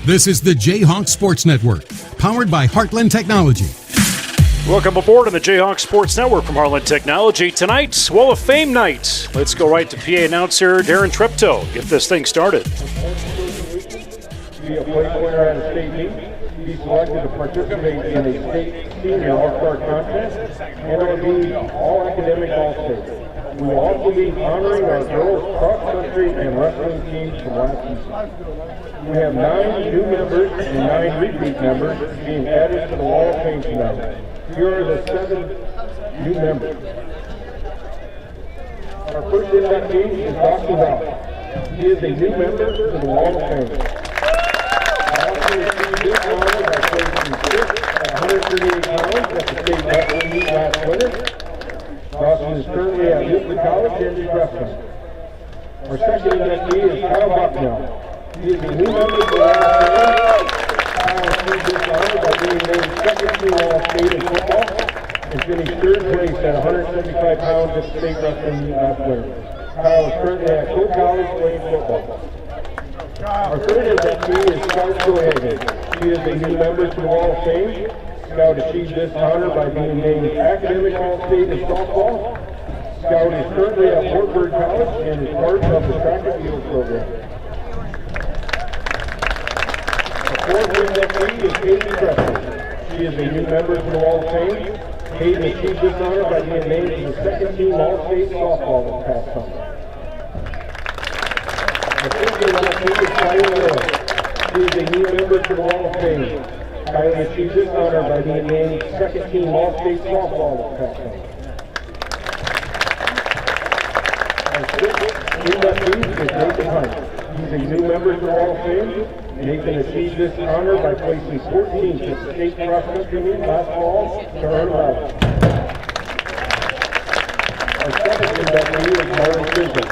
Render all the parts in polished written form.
This is the J-Hawks Sports Network, powered by Heartland Technology. Welcome aboard on the J-Hawks Sports Network from Heartland Technology. Tonight's Wall of Fame night. Let's go right to PA announcer Darren Treptow. Get this thing started. Be a play winner at a state meet, be selected to participate in a state senior all-star contest, and it will be all academic all-state. We will also be honoring our girls cross-country and wrestling teams from last season. We have 9 new members and 9 repeat members being added to the Wall of Fame tonight. Here are the 7 new members. Our first inductee is Dr. Ralph. He is a new member to the Wall of Fame. Also received this honor by placing 6th at 138 pounds at the state wrestling meet last winter. Dawson is currently at Newton College and is wrestling. Our second inductee is Kyle Bucknell. He is a new member to the Wall of Fame. Kyle received this honor by being named second team All-State in football and finished 3rd place at 175 pounds at the state wrestling meet last winter. Kyle is currently at Coe College playing football. Our third inductee is Scout J-Hawks. He is a new member to the Wall of Fame. Scout achieved this honor by being named academic all-state in softball. Scout is currently at Wartburg College and is part of the track and field program. The fourth inductee is Hayden Preston. She is a new member to the Wall of Fame. Hayden achieved this honor by being named to the second team all-state softball this past summer. The fifth inductee is Kylie Miller. She is a new member to the Wall of Fame. Kylie achieved this honor by being named second team all-state softball this past summer. Our sixth inductee is Nathan Hunt. He's a new member to the Wall of Fame. Nathan achieved this honor by placing 14th at the state cross-country meet last fall to earn a medal. Our seventh inductee is Marlon Jesup.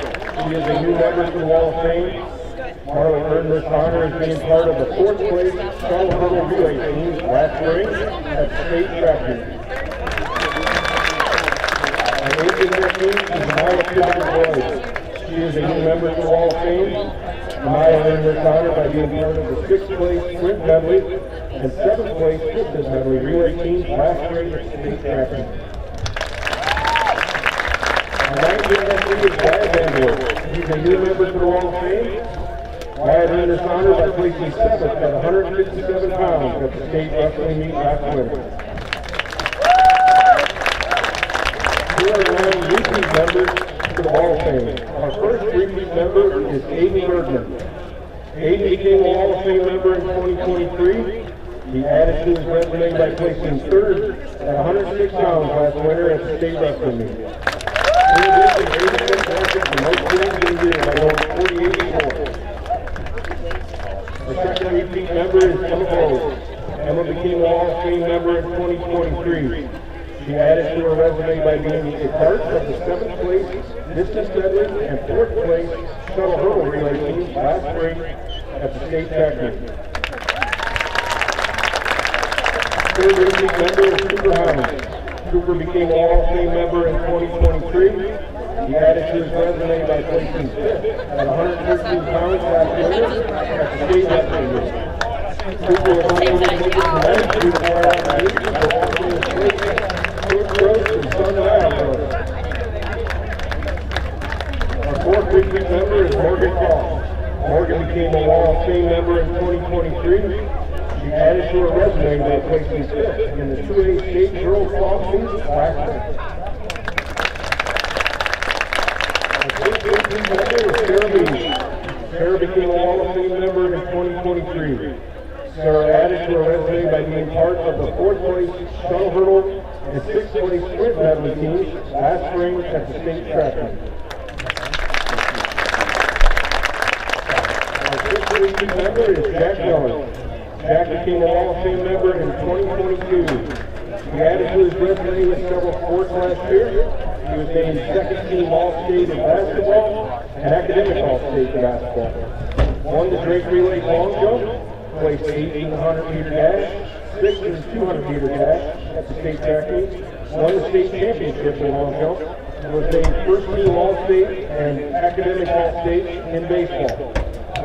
He is a new member to the Wall of Fame. Marlon earned this honor as being part of the 4th place shuttle hurdle relay team last spring at the state track meet. Our 8th inductee is Maya Boyd. She is a new member to the Wall of Fame. Maya earned this honor by being part of the 6th place sprint medley and 7th place distance medley relay teams last spring at the state track meet. Our 9th inductee is Wyatt Vanderwood. He's a new member to the Wall of Fame. Wyatt earned this honor by placing 7th at 157 pounds at the state wrestling meet last winter. Here are 9 repeat members to the Wall of Fame. Our first repeat member is Aiden Bergman. Aiden became a Wall of Fame member in 2023. He added to his resume by placing 3rd at 106 pounds last winter at the state wrestling meet. In addition, Aiden went record for most wins in a year by going 48-4. Our second repeat member is Emma Bowes. Emma became a Wall of Fame member in 2023. She added to her resume by being a part of the 7th place distance medley and 4th place shuttle hurdle relay teams last spring at the state track meet. Third repeat member is Cooper Howard. Cooper became a Wall of Fame member in 2023. He added to his resume by placing 5th at 113 pounds last winter at the state wrestling meet. Cooper was unable to make it tonight due to far out the meet, but also in place, Cook Roach, and Sun Island. Our 4th repeat member is Morgan Paul. Morgan became a Wall of Fame member in 2023. She added to her resume by placing 5th in the 2A state girls cross meet last winter. Sarah Beach. Sarah became a Wall of Fame member in 2023. Sarah added to her resume by being part of the 4th place shuttle hurdle and 6th place sprint medley teams last spring at the state track meet. Our 5th repeat member is Jack Miller. Jack became a Wall of Fame member in 2022. He added to his resume in several sports last year. He was named second team All-State in basketball and academic All-State in basketball. Won the Drake Relay long jump, placed 8th in the 100-meter dash, 6th in the 200-meter dash at the state track meet, won the state championship in long jump, and was named first team All-State and academic All-State in baseball.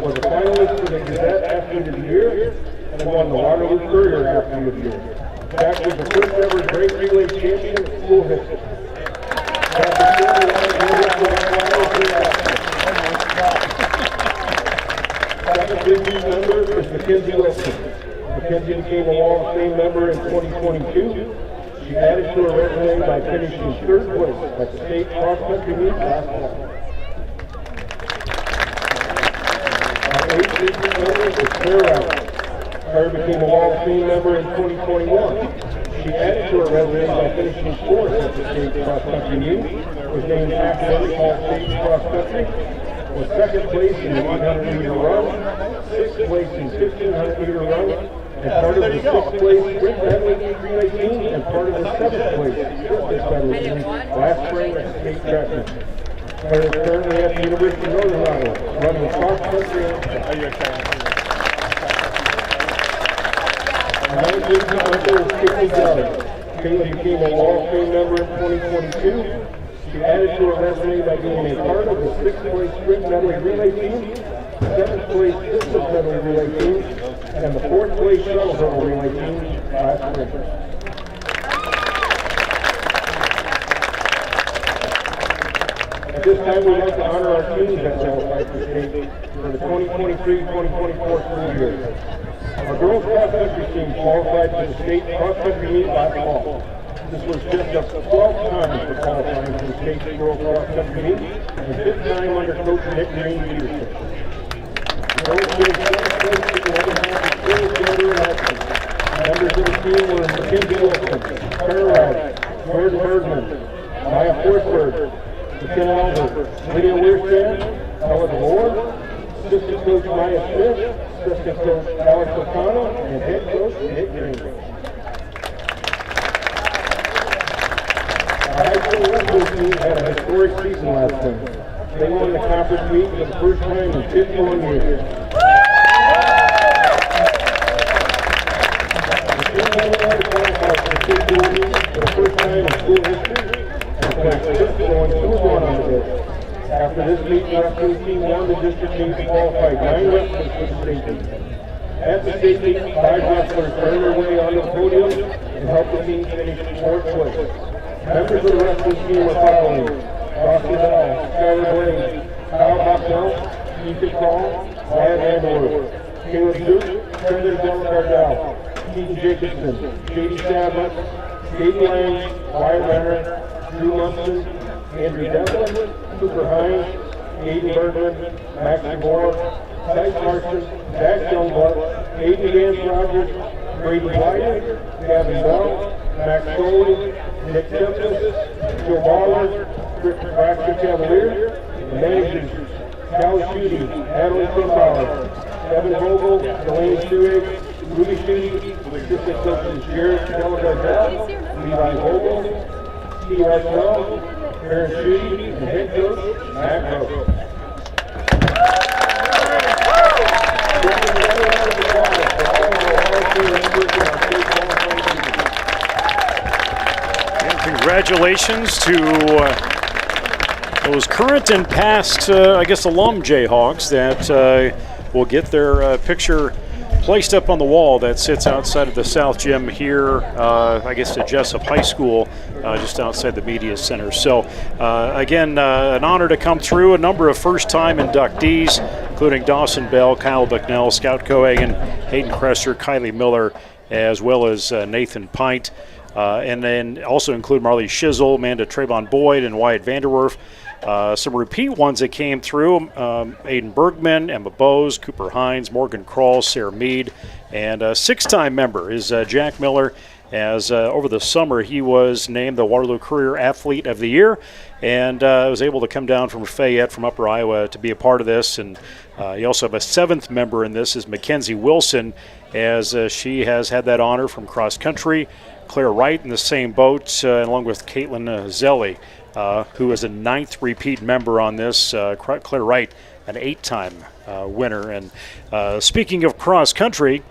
was a finalist for the Gazette Athlete of the Year and won the Waterloo Courier Athlete of the Year. Jack was the first ever great relay champion in school history. Second big league member is Mackenzie Wilson. Mackenzie became a Wall of Fame member in 2022. She added to her resume by finishing third place at the state cross-country meet last fall. Our eighth big league member is Claire Wright. Claire became a Wall of Fame member in 2021. She added to her resume by finishing fourth at the state cross-country meet, was named academic all-state cross-country, was second place in the 100-meter run, sixth place in 1,500-meter run, and part of the sixth place sprint medley relay team, and part of the seventh place sprint medley team last spring at the state track meet. Claire is currently at the University of Northern Iowa, running cross-country and another big member is Kaylee Galley. Kaylee became a Wall of Fame member in 2022. She added to her resume by being a part of the 6th place sprint medley relay team, 7th place distance medley relay team, and the 4th place shuttle hurdle relay team last spring. At this time, we'd like to honor our teams that qualified for state for the 2023-2024 school year. Our girls cross-country team qualified for the state cross-country meet last fall. This was just the 12th time for qualifying for the state girls cross-country meet, and 5th time under Coach Nick Green's leadership. The girls finished 7th place in the other half of school gender and action. Members of the team were Mackenzie Wilson, Claire Wright, Jordan Bergman, Maya Forsberg, McKenna Albert, Lydia Weirstand, Ella DeMore, assistant coach Maya Smith, assistant coach Alex O'Connell, and head coach Nick Green. Our high school wrestling team had a historic season last spring. They won the conference meet for the first time in 51 years. The team won the qualifier for the state dual meet for the first time in school history, and placed fifth, going 2-1 on the day. After this meet, the wrestling team won the district meet and qualified 9 wrestlers for the state meet. At the state meet, 5 wrestlers earned their way onto the podium and helped the team finish 4th place. Members of the wrestling team are following Rossi Bell, Skylar Blaine, Kyle Bucknell, Ethan Paul, Brad Vanderwood, Caleb Duke, Brendan Del Keaton Jacobson, J.D. Sadler, Katie Lang, Wyatt Renner, Drew Munson, Andrew Devlin, Cooper Hines, Aiden Bergman, Max DeMore, Tyce Marson, Zach Youngblood, Aiden Vance Rogers, Brady Wyden, Gavin Bell, Max Foley, Nick Tempest, Joe Baller, Rick Baxter Cavalier, and managers Callie Schutte, Natalie Kimbauer, Evan Vogel, Delaney Stewart, Ruby Schutte, assistant coaches Jared Delagardell, Levi Vogel, Steve Arcell, Aaron Schutte, and head coach Matt Rowe. Congratulations to those current and past, alum Jayhawks that will get their picture placed up on the wall that sits outside of the South Gym here, at Jesup High School, just outside the Media Center. So, an honor to come through. A number of first-time inductees, including Dawson Bell, Kyle Bucknell, Scout Cohagen, Hayden Kresser, Kylie Miller, as well as Nathan Pint. And then also include Marley Shizzle, Amanda Trayvon Boyd, and Wyatt Vanderwerf. Some repeat ones that came through, Aiden Bergman, Emma Bowes, Cooper Hines, Morgan Krall, Sarah Mead, and a 6-time member is Jack Miller. As over the summer, he was named the Waterloo Courier Athlete of the Year, and was able to come down from Fayette, from Upper Iowa, to be a part of this. And you also have a 7th member in this, is Mackenzie Wilson, as she has had that honor from cross country. Claire Wright in the same boat, along with Caitlin Zelli, who is a 9th repeat member on this. Claire Wright, an 8-time winner. And speaking of cross country,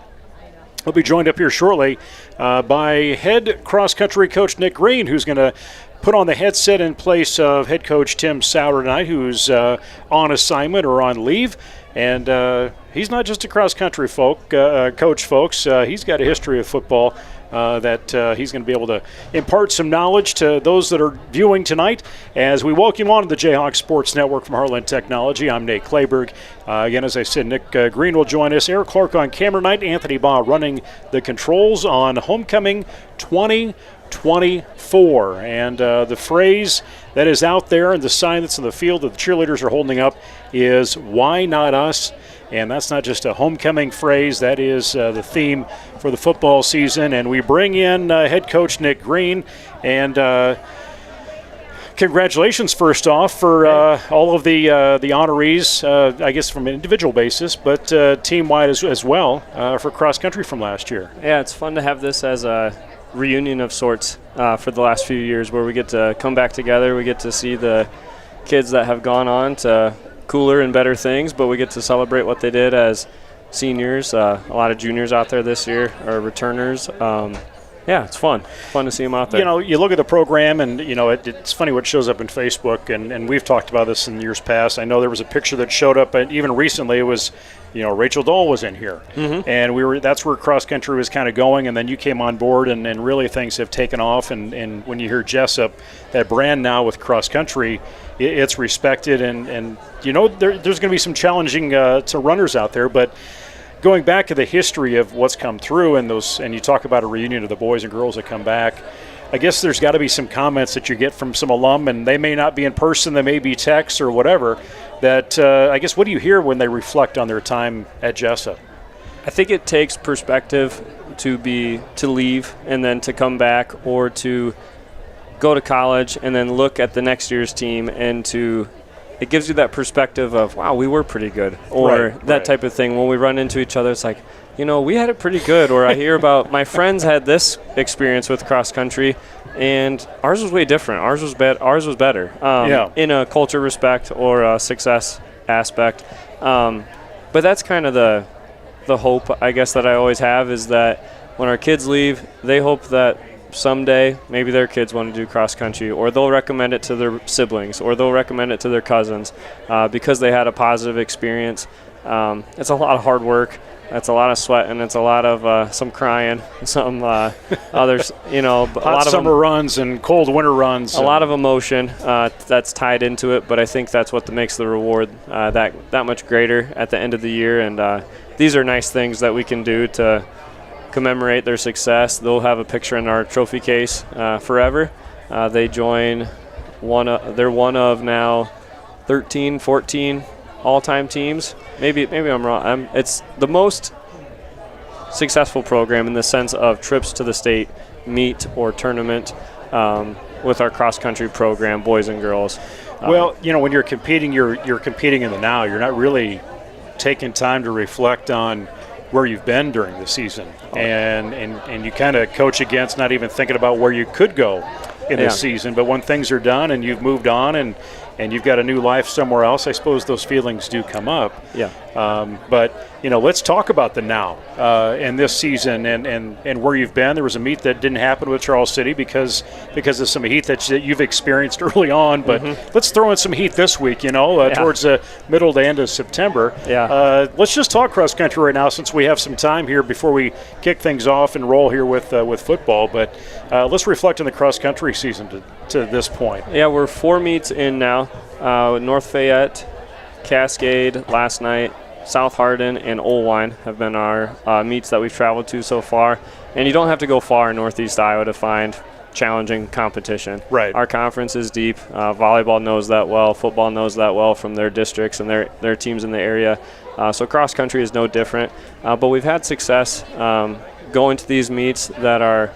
we'll be joined up here shortly by head cross country coach Nick Green, who's going to put on the headset in place of head coach Tim Sauer tonight, who's on assignment or on leave. And he's not just a cross-country coach, folks. He's got a history of football that he's going to be able to impart some knowledge to those that are viewing tonight. As we welcome on to the Jayhawks Sports Network from Heartland Technology, I'm Nate Clayberg. Again, as I said, Nick Green will join us. Eric Clark on camera night. Anthony Baugh running the controls on Homecoming 2024. And the phrase that is out there and the sign that's in the field that the cheerleaders are holding up is, "Why not us?" And that's not just a homecoming phrase. That is the theme for the football season. And we bring in head coach Nick Green. And congratulations, first off, for all of the honorees, I guess from an individual basis, but team-wide as well for cross-country from last year. Yeah, it's fun to have this as a reunion of sorts for the last few years, where we get to come back together. We get to see the kids that have gone on to cooler and better things, but we get to celebrate what they did as seniors. A lot of juniors out there this year are returners. Yeah, it's fun to see them out there. You look at the program, and it's funny what shows up in Facebook, and we've talked about this in years past. I know there was a picture that showed up, and even recently it was, Rachel Dahl was in here, and that's where cross country was kind of going, and then you came on board, and really things have taken off. And when you hear Jessup, that brand now with cross country, it's respected, and there's going to be some challenging to runners out there, but going back to the history of what's come through and you talk about a reunion of the boys and girls that come back, I guess there's got to be some comments that you get from some alum, and they may not be in person, they may be text or whatever, that I guess what do you hear when they reflect on their time at Jessup? I think it takes perspective to leave and then to come back, or to go to college and then look at the next year's team, and it gives you that perspective of, wow, we were pretty good, or that type of thing. When we run into each other, it's like, we had it pretty good, or I hear about my friends had this experience with cross country, and ours was way different. Ours was better in a culture respect or a success aspect. But that's kind of the hope, I guess, that I always have, is that when our kids leave, they hope that someday maybe their kids want to do cross country, or they'll recommend it to their siblings, or they'll recommend it to their cousins because they had a positive experience. It's a lot of hard work. It's a lot of sweat, and it's a lot of some crying, some others, a lot of summer runs and cold winter runs. A lot of emotion that's tied into it, but I think that's what makes the reward that much greater at the end of the year. And these are nice things that we can do to commemorate their success. They'll have a picture in our trophy case forever. They join they're one of now 13, 14 all-time teams. Maybe I'm wrong. It's the most successful program in the sense of trips to the state meet or tournament with our cross-country program, boys and girls. Well, when you're competing, you're competing in the now. You're not really taking time to reflect on where you've been during the season, and you kind of coach against not even thinking about where you could go in this season. But when things are done and you've moved on and you've got a new life somewhere else, I suppose those feelings do come up. But let's talk about the now and this season and where you've been. There was a meet that didn't happen with Charles City because of some heat that you've experienced early on. But let's throw in some heat this week. Towards the middle to end of September. Let's just talk cross country right now, since we have some time here before we kick things off and roll here with football. But let's reflect on the cross country season to this point. Yeah, we're 4 meets in now. North Fayette, Cascade last night, South Hardin, and Olwine have been our meets that we've traveled to so far. And you don't have to go far in Northeast Iowa to find challenging competition. Right. Our conference is deep. Volleyball knows that well. Football knows that well from their districts and their teams in the area. So cross country is no different. But we've had success going to these meets that are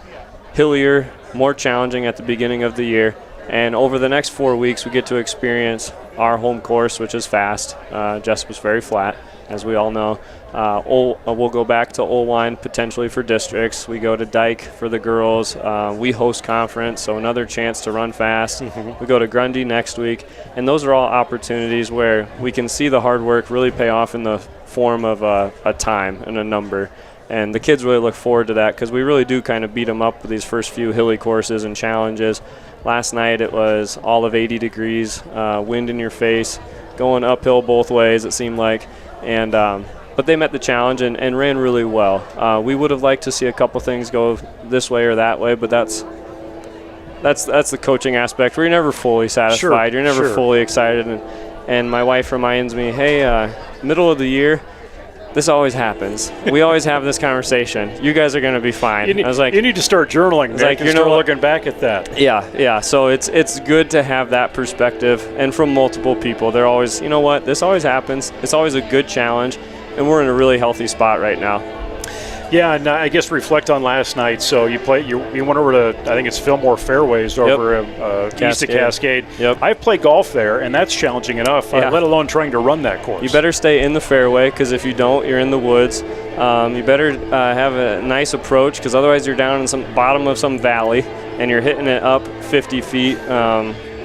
hillier, more challenging at the beginning of the year. And over the next 4 weeks, we get to experience our home course, which is fast. Jessup was very flat, as we all know. We'll go back to Olwine potentially for districts. We go to Dyke for the girls. We host conference, so another chance to run fast. We go to Grundy next week. And those are all opportunities where we can see the hard work really pay off in the form of a time and a number. And the kids really look forward to that, because we really do kind of beat them up with these first few hilly courses and challenges. Last night it was all of 80 degrees, wind in your face, going uphill both ways, it seemed like. and but they met the challenge and ran really well. We would have liked to see a couple things go this way or that way, but that's the coaching aspect where you're never fully satisfied. You're never fully excited. And my wife reminds me, hey, middle of the year, this always happens. We always have this conversation. You guys are going to be fine. I was like, you need to start journaling. You're start looking back at that. Yeah. So it's good to have that perspective, and from multiple people. They're always, you know what, this always happens. It's always a good challenge, and we're in a really healthy spot right now. Yeah, and I guess reflect on last night. So you went over to, I think it's Fillmore Fairways over east of Cascade. Yep. I've played golf there, and that's challenging enough, let alone trying to run that course. You better stay in the fairway, because if you don't, you're in the woods. You better have a nice approach, because otherwise you're down in some bottom of some valley, and you're hitting it up 50 feet.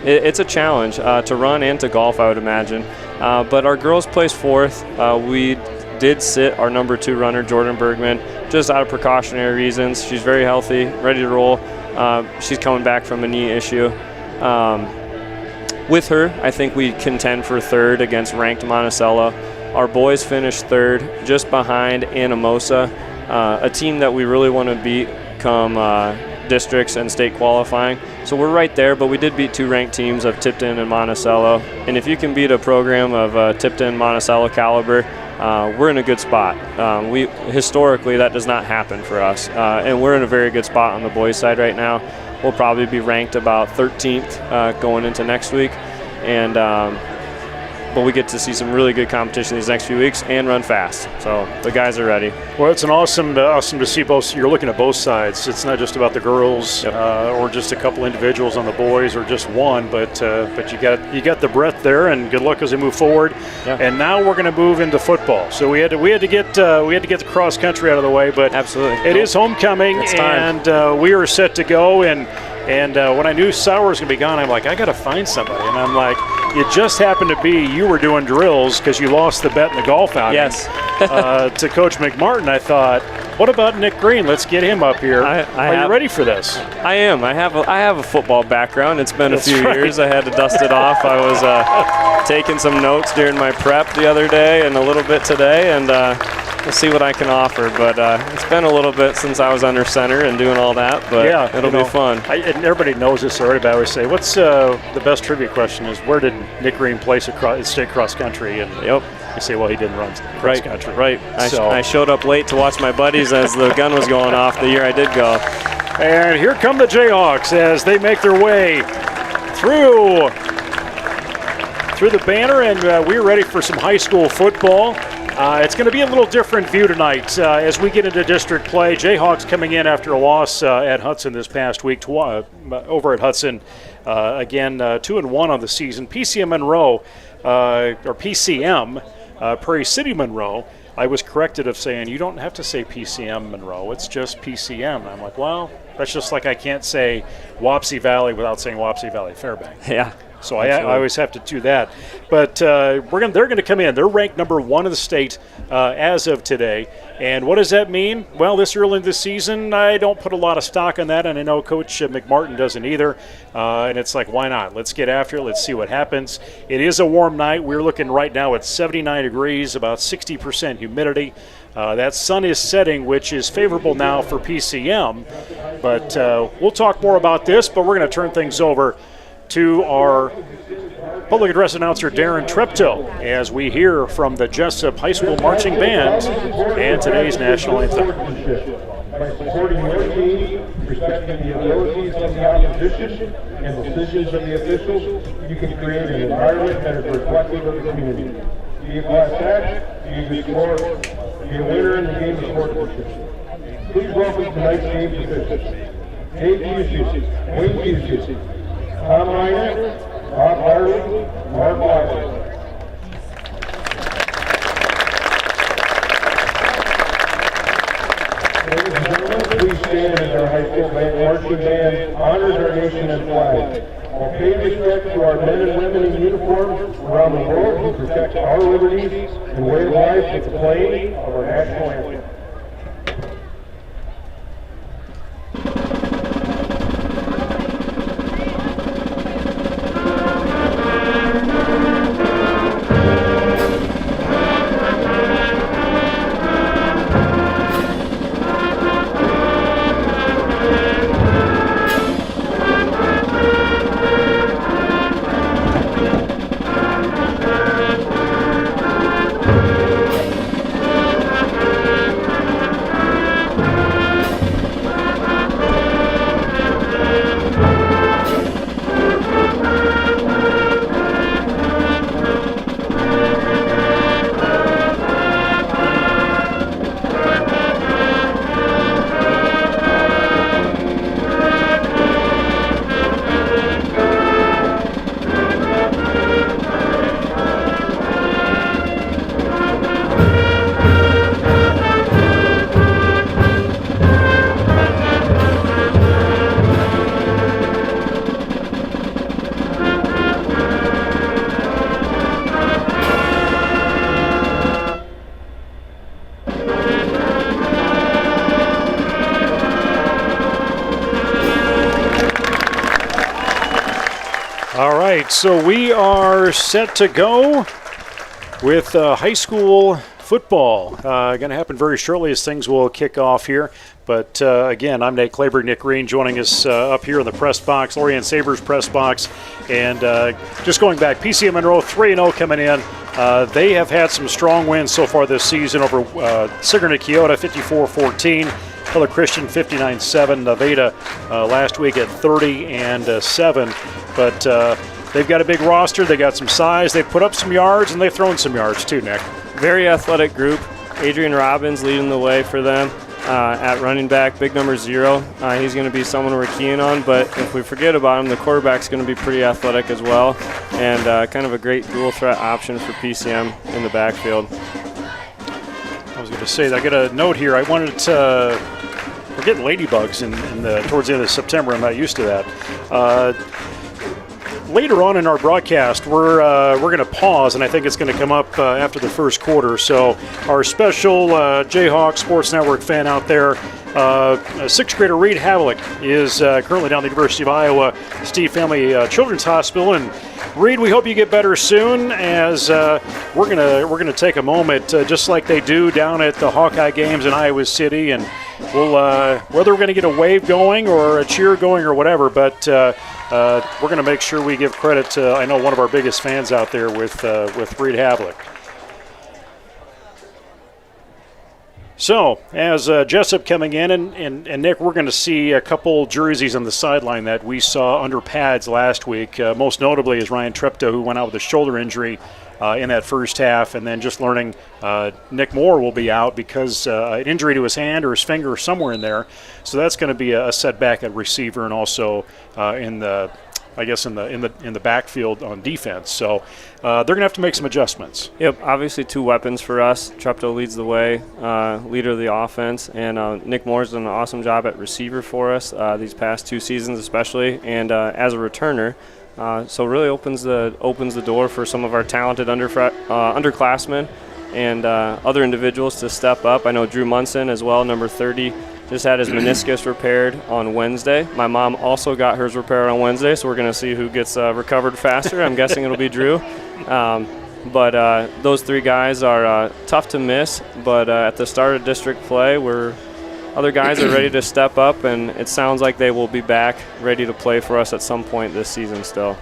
It's a challenge to run and to golf, I would imagine. But our girls placed fourth. We did sit our number 2 runner, Jordan Bergman, just out of precautionary reasons. She's very healthy, ready to roll. She's coming back from a knee issue. With her, I think we contend for third against ranked Monticello. Our boys finished third, just behind Anamosa, a team that we really want to beat come districts and state qualifying. So we're right there, but we did beat 2 ranked teams of Tipton and Monticello. And if you can beat a program of Tipton, Monticello caliber, we're in a good spot. Historically, that does not happen for us, and we're in a very good spot on the boys' side right now. We'll probably be ranked about 13th going into next week, and but we get to see some really good competition these next few weeks and run fast. So the guys are ready. Well, it's awesome to see both. You're looking at both sides. It's not just about the girls or just a couple individuals on the boys or just one, but you got the breadth there, and good luck as we move forward. Yeah. And now we're going to move into football. So we had to get the cross country out of the way, but absolutely it is homecoming, and we are set to go. And when I knew Sauer was going to be gone, I'm like, I got to find somebody. And I'm like, it just happened to be you were doing drills because you lost the bet in the golf outing. Yes. To Coach McMartin. I thought, what about Nick Green? Let's get him up here. Are you ready for this? I am. I have a football background. It's been a few years. I had to dust it off. I was taking some notes during my prep the other day and a little bit today, and we'll see what I can offer. But it's been a little bit since I was under center and doing all that, but it'll be fun. And everybody knows this already, but I always say, what's the best trivia question is, where did Nick Green place state cross country? And you say, well, he didn't run cross country. Right. I showed up late to watch my buddies as the gun was going off the year I did go. And here come the Jayhawks as they make their way through the banner, and we're ready for some high school football. It's going to be a little different view tonight as we get into district play. Jayhawks coming in after a loss at Hudson this past week, over at Hudson. Again, 2-1 on the season. PCM Monroe, or PCM, Prairie City Monroe. I was corrected of saying, you don't have to say PCM Monroe, it's just PCM. And I'm like, well, that's just like I can't say Wapsie Valley without saying Wapsie Valley Fairbank. Yeah. So I always have to do that. But they're going to come in. They're ranked number 1 in the state as of today. And what does that mean? Well, this early in the season, I don't put a lot of stock on that, and I know Coach McMartin doesn't either. And it's like, why not? Let's get after it. Let's see what happens. It is a warm night. We're looking right now at 79 degrees, about 60% humidity. That sun is setting, which is favorable now for PCM. But we'll talk more about this, but we're going to turn things over to our public address announcer, Darren Treptow, as we hear from the Jesup High School Marching Band and today's national anthem. By supporting your team, respecting the abilities of the opposition and decisions of the officials, you can create an environment that is reflective of the community. Be a class act, be a good sport, be a winner in the game of sportsmanship. Please welcome tonight's game's officials. Dave Busey, Wayne Busey, Tom Miner, Bob Harley, Mark Wiley. Ladies and gentlemen, please stand as our high school marching band honors our nation and flag. While paying respect to our men and women in uniform around the world who protect our liberties and way of life with the playing of our national anthem. right, so we are set to go with high school football. Going to happen very shortly as things will kick off here. But again, I'm Nate Clayburgh, Nick Green joining us up here in the press box, Lorient Sabres press box. And just going back, PCM Monroe 3-0 coming in. They have had some strong wins so far this season over Sigourney Keota 54-14. Keller Christian 59-7. Nevada last week at 30-7. But they've got a big roster. They got some size. They've put up some yards, and they've thrown some yards too, Nick. Very athletic group. Adrian Robbins leading the way for them at running back, big number 0. He's going to be someone we're keying on, but if we forget about him, the quarterback's going to be pretty athletic as well, and kind of a great dual threat option for PCM in the backfield. I was going to say, I got a note here. I wanted to. We're getting ladybugs towards the end of September. I'm not used to that. Later on in our broadcast, we're going to pause, and I think it's going to come up after the first quarter. So our special Jayhawk Sports Network fan out there, 6th grader Reed Havlick is currently down at the University of Iowa Steve Family Children's Hospital. And Reed, we hope you get better soon, as we're gonna take a moment, just like they do down at the Hawkeye games in Iowa City, and we'll whether we're going to get a wave going or a cheer going or whatever, but we're going to make sure we give credit to, I know, one of our biggest fans out there with Reed Havlick. So, as Jessup coming in, and Nick, we're going to see a couple jerseys on the sideline that we saw under pads last week. Most notably is Ryan Treptow, who went out with a shoulder injury in that first half, and then just learning Nick Moore will be out because an injury to his hand or his finger or somewhere in there. So that's going to be a setback at receiver, and also in the backfield on defense. So they're going to have to make some adjustments. Yep, obviously 2 weapons for us. Treptow leads the way, leader of the offense, and Nick Moore's done an awesome job at receiver for us these past 2 seasons especially, and as a returner. So really opens the door for some of our talented underclassmen and other individuals to step up. I know Drew Munson as well, number 30, just had his meniscus repaired on Wednesday. My mom also got hers repaired on Wednesday, so we're going to see who gets recovered faster. I'm guessing it'll be Drew. But those 3 guys are tough to miss, but at the start of district play, other guys are ready to step up, and it sounds like they will be back ready to play for us at some point this season still.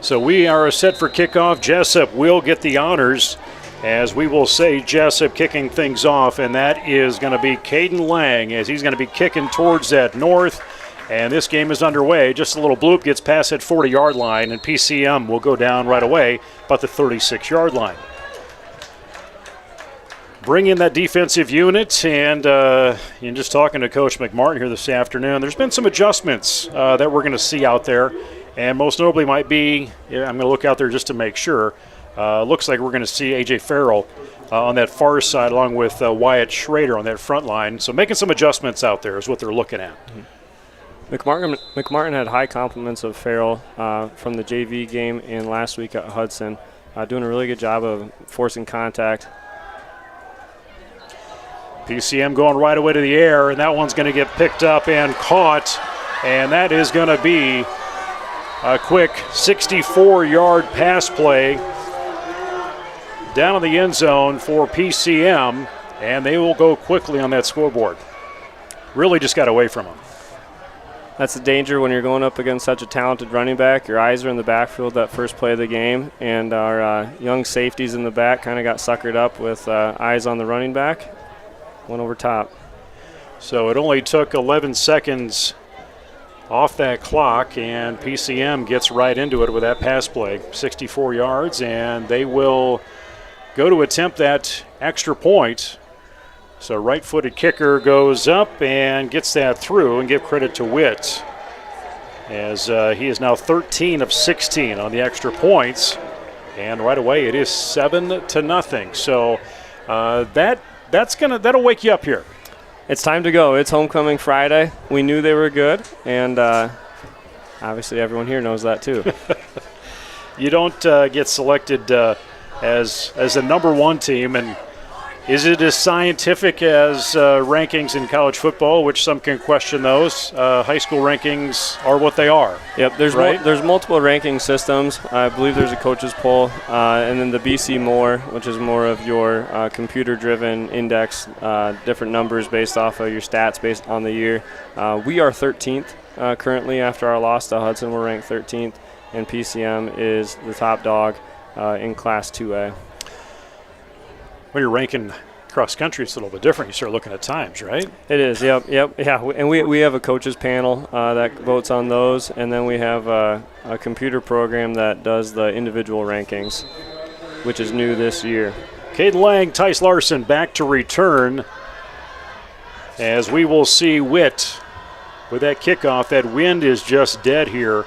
So we are set for kickoff. Jessup will get the honors, as we will say Jessup kicking things off, and that is going to be Caden Lang, as he's going to be kicking towards that north, and this game is underway. Just a little bloop, gets past that 40-yard line, and PCM will go down right away about the 36-yard line. Bring in that defensive unit, and just talking to Coach McMartin here this afternoon, there's been some adjustments that we're going to see out there, and most notably might be, I'm going to look out there just to make sure, looks like we're going to see A.J. Farrell on that far side along with Wyatt Schrader on that front line. So making some adjustments out there is what they're looking at. McMartin had high compliments of Farrell from the JV game and last week at Hudson, doing a really good job of forcing contact. PCM going right away to the air, and that one's going to get picked up and caught, and that is going to be a quick 64-yard pass play down in the end zone for PCM, and they will go quickly on that scoreboard. Really just got away from them. That's the danger when you're going up against such a talented running back. Your eyes are in the backfield that first play of the game, and our young safeties in the back kind of got suckered up with eyes on the running back. Went over top. So it only took 11 seconds off that clock, and PCM gets right into it with that pass play. 64 yards, and they will go to attempt that extra point. So right-footed kicker goes up and gets that through, and give credit to Witt, as he is now 13 of 16 on the extra points. And right away it is 7-0. So that'll wake you up here. It's time to go. It's homecoming Friday. We knew they were good, and obviously everyone here knows that too. You don't get selected as a number 1 team and Is it as scientific as rankings in college football, which some can question those? High school rankings are what they are. Yep, there's right? there's multiple ranking systems. I believe there's a coaches poll, and then the BC More, which is more of your computer-driven index, different numbers based off of your stats based on the year. We are 13th currently after our loss to Hudson. We're ranked 13th, and PCM is the top dog in Class 2A. When you're ranking cross country, it's a little bit different. You start looking at times, right? It is, yep. Yeah, and we have a coaches panel that votes on those, and then we have a computer program that does the individual rankings, which is new this year. Caden Lang, Tice Larson back to return, as we will see Witt with that kickoff. That wind is just dead here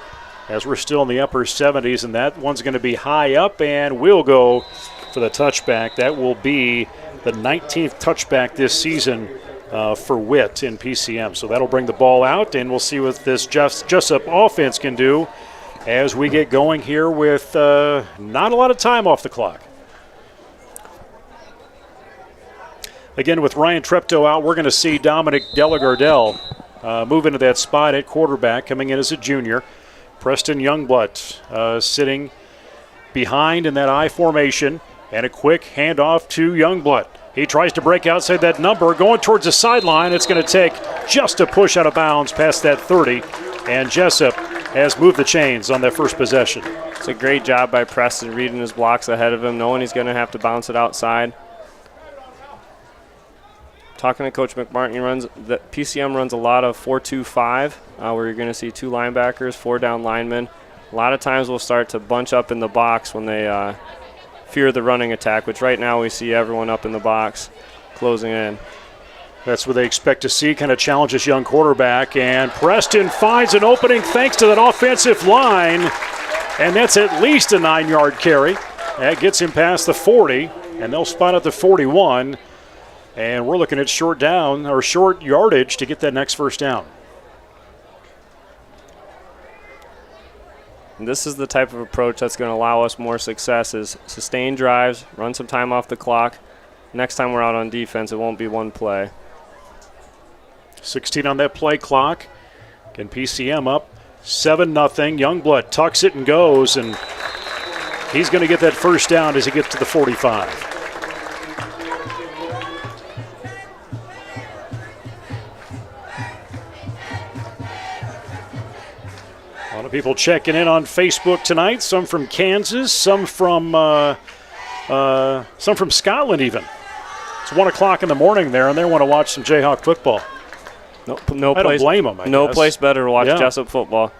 as we're still in the upper 70s, and that one's going to be high up and will go for the touchback. That will be the 19th touchback this season for Witt in PCM. So that'll bring the ball out, and we'll see what this Jessup offense can do as we get going here with not a lot of time off the clock. Again, with Ryan Treptow out, we're going to see Dominic Delagardelle move into that spot at quarterback, coming in as a junior. Preston Youngblood sitting behind in that I formation. And a quick handoff to Youngblood. He tries to break outside that number, going towards the sideline. It's going to take just a push out of bounds past that 30. And Jesup has moved the chains on that first possession. It's a great job by Preston reading his blocks ahead of him, knowing he's going to have to bounce it outside. Talking to Coach McMartin, PCM runs a lot of 4-2-5, where you're going to see 2 linebackers, 4 down linemen. A lot of times we'll start to bunch up in the box when they fear the running attack, which right now we see everyone up in the box closing in. That's what they expect to see, kind of challenge this young quarterback. And Preston finds an opening thanks to that offensive line. And that's at least a 9-yard carry. That gets him past the 40, and they'll spot at the 41. And we're looking at short yardage to get that next first down. And this is the type of approach that's going to allow us more success, is sustain drives, run some time off the clock. Next time we're out on defense, it won't be one play. 16 on that play clock. Again, PCM up 7-0. Youngblood tucks it and goes, and he's going to get that first down as he gets to the 45. A lot of people checking in on Facebook tonight. Some from Kansas, some from Scotland even. It's 1 o'clock in the morning there, and they want to watch some Jayhawk football. No I don't blame them, I No guess. place better to watch Jesup football.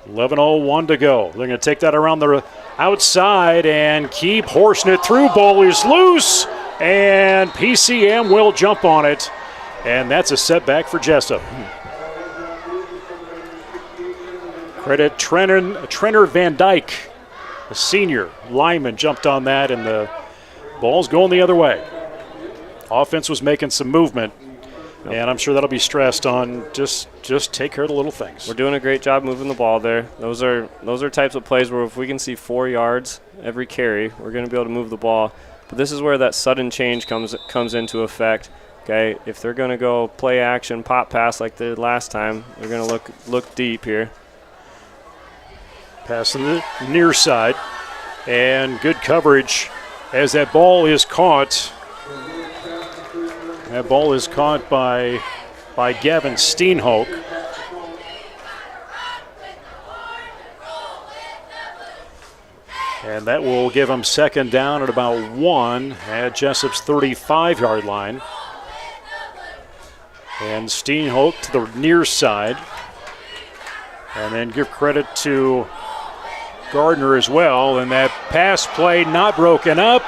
11:01 to go. They're going to take that around the outside and keep horsing it through. Ball is loose, and PCM will jump on it, and that's a setback for Jesup. Credit Trenner Van Dyke, a senior lineman, jumped on that, and the ball's going the other way. Offense was making some movement, and I'm sure that'll be stressed on just take care of the little things. We're doing a great job moving the ball there. Those are types of plays where if we can see 4 yards every carry, we're going to be able to move the ball. But this is where that sudden change comes into effect. Okay, if they're going to go play action, pop pass like they did last time, they're going to look deep here. Pass on the near side, and good coverage as that ball is caught. That ball is caught by Gavin Steenhoek. And that will give him second down at about 1 at Jessup's 35-yard line. And Steenhoek to the near side. And then give credit to Gardner as well. And that pass play not broken up.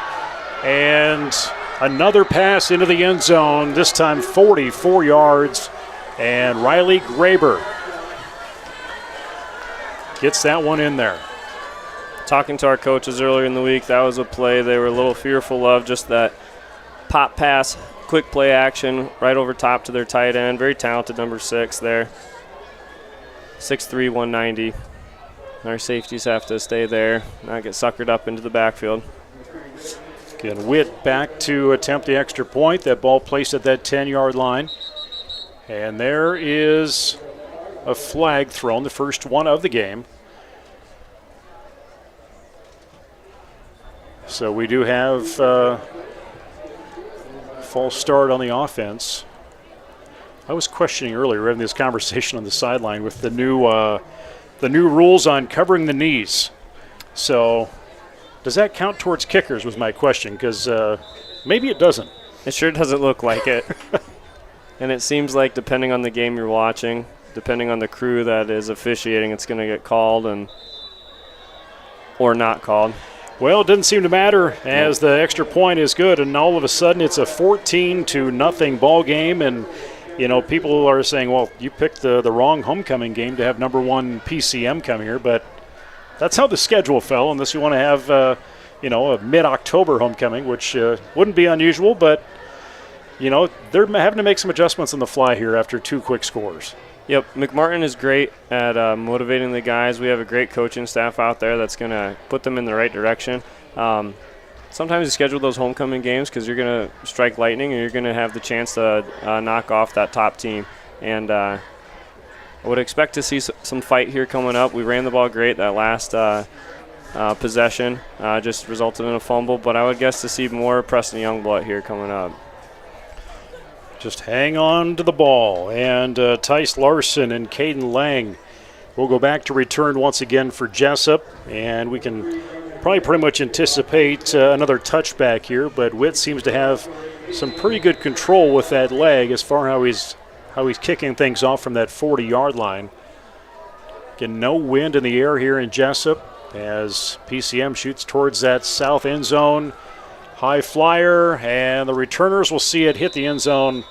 And another pass into the end zone, this time 44 yards. And Riley Graber gets that one in there. Talking to our coaches earlier in the week, that was a play they were a little fearful of, just that pop pass, quick play action right over top to their tight end. Very talented number 6 there. 6'3", 190. Our safeties have to stay there, not get suckered up into the backfield. Again, Witt back to attempt the extra point. That ball placed at that 10-yard line. And there is a flag thrown, the first one of the game. So we do have false start on the offense. I was questioning earlier, having this conversation on the sideline with the new rules on covering the knees. So does that count towards kickers was my question, because maybe it doesn't. It sure doesn't look like it. And it seems like depending on the game you're watching, depending on the crew that is officiating, it's going to get called or not called. Well, it didn't seem to matter as the extra point is good, and all of a sudden it's a 14-0 ball game. And, people are saying, well, you picked the wrong homecoming game to have number 1 PCM come here, but that's how the schedule fell, unless you want to have, a mid-October homecoming, which wouldn't be unusual, but, they're having to make some adjustments on the fly here after 2 quick scores. Yep, McMartin is great at motivating the guys. We have a great coaching staff out there that's going to put them in the right direction. Sometimes you schedule those homecoming games because you're going to strike lightning and you're going to have the chance to knock off that top team. And I would expect to see some fight here coming up. We ran the ball great. That last possession just resulted in a fumble, but I would guess to see more Preston Youngblood here coming up. Just hang on to the ball. And Tice Larson and Caden Lang will go back to return once again for Jessup. And we can probably pretty much anticipate another touchback here. But Witt seems to have some pretty good control with that leg as far as how he's kicking things off from that 40-yard line. Again, no wind in the air here in Jessup as PCM shoots towards that south end zone. High flyer, and the returners will see it hit the end zone,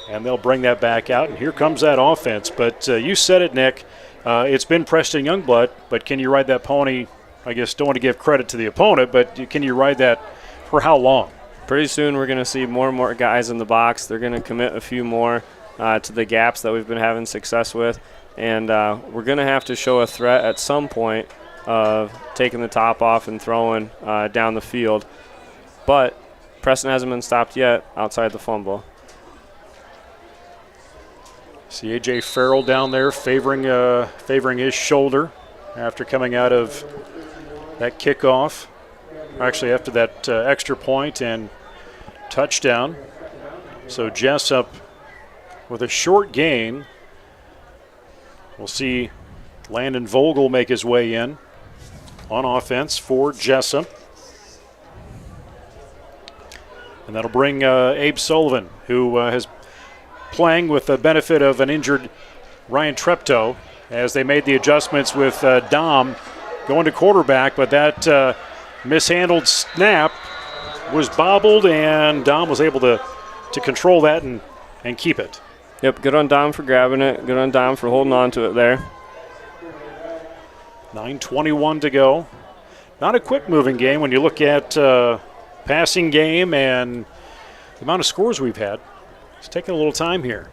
and they'll bring that back out. And here comes that offense. But you said it, Nick. It's been Preston Youngblood, but can you ride that pony? I guess don't want to give credit to the opponent, but can you ride that for how long? Pretty soon we're going to see more and more guys in the box. They're going to commit a few more to the gaps that we've been having success with. And we're going to have to show a threat at some point of taking the top off and throwing down the field. But Preston hasn't been stopped yet outside the fumble. See A.J. Farrell down there favoring his shoulder after coming out of that kickoff. Actually, after that extra point and touchdown. So Jessup with a short gain. We'll see Landon Vogel make his way in on offense for Jessup. And that'll bring Abe Sullivan, who has playing with the benefit of an injured Ryan Treptow as they made the adjustments with Dom going to quarterback, but that mishandled snap was bobbled, and Dom was able to control that and keep it. Yep, good on Dom for grabbing it. Good on Dom for holding on to it there. 9:21 to go. Not a quick-moving game when you look at passing game and the amount of scores we've had. It's taking a little time here.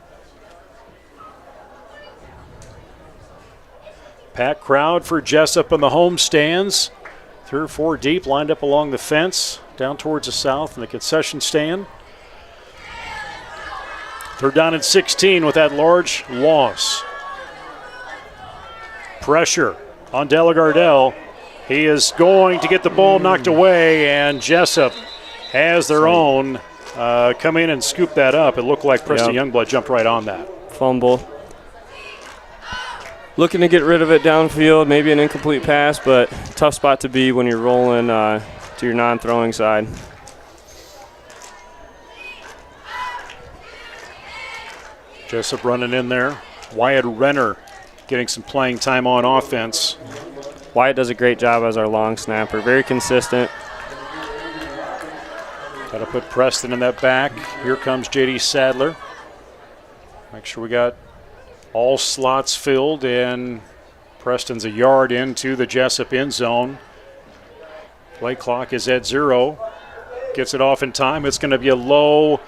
Packed crowd for Jessup in the home stands. 3 or 4 deep lined up along the fence down towards the south in the concession stand. 3rd down and 16 with that large loss. Pressure on Delagardelle. He is going to get the ball knocked away, and Jessup has their own come in and scoop that up. It looked like Preston Youngblood jumped right on that. Fumble. Looking to get rid of it downfield, maybe an incomplete pass, but tough spot to be when you're rolling to your non-throwing side. Jessup running in there. Wyatt Renner getting some playing time on offense. Wyatt does a great job as our long snapper. Very consistent. Got to put Preston in that back. Here comes J.D. Sadler. Make sure we got all slots filled, and Preston's a yard into the Jessup end zone. Play clock is at 0. Gets it off in time. It's going to be a low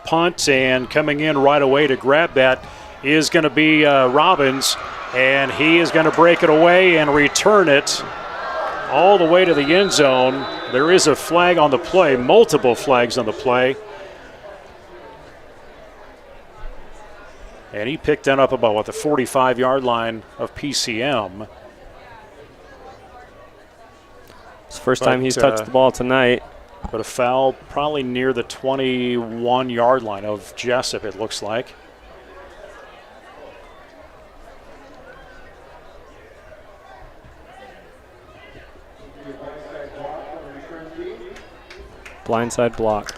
punt, and coming in right away to grab that is going to be Robbins, and he is going to break it away and return it all the way to the end zone. There is a flag on the play, multiple flags on the play. And he picked that up about, the 45-yard line of PCM. It's the first time he's touched the ball tonight. But a foul probably near the 21-yard line of Jesup, it looks like. Blindside block.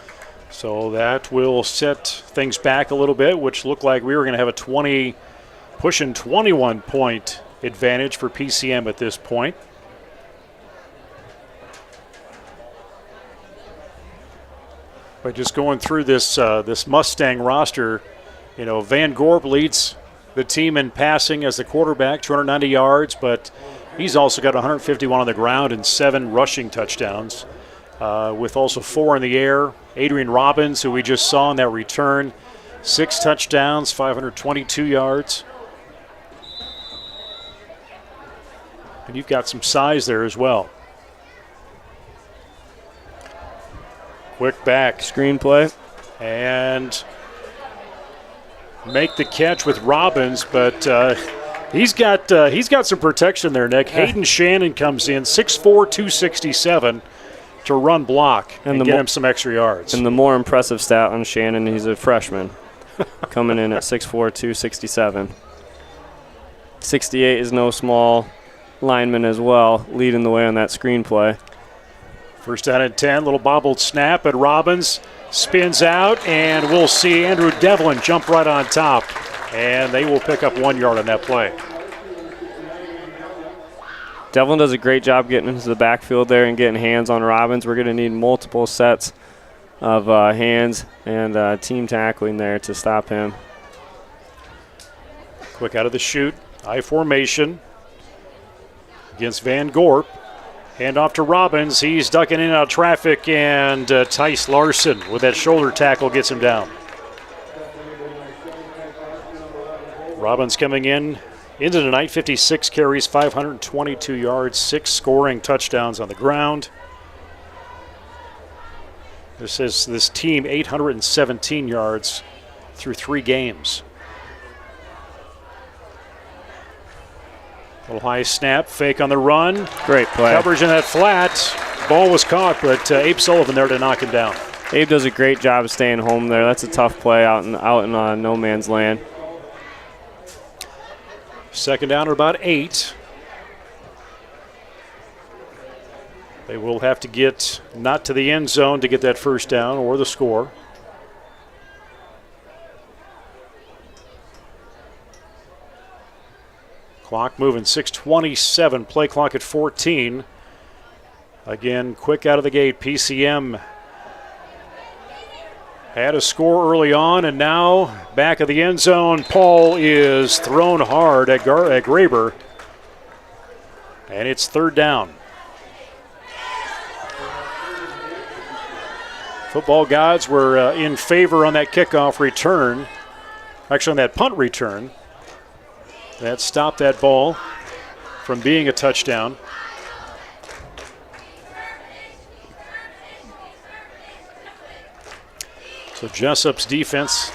So that will set things back a little bit, which looked like we were going to have a pushing 21-point advantage for PCM at this point. But just going through this this Mustang roster, Van Gorp leads the team in passing as the quarterback, 290 yards, but he's also got 151 on the ground and 7 rushing touchdowns, with also 4 in the air. Adrian Robbins, who we just saw in that return, 6 touchdowns, 522 yards. And you've got some size there as well. Quick back. Screenplay. And make the catch with Robbins, but he's got some protection there, Nick. Hayden Shannon comes in, 6'4", 267, to run block and get him some extra yards. And the more impressive stat on Shannon, he's a freshman, coming in at 6'4", 267. 68 is no small lineman as well, leading the way on that screenplay. First down and 10, little bobbled snap, and Robbins spins out, and we'll see Andrew Devlin jump right on top, and they will pick up 1 yard on that play. Devlin does a great job getting into the backfield there and getting hands on Robbins. We're going to need multiple sets of hands and team tackling there to stop him. Quick out of the chute, I formation against Van Gorp. Hand off to Robbins. He's ducking in and out of traffic, and Tice Larson with that shoulder tackle gets him down. Robbins coming in into the night, 56 carries, 522 yards, 6 scoring touchdowns on the ground. This is this team 817 yards through 3 games. Little high snap, fake on the run. Great play. Coverage in that flat. Ball was caught, but Abe Sullivan there to knock him down. Abe does a great job of staying home there. That's a tough play out in no man's land. Second down at about 8. They will have to get not to the end zone to get that first down or the score. Clock moving, 6:27, play clock at 14. Again, quick out of the gate, PCM had a score early on, and now back of the end zone. Paul is thrown hard at Graber, and it's third down. Football gods were in favor on that kickoff return, actually on that punt return. That stopped that ball from being a touchdown. So Jessup's defense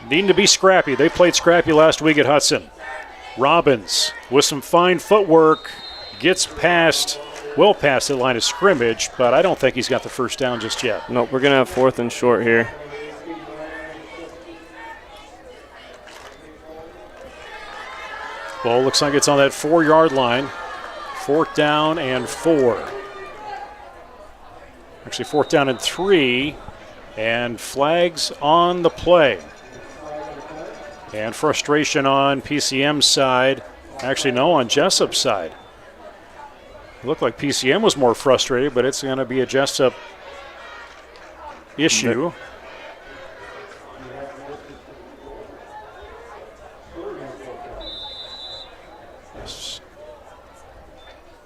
needing to be scrappy. They played scrappy last week at Hudson. Robbins with some fine footwork gets well past the line of scrimmage, but I don't think he's got the first down just yet. Nope, we're going to have 4th and short here. Ball looks like it's on that 4-yard line. 4th down and 4. Actually, 4th down and 3. And flags on the play. And frustration on PCM's side. Actually, no, on Jessup's side. It looked like PCM was more frustrated, but it's going to be a Jesup issue.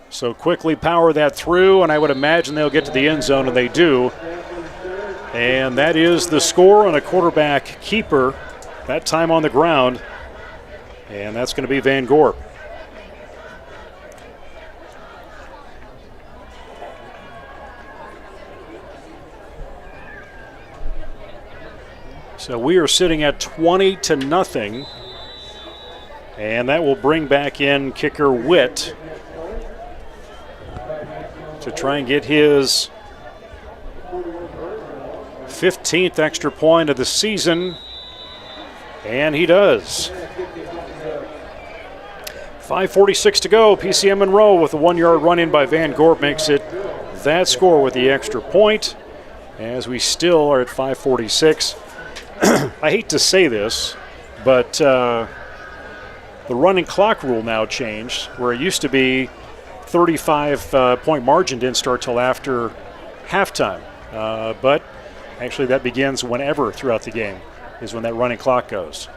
So quickly power that through, and I would imagine they'll get to the end zone, and they do. And that is the score on a quarterback keeper, that time on the ground. And that's going to be Van Gorp. So we are sitting at 20-0. And that will bring back in kicker Witt to try and get his 15th extra point of the season. And he does. 5:46 to go. PCM Monroe with a 1-yard run in by Van Gorp makes it that score with the extra point, as we still are at 5:46. I hate to say this, but the running clock rule now changed, where it used to be 35-point margin didn't start till after halftime. But actually that begins whenever throughout the game is when that running clock goes.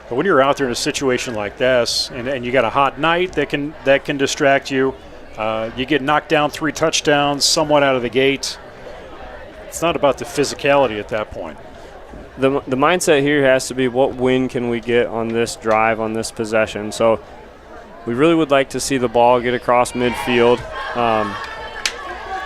But when you're out there in a situation like this, and you got a hot night that can distract you, you get knocked down 3 touchdowns somewhat out of the gate. It's not about the physicality at that point. The mindset here has to be, what win can we get on this drive, on this possession? So we really would like to see the ball get across midfield.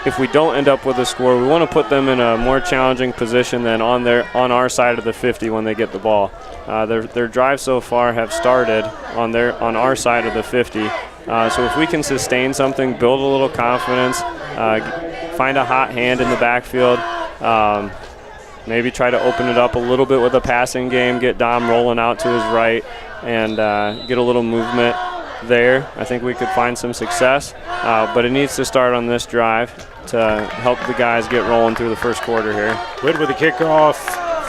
If we don't end up with a score, we want to put them in a more challenging position than on our side of the 50 when they get the ball. Their drives so far have started on our side of the 50. So if we can sustain something, build a little confidence, find a hot hand in the backfield, maybe try to open it up a little bit with a passing game, get Dom rolling out to his right, and get a little movement there. I think we could find some success, but it needs to start on this drive to help the guys get rolling through the first quarter here. Witt with the kickoff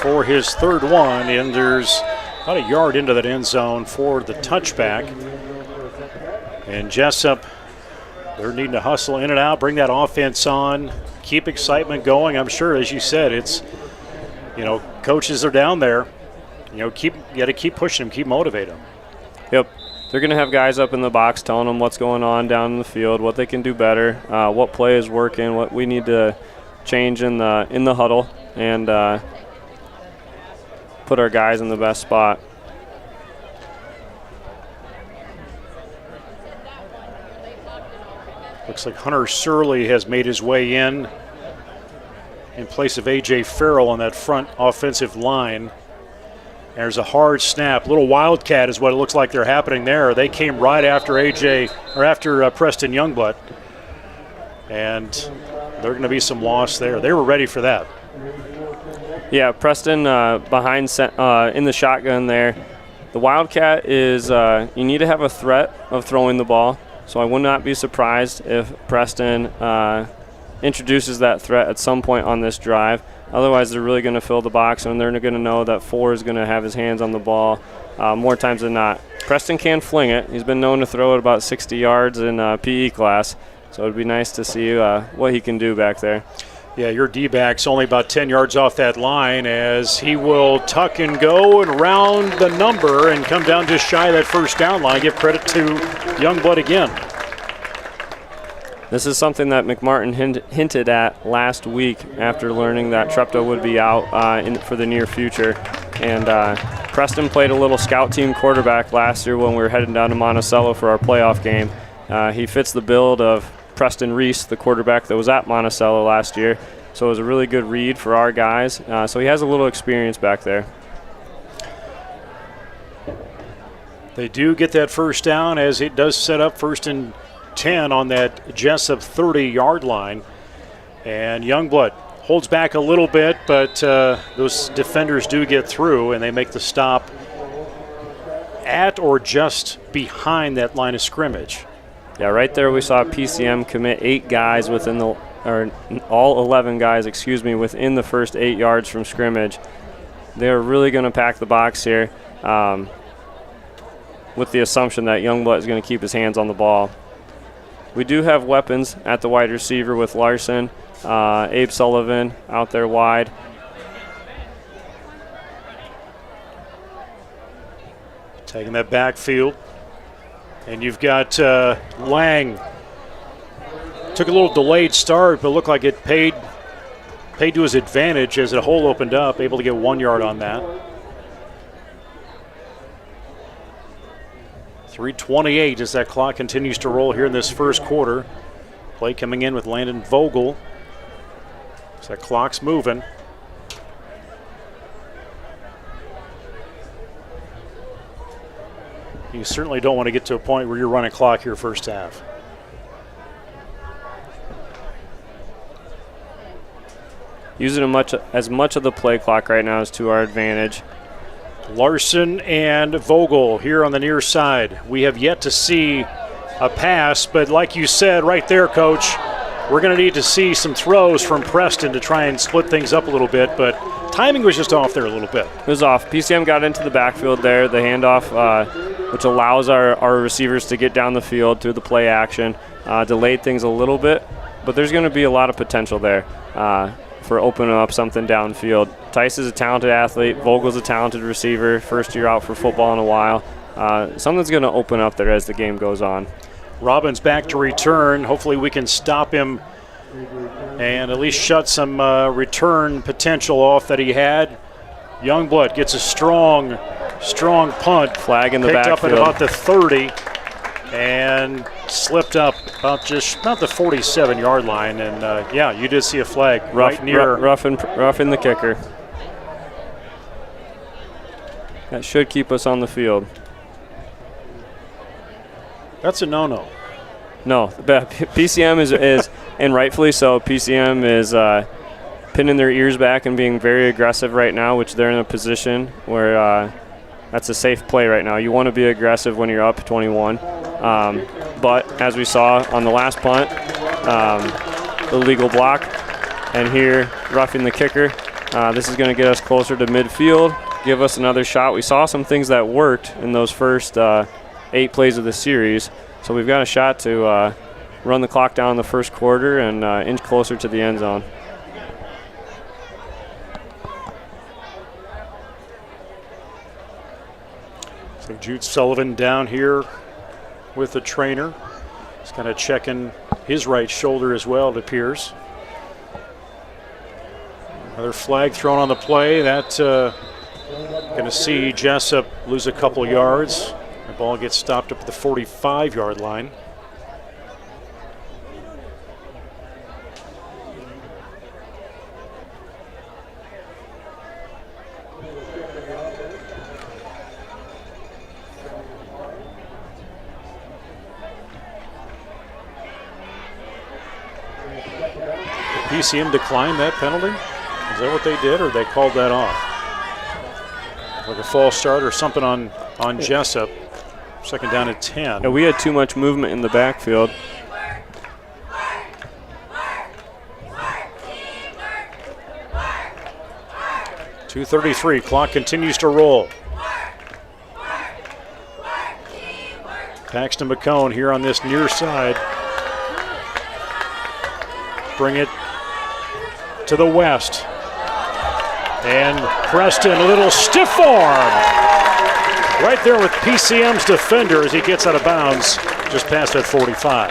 for his 3rd one, and there's about a yard into that end zone for the touchback. And Jessup, they're needing to hustle in and out, bring that offense on, keep excitement going. I'm sure, as you said, it's, coaches are down there. You got to keep pushing them, keep motivating them. Yep. They're going to have guys up in the box telling them what's going on down in the field, what they can do better, what play is working, what we need to change in the huddle, and put our guys in the best spot. Looks like Hunter Surley has made his way in place of A.J. Farrell on that front offensive line. There's a hard snap. Little wildcat is what it looks like they're happening there. They came right after Preston Youngblood. And there are going to be some loss there. They were ready for that. Yeah, Preston behind in the shotgun there. The wildcat is you need to have a threat of throwing the ball. So I would not be surprised if Preston introduces that threat at some point on this drive. Otherwise, they're really going to fill the box, and they're going to know that 4 is going to have his hands on the ball more times than not. Preston can fling it. He's been known to throw it about 60 yards in PE class, so it would be nice to see what he can do back there. Yeah, your D-back's only about 10 yards off that line, as he will tuck and go and round the number and come down just shy of that first down line. Give credit to Youngblood again. This is something that McMartin hinted at last week after learning that Treptow would be out for the near future. And Preston played a little scout team quarterback last year when we were heading down to Monticello for our playoff game. He fits the build of Preston Reese, the quarterback that was at Monticello last year. So it was a really good read for our guys. So he has a little experience back there. They do get that first down, as it does set up 1st and 10 on that Jesup 30-yard line. And Youngblood holds back a little bit, but those defenders do get through, and they make the stop at or just behind that line of scrimmage. Yeah, right there we saw PCM commit 8 guys all 11 guys, within the first 8 yards from scrimmage. They're really going to pack the box here with the assumption that Youngblood is going to keep his hands on the ball. We do have weapons at the wide receiver with Larson, Abe Sullivan out there wide. Taking that backfield. And you've got Lang. Took a little delayed start, but looked like it paid to his advantage as a hole opened up, able to get 1 yard on that. 3:28 as that clock continues to roll here in this first quarter. Play coming in with Landon Vogel. So that clock's moving. You certainly don't want to get to a point where you're running clock here first half. Using as much of the play clock right now is to our advantage. Larson and Vogel here on the near side. We have yet to see a pass, but like you said right there, Coach, we're going to need to see some throws from Preston to try and split things up a little bit, but timing was just off there a little bit. It was off. PCM got into the backfield there, the handoff, which allows our receivers to get down the field through the play action, delayed things a little bit, but there's going to be a lot of potential there for opening up something downfield. Tice is a talented athlete. Vogel's a talented receiver, first year out for football in a while. Something's going to open up there as the game goes on. Robbins back to return. Hopefully we can stop him and at least shut some return potential off that he had. Youngblood gets a strong punt. Flag in the backfield. Picked up at about the 30 and slipped up about the 47-yard line. And yeah, you did see a flag right near. Rough in the kicker. That should keep us on the field. That's a no-no. No, PCM is and rightfully so, PCM is pinning their ears back and being very aggressive right now, which they're in a position where that's a safe play right now. You want to be aggressive when you're up 21. But as we saw on the last punt, illegal block, and here roughing the kicker. This is going to get us closer to midfield, give us another shot. We saw some things that worked in those first 8 plays of the series, so we've got a shot to run the clock down in the first quarter and inch closer to the end zone. So Jude Sullivan down here with the trainer. He's kind of checking his right shoulder as well, it appears. Another flag thrown on the play. That's going to see Jessup lose a couple yards. The ball gets stopped up at the 45-yard line. PCM declined that penalty? Is that what they did, or they called that off? Like a false start or something on Jessup. Second down at 10. Yeah, we had too much movement in the backfield. .233, clock continues to roll. Paxton McCone here on this near side. Bring it to the west. And Preston, a little stiff arm. Right there with PCM's defender as he gets out of bounds just past that 45.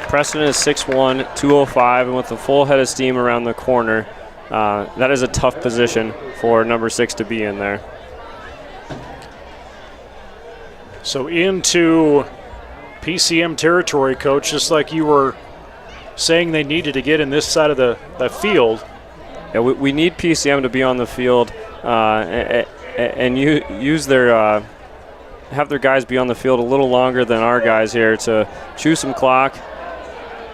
Preston is 6'1", 205, and with a full head of steam around the corner, that is a tough position for number 6 to be in there. So into PCM territory, Coach, just like you were saying they needed to get in this side of the field. Yeah, we need PCM to be on the field and use their have their guys be on the field a little longer than our guys here to chew some clock,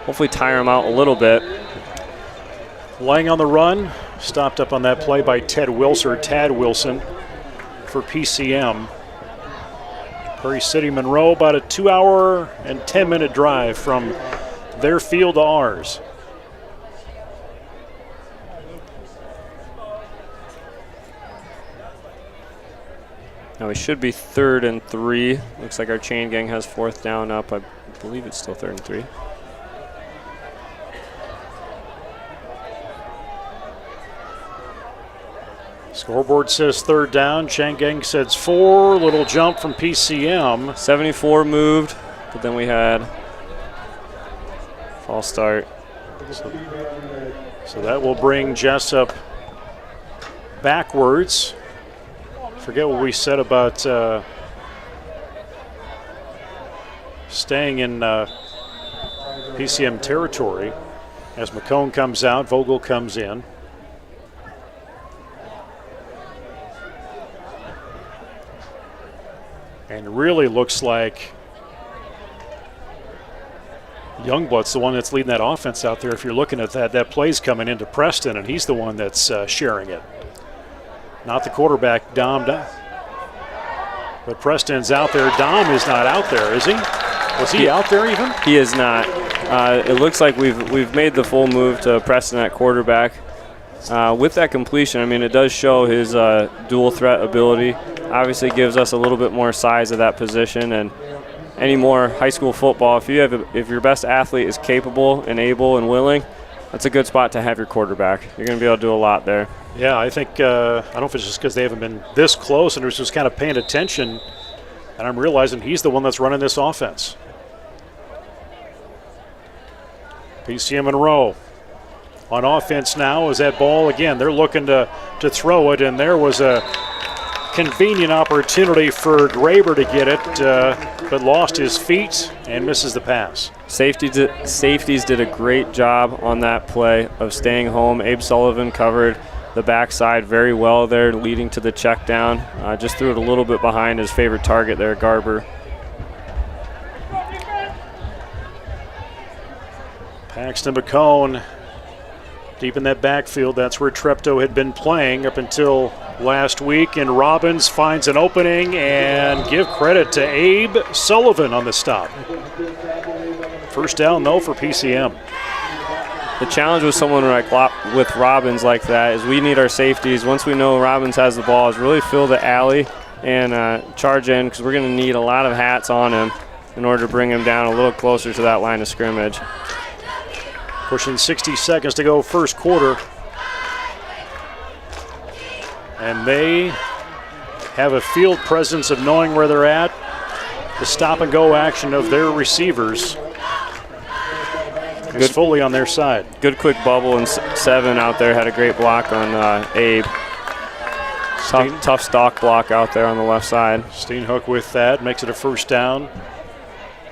hopefully tire them out a little bit. Lang on the run, stopped up on that play by Tad Wilson for PCM. Prairie City Monroe, about a 2-hour and 10-minute drive from their field to ours. Now we should be 3rd and 3. Looks like our chain gang has 4th down up. I believe it's still 3rd and 3. Scoreboard says 3rd down. Chain gang says 4. Little jump from PCM. 74 moved, but then we had false start. So that will bring Jessup backwards. Forget what we said about staying in PCM territory as McCone comes out, Vogel comes in. And really looks like Youngblood's the one that's leading that offense out there. If you're looking at that play's coming into Preston, and he's the one that's sharing it. Not the quarterback, Dom. But Preston's out there. Dom is not out there, is he? Was he out there even? He is not. It looks like we've made the full move to Preston at quarterback. With that completion, I mean, it does show his dual threat ability. Obviously gives us a little bit more size of that position, and any more high school football, if your best athlete is capable and able and willing, that's a good spot to have your quarterback. You're going to be able to do a lot there. Yeah, I think, I don't know if it's just because they haven't been this close and they're just kind of paying attention, and I'm realizing he's the one that's running this offense. PCM in a row. On offense now is that ball again. They're looking to throw it, and there was a convenient opportunity for Graber to get it, but lost his feet and misses the pass. Safeties did a great job on that play of staying home. Abe Sullivan covered the backside very well there, leading to the check down. Just threw it a little bit behind his favorite target there, Garber. Paxton McCone deep in that backfield. That's where Treptow had been playing up until last week, and Robbins finds an opening, and give credit to Abe Sullivan on the stop. First down, though, for PCM. The challenge with someone with Robbins like that is we need our safeties. Once we know Robbins has the ball, is really fill the alley and charge in, because we're going to need a lot of hats on him in order to bring him down a little closer to that line of scrimmage. Pushing 60 seconds to go first quarter. And they have a field presence of knowing where they're at. The stop-and-go action of their receivers is fully on their side. Good quick bubble, and Seven out there had a great block on Abe. Tough stock block out there on the left side. Steenhook with that, makes it a first down.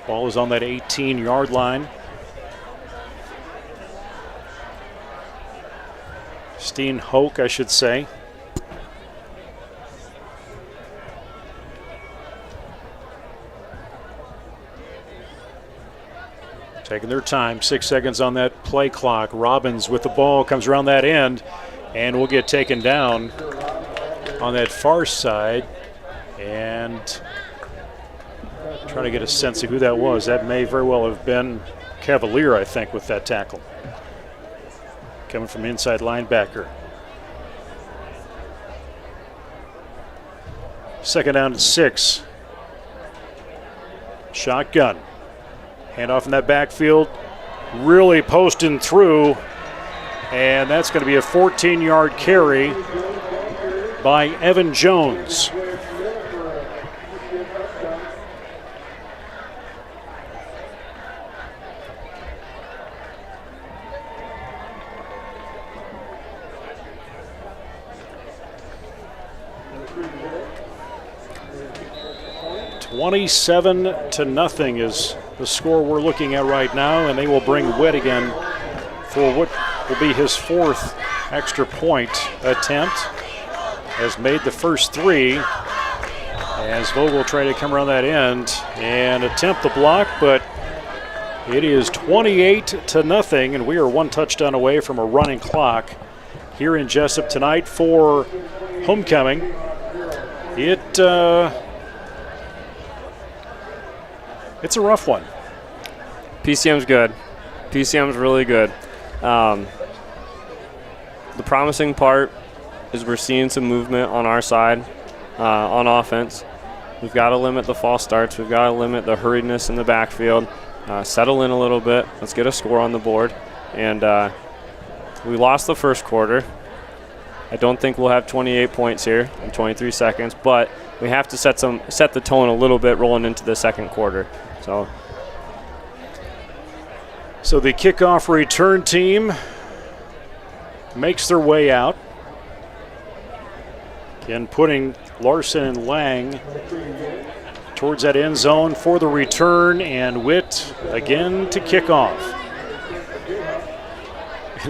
Ball is on that 18-yard line. Steenhook, I should say. Taking their time, 6 seconds on that play clock. Robbins with the ball, comes around that end, and will get taken down on that far side. And trying to get a sense of who that was. That may very well have been Cavalier, I think, with that tackle. Coming from inside linebacker. Second down and 6. Shotgun. Handoff in that backfield. Really posting through. And that's going to be a 14-yard carry by Evan Jones. (27-0) is the score we're looking at right now, and they will bring Witt again for what will be his 4th extra point attempt. Has made the first 3 as Vogel tried to come around that end and attempt the block, but it is 28-0, and we are 1 touchdown away from a running clock here in Jesup tonight for homecoming. It's a rough one. PCM's good. PCM's really good. The promising part is we're seeing some movement on our side on offense. We've got to limit the false starts. We've got to limit the hurriedness in the backfield. Settle in a little bit. Let's get a score on the board. And we lost the first quarter. I don't think we'll have 28 points here in 23 seconds, but we have to set the tone a little bit rolling into the second quarter. So the kickoff return team makes their way out. Again, putting Larson and Lang towards that end zone for the return, and Witt again to kick off.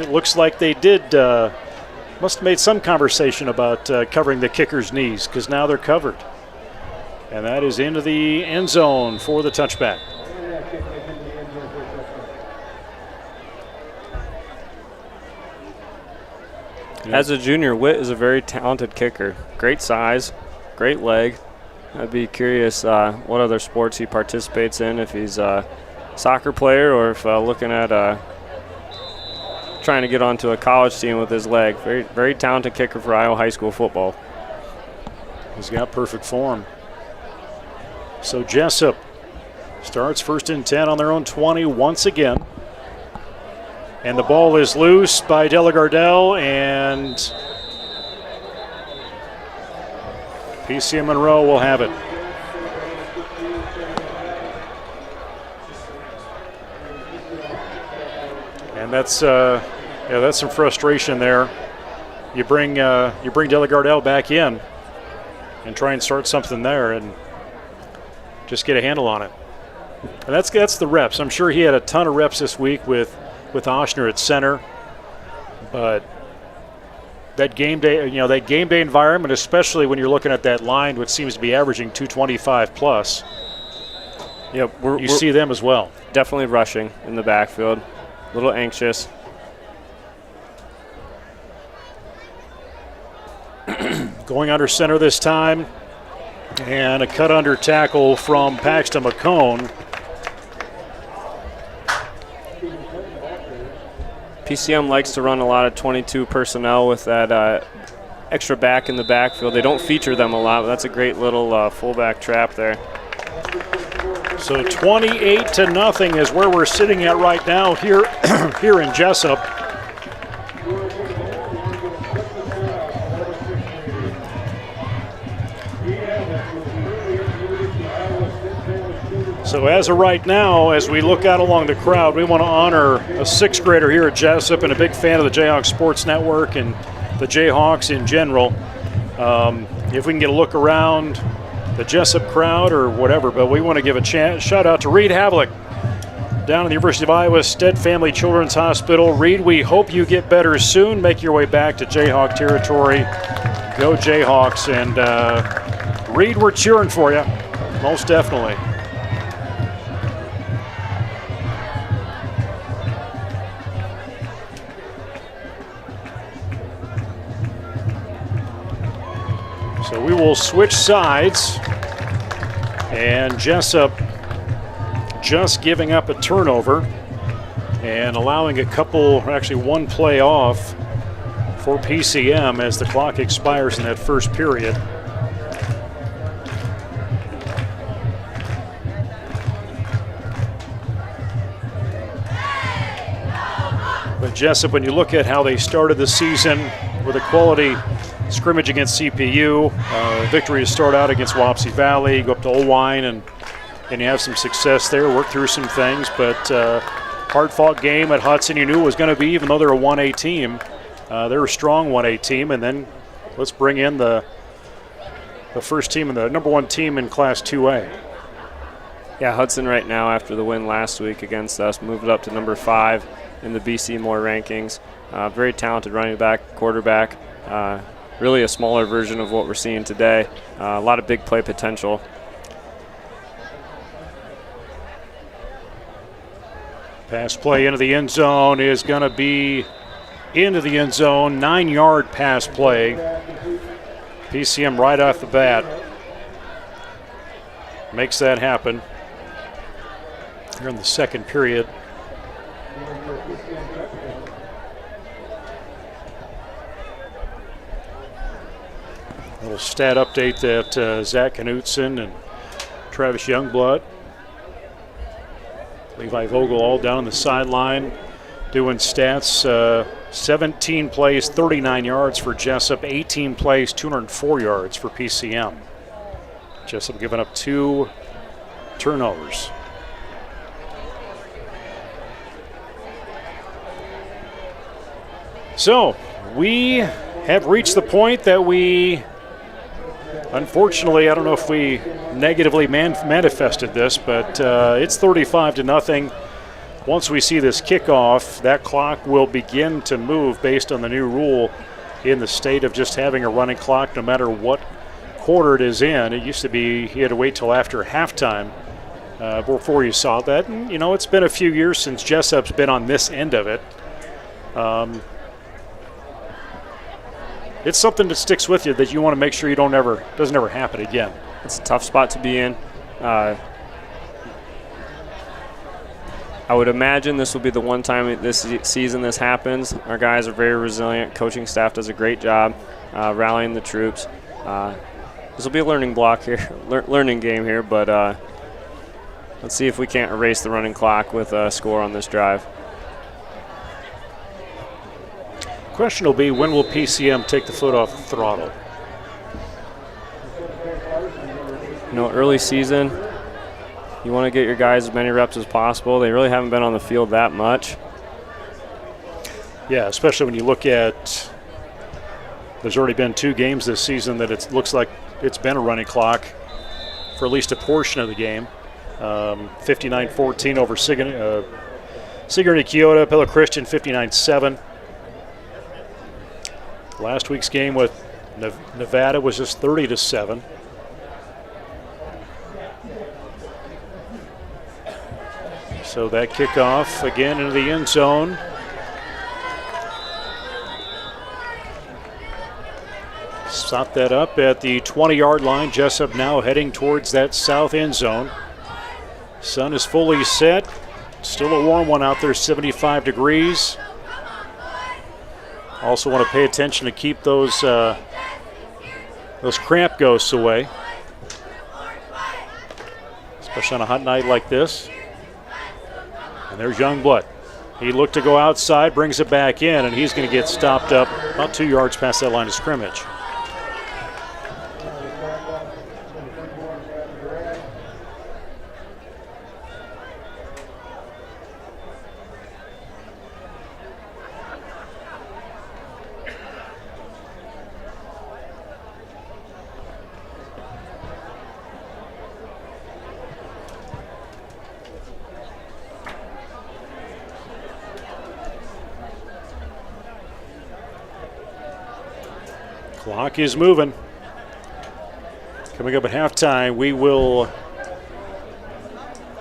it looks like they did. Must have made some conversation about covering the kicker's knees, because now they're covered. And that is into the end zone for the touchback. As a junior, Witt is a very talented kicker. Great size, great leg. I'd be curious what other sports he participates in, if he's a soccer player or if looking at trying to get onto a college team with his leg. Very, very talented kicker for Iowa high school football. He's got perfect form. So Jesup starts 1st and 10 on their own 20 once again. And the ball is loose by Delagardelle, and PCM Monroe will have it. And that's some frustration there. You bring Delagardelle back in and try and start something there and just get a handle on it. And that's the reps. I'm sure he had a ton of reps this week with Oshner at center, but that game day environment, especially when you're looking at that line, which seems to be averaging 225 plus. Yep, you see them as well. Definitely rushing in the backfield, a little anxious. Going under center this time, and a cut under tackle from Paxton McCone. PCM likes to run a lot of 22 personnel with that extra back in the backfield. They don't feature them a lot, but that's a great little fullback trap there. So 28-0 is where we're sitting at right now here in Jesup. So as of right now, as we look out along the crowd, we want to honor a 6th grader here at Jesup and a big fan of the Jayhawks Sports Network and the Jayhawks in general. If we can get a look around the Jesup crowd or whatever, but we want to give a shout out to Reed Havlick down at the University of Iowa Stead Family Children's Hospital. Reed, we hope you get better soon. Make your way back to Jayhawk territory. Go Jayhawks. And Reed, we're cheering for you, most definitely. So we will switch sides, and Jesup just giving up a turnover and allowing one play off for PCM as the clock expires in that first period. But Jesup, when you look at how they started the season with a quality scrimmage against CPU, victory to start out against Wapsie Valley, go up to Olwine and you have some success there, work through some things, but hard-fought game at Hudson you knew was going to be, even though they're a 1A team. They're a strong 1A team, and then let's bring in the first team and the number 1 team in Class 2A. Yeah, Hudson right now, after the win last week against us, moved up to number 5 in the BC Moore rankings. Very talented running back, quarterback. Really a smaller version of what we're seeing today. A lot of big play potential. Pass play into the end zone is going to be into the end zone. 9-yard pass play. PCM right off the bat makes that happen here in the second period. Little stat update that Zach Knutson and Travis Youngblood, Levi Vogel all down on the sideline doing stats. 17 plays, 39 yards for Jesup, 18 plays, 204 yards for PCM. Jesup giving up 2 turnovers. So we have reached the point that we, unfortunately, I don't know if we negatively manifested this, but it's 35-0. once we see this kickoff, that clock will begin to move based on the new rule in the state of just having a running clock no matter what quarter it is in. It used to be you had to wait till after halftime before you saw that. And, you know, it's been a few years since Jessup's been on this end of it. It's something that sticks with you that you want to make sure doesn't ever happen again. It's a tough spot to be in. I would imagine this will be the one time this season this happens. Our guys are very resilient. Coaching staff does a great job rallying the troops. This will be a learning block here, learning game here, but let's see if we can't erase the running clock with a score on this drive. Question will be, when will PCM take the foot off the throttle? You know, early season, you want to get your guys as many reps as possible. They really haven't been on the field that much. Yeah, especially when you look at, there's already been 2 games this season that it looks like it's been a running clock for at least a portion of the game. 59-14 over Sigourney Kyoto, Pillow Christian 59-7. Last week's game with Nevada was just 30-7. So that kickoff again into the end zone. Stop that up at the 20-yard line. Jesup now heading towards that south end zone. Sun is fully set. Still a warm one out there, 75 degrees. Also want to pay attention to keep those cramp ghosts away, especially on a hot night like this. And there's Youngblood. He looked to go outside, brings it back in, and he's going to get stopped up about 2 yards past that line of scrimmage. Clock is moving. Coming up at halftime, we will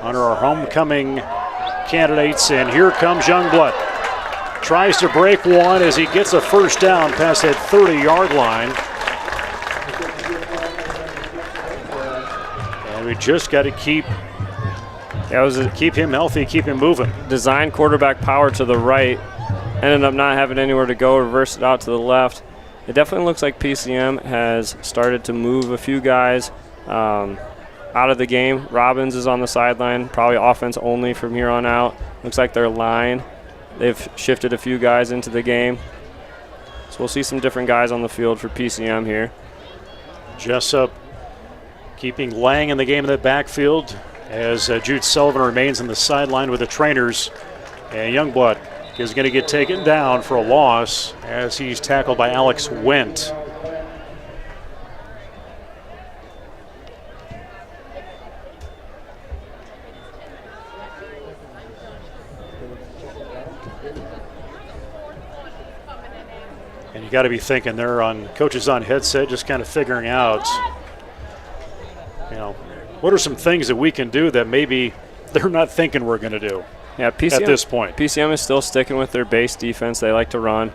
honor our homecoming candidates, and here comes Youngblood. Tries to break one as he gets a first down past that 30-yard line. And we just got to keep him healthy, keep him moving. Design quarterback power to the right. Ended up not having anywhere to go, reversed it out to the left. It definitely looks like PCM has started to move a few guys out of the game. Robbins is on the sideline, probably offense only from here on out. Looks like their line, they've shifted a few guys into the game. So we'll see some different guys on the field for PCM here. Jesup keeping Lang in the game in the backfield as Jude Sullivan remains on the sideline with the trainers. And Youngblood is going to get taken down for a loss as he's tackled by Alex Wendt. And you got to be thinking they're on coaches on headset, just kind of figuring out, you know, what are some things that we can do that maybe they're not thinking we're going to do. Yeah, PCM, at this point. PCM is still sticking with their base defense. They like to run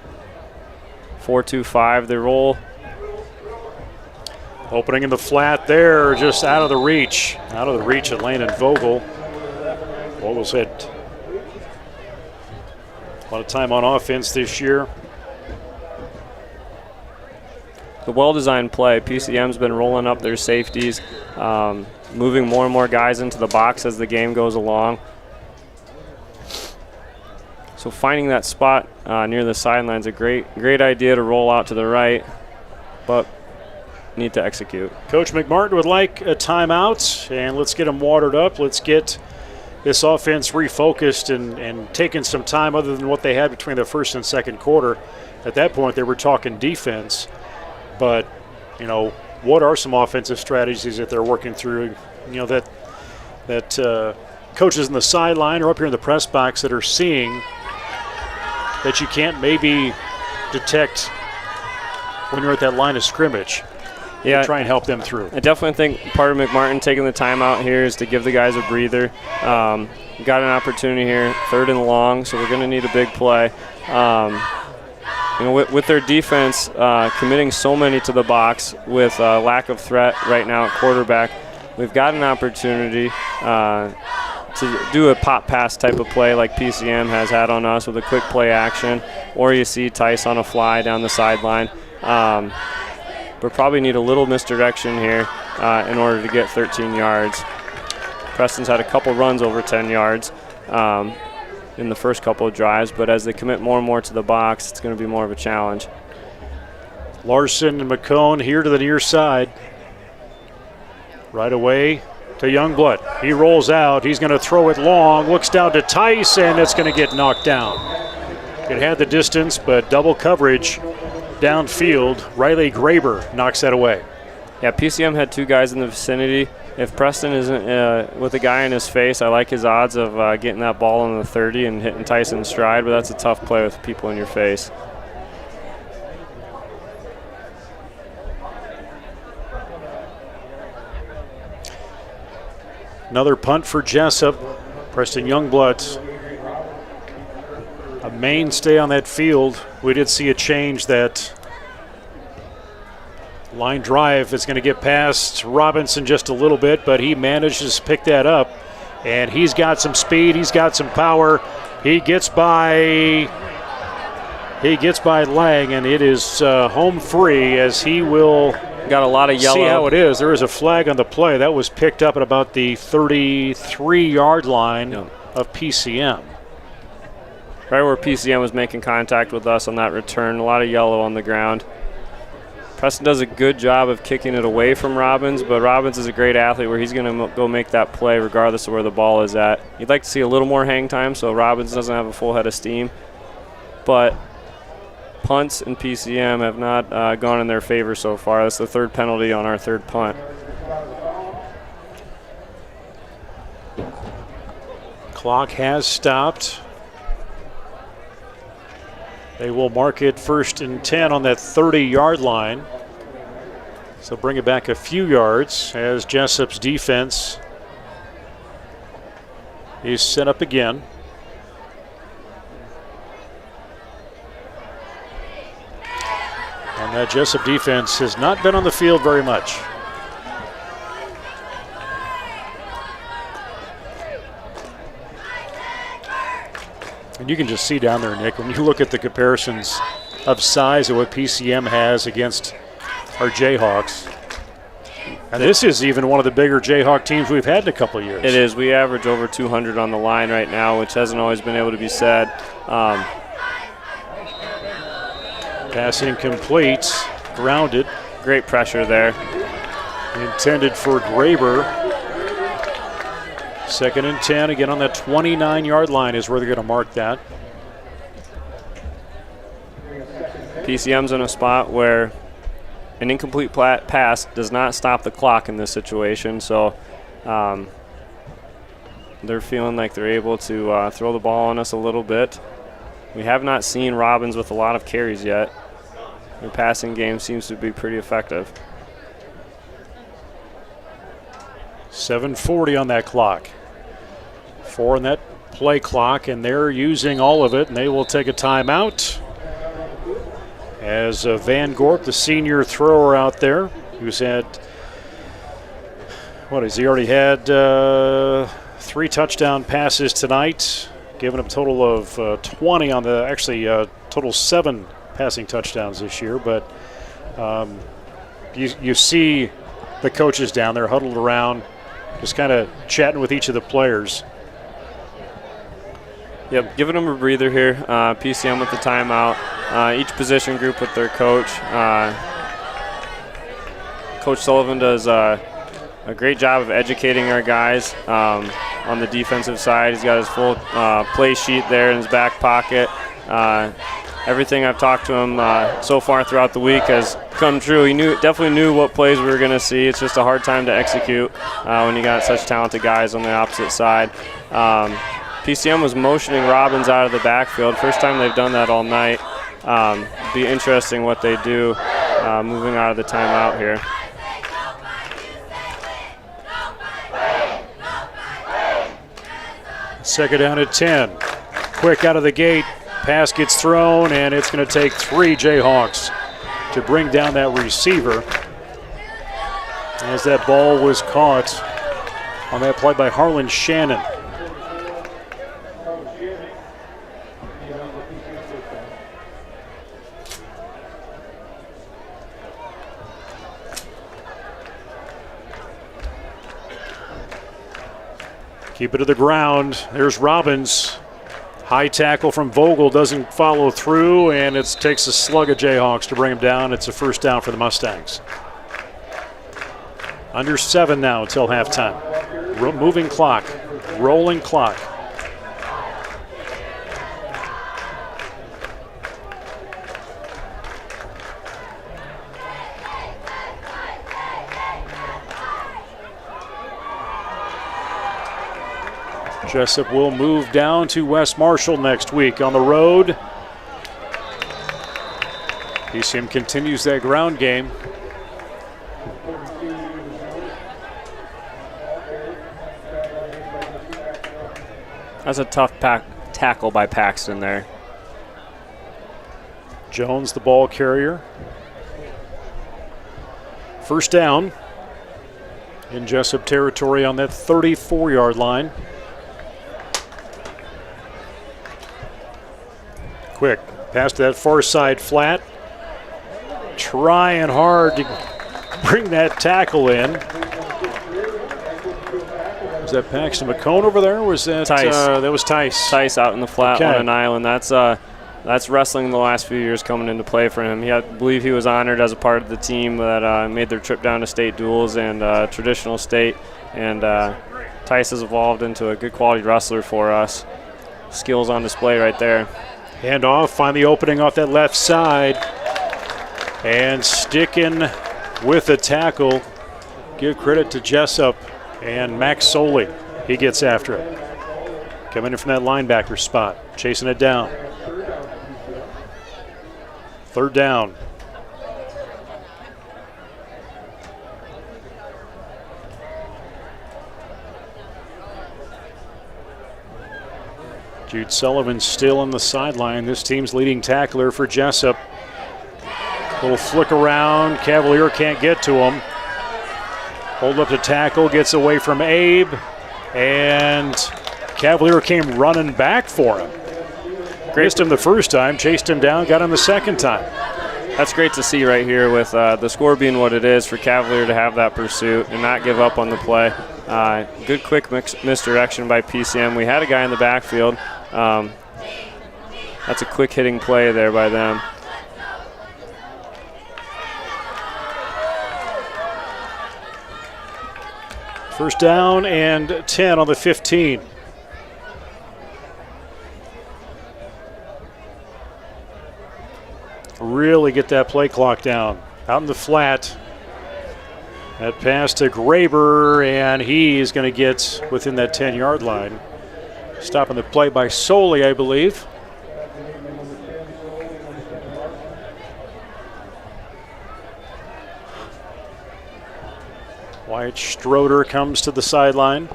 4-2-5. They roll. Opening in the flat there, just out of the reach of Landon Vogel. Vogel's had a lot of time on offense this year. The well-designed play. PCM's been rolling up their safeties, moving more and more guys into the box as the game goes along. So finding that spot near the sideline is a great idea to roll out to the right, but need to execute. Coach McMartin would like a timeout, and let's get them watered up. Let's get this offense refocused and taking some time other than what they had between the first and second quarter. At that point, they were talking defense, but, you know, what are some offensive strategies that they're working through, you know, that coaches in the sideline or up here in the press box that are seeing that you can't maybe detect when you're at that line of scrimmage. Yeah, try and help them through. I definitely think part of McMartin taking the timeout here is to give the guys a breather. Got an opportunity here, 3rd and long, so we're going to need a big play. With their defense committing so many to the box with lack of threat right now at quarterback, we've got an opportunity to do a pop pass type of play like PCM has had on us with a quick play action, or you see Tice on a fly down the sideline. We probably need a little misdirection here in order to get 13 yards. Preston's had a couple runs over 10 yards in the first couple of drives, but as they commit more and more to the box, it's going to be more of a challenge. Larson and McCone here to the near side. Right away to Youngblood. He rolls out. He's going to throw it long. Looks down to Tice, and it's going to get knocked down. It had the distance, but double coverage downfield. Riley Graber knocks that away. Yeah, PCM had 2 guys in the vicinity. If Preston isn't with a guy in his face, I like his odds of getting that ball in the 30 and hitting Tyson's stride, but that's a tough play with people in your face. Another punt for Jesup. Preston Youngblood, a mainstay on that field. We did see a change. That line drive is going to get past Robinson just a little bit, but he manages to pick that up, and he's got some speed, he's got some power. He gets by Lang, and it is home free as he will got a lot of yellow. See how it is. There is a flag on the play. That was picked up at about the 33-yard line of PCM. Right where PCM was making contact with us on that return. A lot of yellow on the ground. Preston does a good job of kicking it away from Robbins, but Robbins is a great athlete where he's going to go make that play regardless of where the ball is at. You'd like to see a little more hang time so Robbins doesn't have a full head of steam. But punts and PCM have not gone in their favor so far. That's the 3rd penalty on our 3rd punt. Clock has stopped. They will mark it 1st and 10 on that 30-yard line. So bring it back a few yards as Jessup's defense is set up again. And that Jesup defense has not been on the field very much. And you can just see down there, Nick, when you look at the comparisons of size of what PCM has against our Jayhawks. And this is even one of the bigger Jayhawk teams we've had in a couple of years. It is. We average over 200 on the line right now, which hasn't always been able to be said. Pass incomplete, grounded. Great pressure there. Intended for Graber. 2nd and 10, again on that 29-yard line is where they're going to mark that. PCM's in a spot where an incomplete pass does not stop the clock in this situation, so they're feeling like they're able to throw the ball on us a little bit. We have not seen Robbins with a lot of carries yet. Their passing game seems to be pretty effective. 7:40 on that clock. 4 on that play clock, and they're using all of it, and they will take a timeout. As Van Gorp, the senior thrower out there, who's had, what has he already had? 3 touchdown passes tonight, giving up a total of 20 on the, actually total 7 passing touchdowns this year. But you see the coaches down there huddled around, just kind of chatting with each of the players. Yep, giving them a breather here. PCM with the timeout. Each position group with their coach. Coach Sullivan does a great job of educating our guys on the defensive side. He's got his full play sheet there in his back pocket. everything I've talked to him so far throughout the week has come true. He definitely knew what plays we were going to see. It's just a hard time to execute when you got such talented guys on the opposite side. PCM was motioning Robbins out of the backfield. First time they've done that all night. Be interesting what they do moving out of the timeout here. Second down at 10. Quick out of the gate. Pass gets thrown, and it's going to take 3 Jayhawks to bring down that receiver. As that ball was caught on that play by Harlan Shannon. Keep it to the ground. There's Robbins. High tackle from Vogel doesn't follow through, and it takes a slug of Jayhawks to bring him down. It's a first down for the Mustangs. Under 7 now until halftime. Moving clock, rolling clock. Jesup will move down to West Marshall next week on the road. PCM continues that ground game. That's a tough tackle by Paxton there. Jones, the ball carrier. First down in Jesup territory on that 34-yard line. Quick pass to that far side flat. Trying hard to bring that tackle in. Was that Paxton McCone over there? Or was that Tice? That was Tice. Tice out in the flat Okay. on an island. That's wrestling the last few years coming into play for him. I believe he was honored as a part of the team that made their trip down to state duels and traditional state. And Tice has evolved into a good quality wrestler for us. Skills on display right there. Hand off, find the opening off that left side. And sticking with the tackle. Give credit to Jesup and Max Soley. He gets after it. Coming in from that linebacker spot. Chasing it down. Third down. Jude Sullivan still on the sideline. This team's leading tackler for Jesup. Little flick around. Cavalier can't get to him. Hold up to tackle. Gets away from Abe. And Cavalier came running back for him. Missed him the first time. Chased him down. Got him the second time. That's great to see right here with the score being what it is for Cavalier to have that pursuit and not give up on the play. Good quick misdirection by PCM. We had a guy in the backfield. That's a quick hitting play there by them. First down and 10 on the 15. Really get that play clock down. Out in the flat. That pass to Graber, and he is going to get within that 10-yard line. Stopping the play by Soley, I believe. Wyatt Stroder comes to the sideline.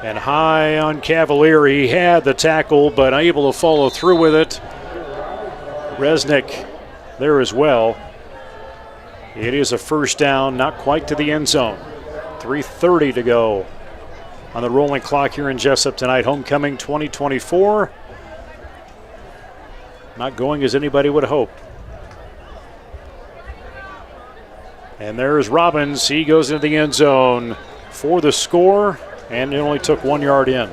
And high on Cavalier, he had the tackle, but unable to follow through with it. Resnick there as well. It is a first down, not quite to the end zone. 3:30 to go on the rolling clock here in Jesup tonight. Homecoming 2024. Not going as anybody would hope. And there's Robbins. He goes into the end zone for the score. And it only took 1 yard in.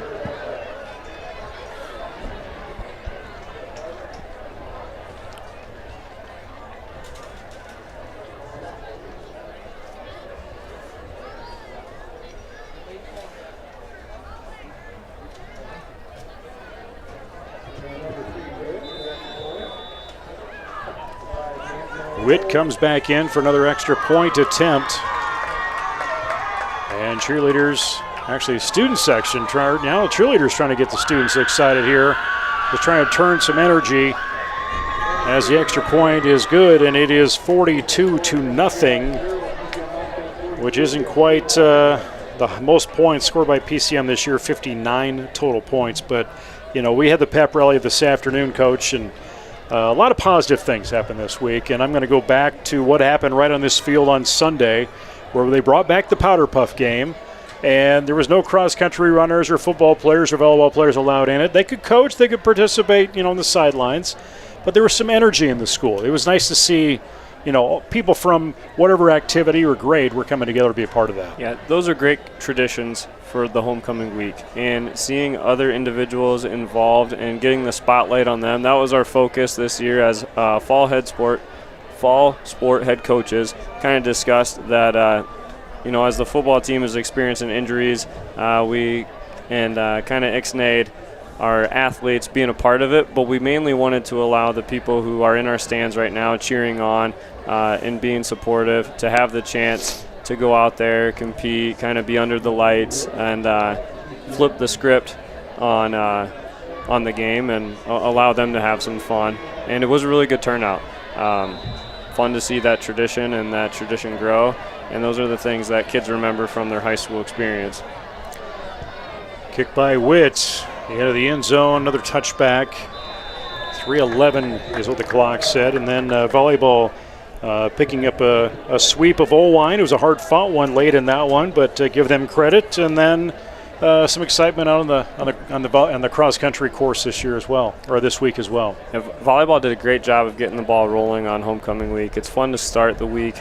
Witt comes back in for another extra point attempt. And cheerleaders, actually student section, now the cheerleaders trying to get the students excited here. Just trying to turn some energy as the extra point is good, and it is 42-0, which isn't quite the most points scored by PCM this year, 59 total points. But, you know, we had the pep rally this afternoon, Coach, and a lot of positive things happened this week. And I'm going to go back to what happened right on this field on Sunday, where they brought back the Powder Puff game, and there was no cross-country runners or football players or volleyball players allowed in it. They could coach, they could participate, you know, on the sidelines, but there was some energy in the school. It was nice to see, you know, people from whatever activity or grade were coming together to be a part of that. Yeah, those are great traditions for the homecoming week, and seeing other individuals involved and getting the spotlight on them. That was our focus this year as fall sport head coaches. Kind of discussed that, you know, as the football team is experiencing injuries, we kind of ixnayed our athletes being a part of it, but we mainly wanted to allow the people who are in our stands right now cheering on and being supportive to have the chance to go out there, compete, kind of be under the lights, and flip the script on the game and allow them to have some fun. And it was a really good turnout. Fun to see that tradition and that tradition grow, and those are the things that kids remember from their high school experience. Kick by Witt, into the end zone, another touchback. 3:11 is what the clock said, and then volleyball picking up a sweep of Olwine. It was a hard-fought one late in that one, but give them credit. And then some excitement out on the cross-country course this year as well, or this week as well. Yeah, volleyball did a great job of getting the ball rolling on homecoming week. It's fun to start the week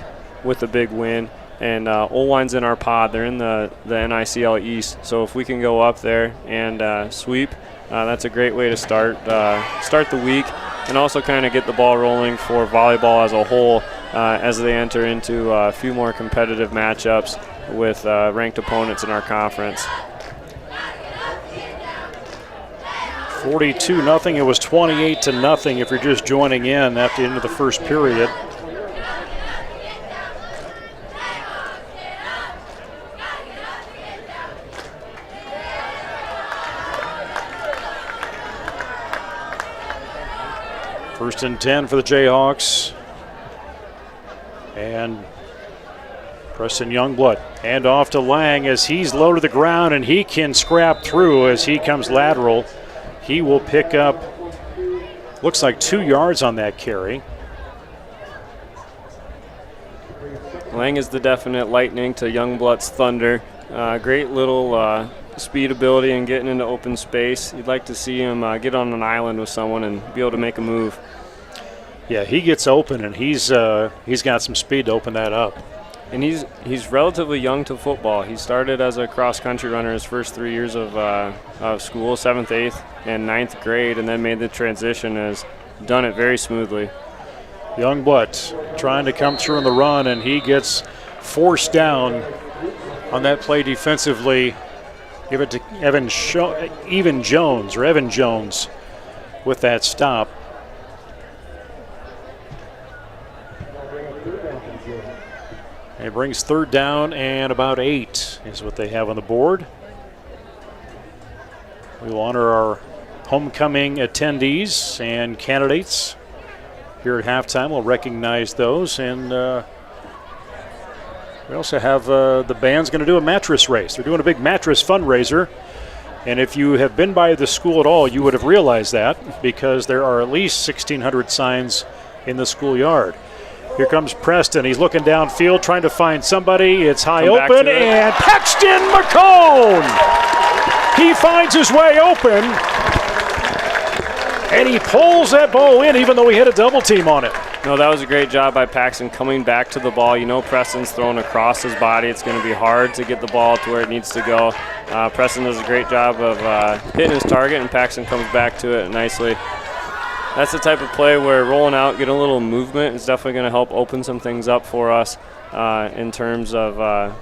with a big win. And Olwine's in our pod. They're in the NICL East. So if we can go up there and sweep, that's a great way to start the week, and also kind of get the ball rolling for volleyball as a whole as they enter into a few more competitive matchups with ranked opponents in our conference. 42-0. It was 28-0 if you're just joining in at the end of the first period. First and 10 for the Jayhawks. And Preston Youngblood. Hand off to Lang as he's low to the ground, and he can scrap through as he comes lateral. He will pick up, looks like 2 yards on that carry. Lang is the definite lightning to Youngblood's thunder. Great little speed ability and getting into open space. You'd like to see him get on an island with someone and be able to make a move. Yeah, he gets open, and he's got some speed to open that up. And he's relatively young to football. He started as a cross-country runner his first 3 years of school, 7th, 8th, and 9th grade, and then made the transition and has done it very smoothly. Youngblood trying to come through on the run, and he gets forced down on that play defensively. Give it to Evan Jones with that stop. It brings third down and about 8 is what they have on the board. We will honor our homecoming attendees and candidates here at halftime. We'll recognize those, and we also have the band's going to do a mattress race. They're doing a big mattress fundraiser, and if you have been by the school at all, you would have realized that, because there are at least 1,600 signs in the schoolyard. Here comes Preston. He's looking downfield, trying to find somebody. It's high open, and Paxton McCone! He finds his way open, and he pulls that ball in, even though he had a double team on it. No, that was a great job by Paxton coming back to the ball. You know, Preston's throwing across his body. It's going to be hard to get the ball to where it needs to go. Preston does a great job of hitting his target, and Paxton comes back to it nicely. That's the type of play where rolling out, get a little movement is definitely going to help open some things up for us in terms of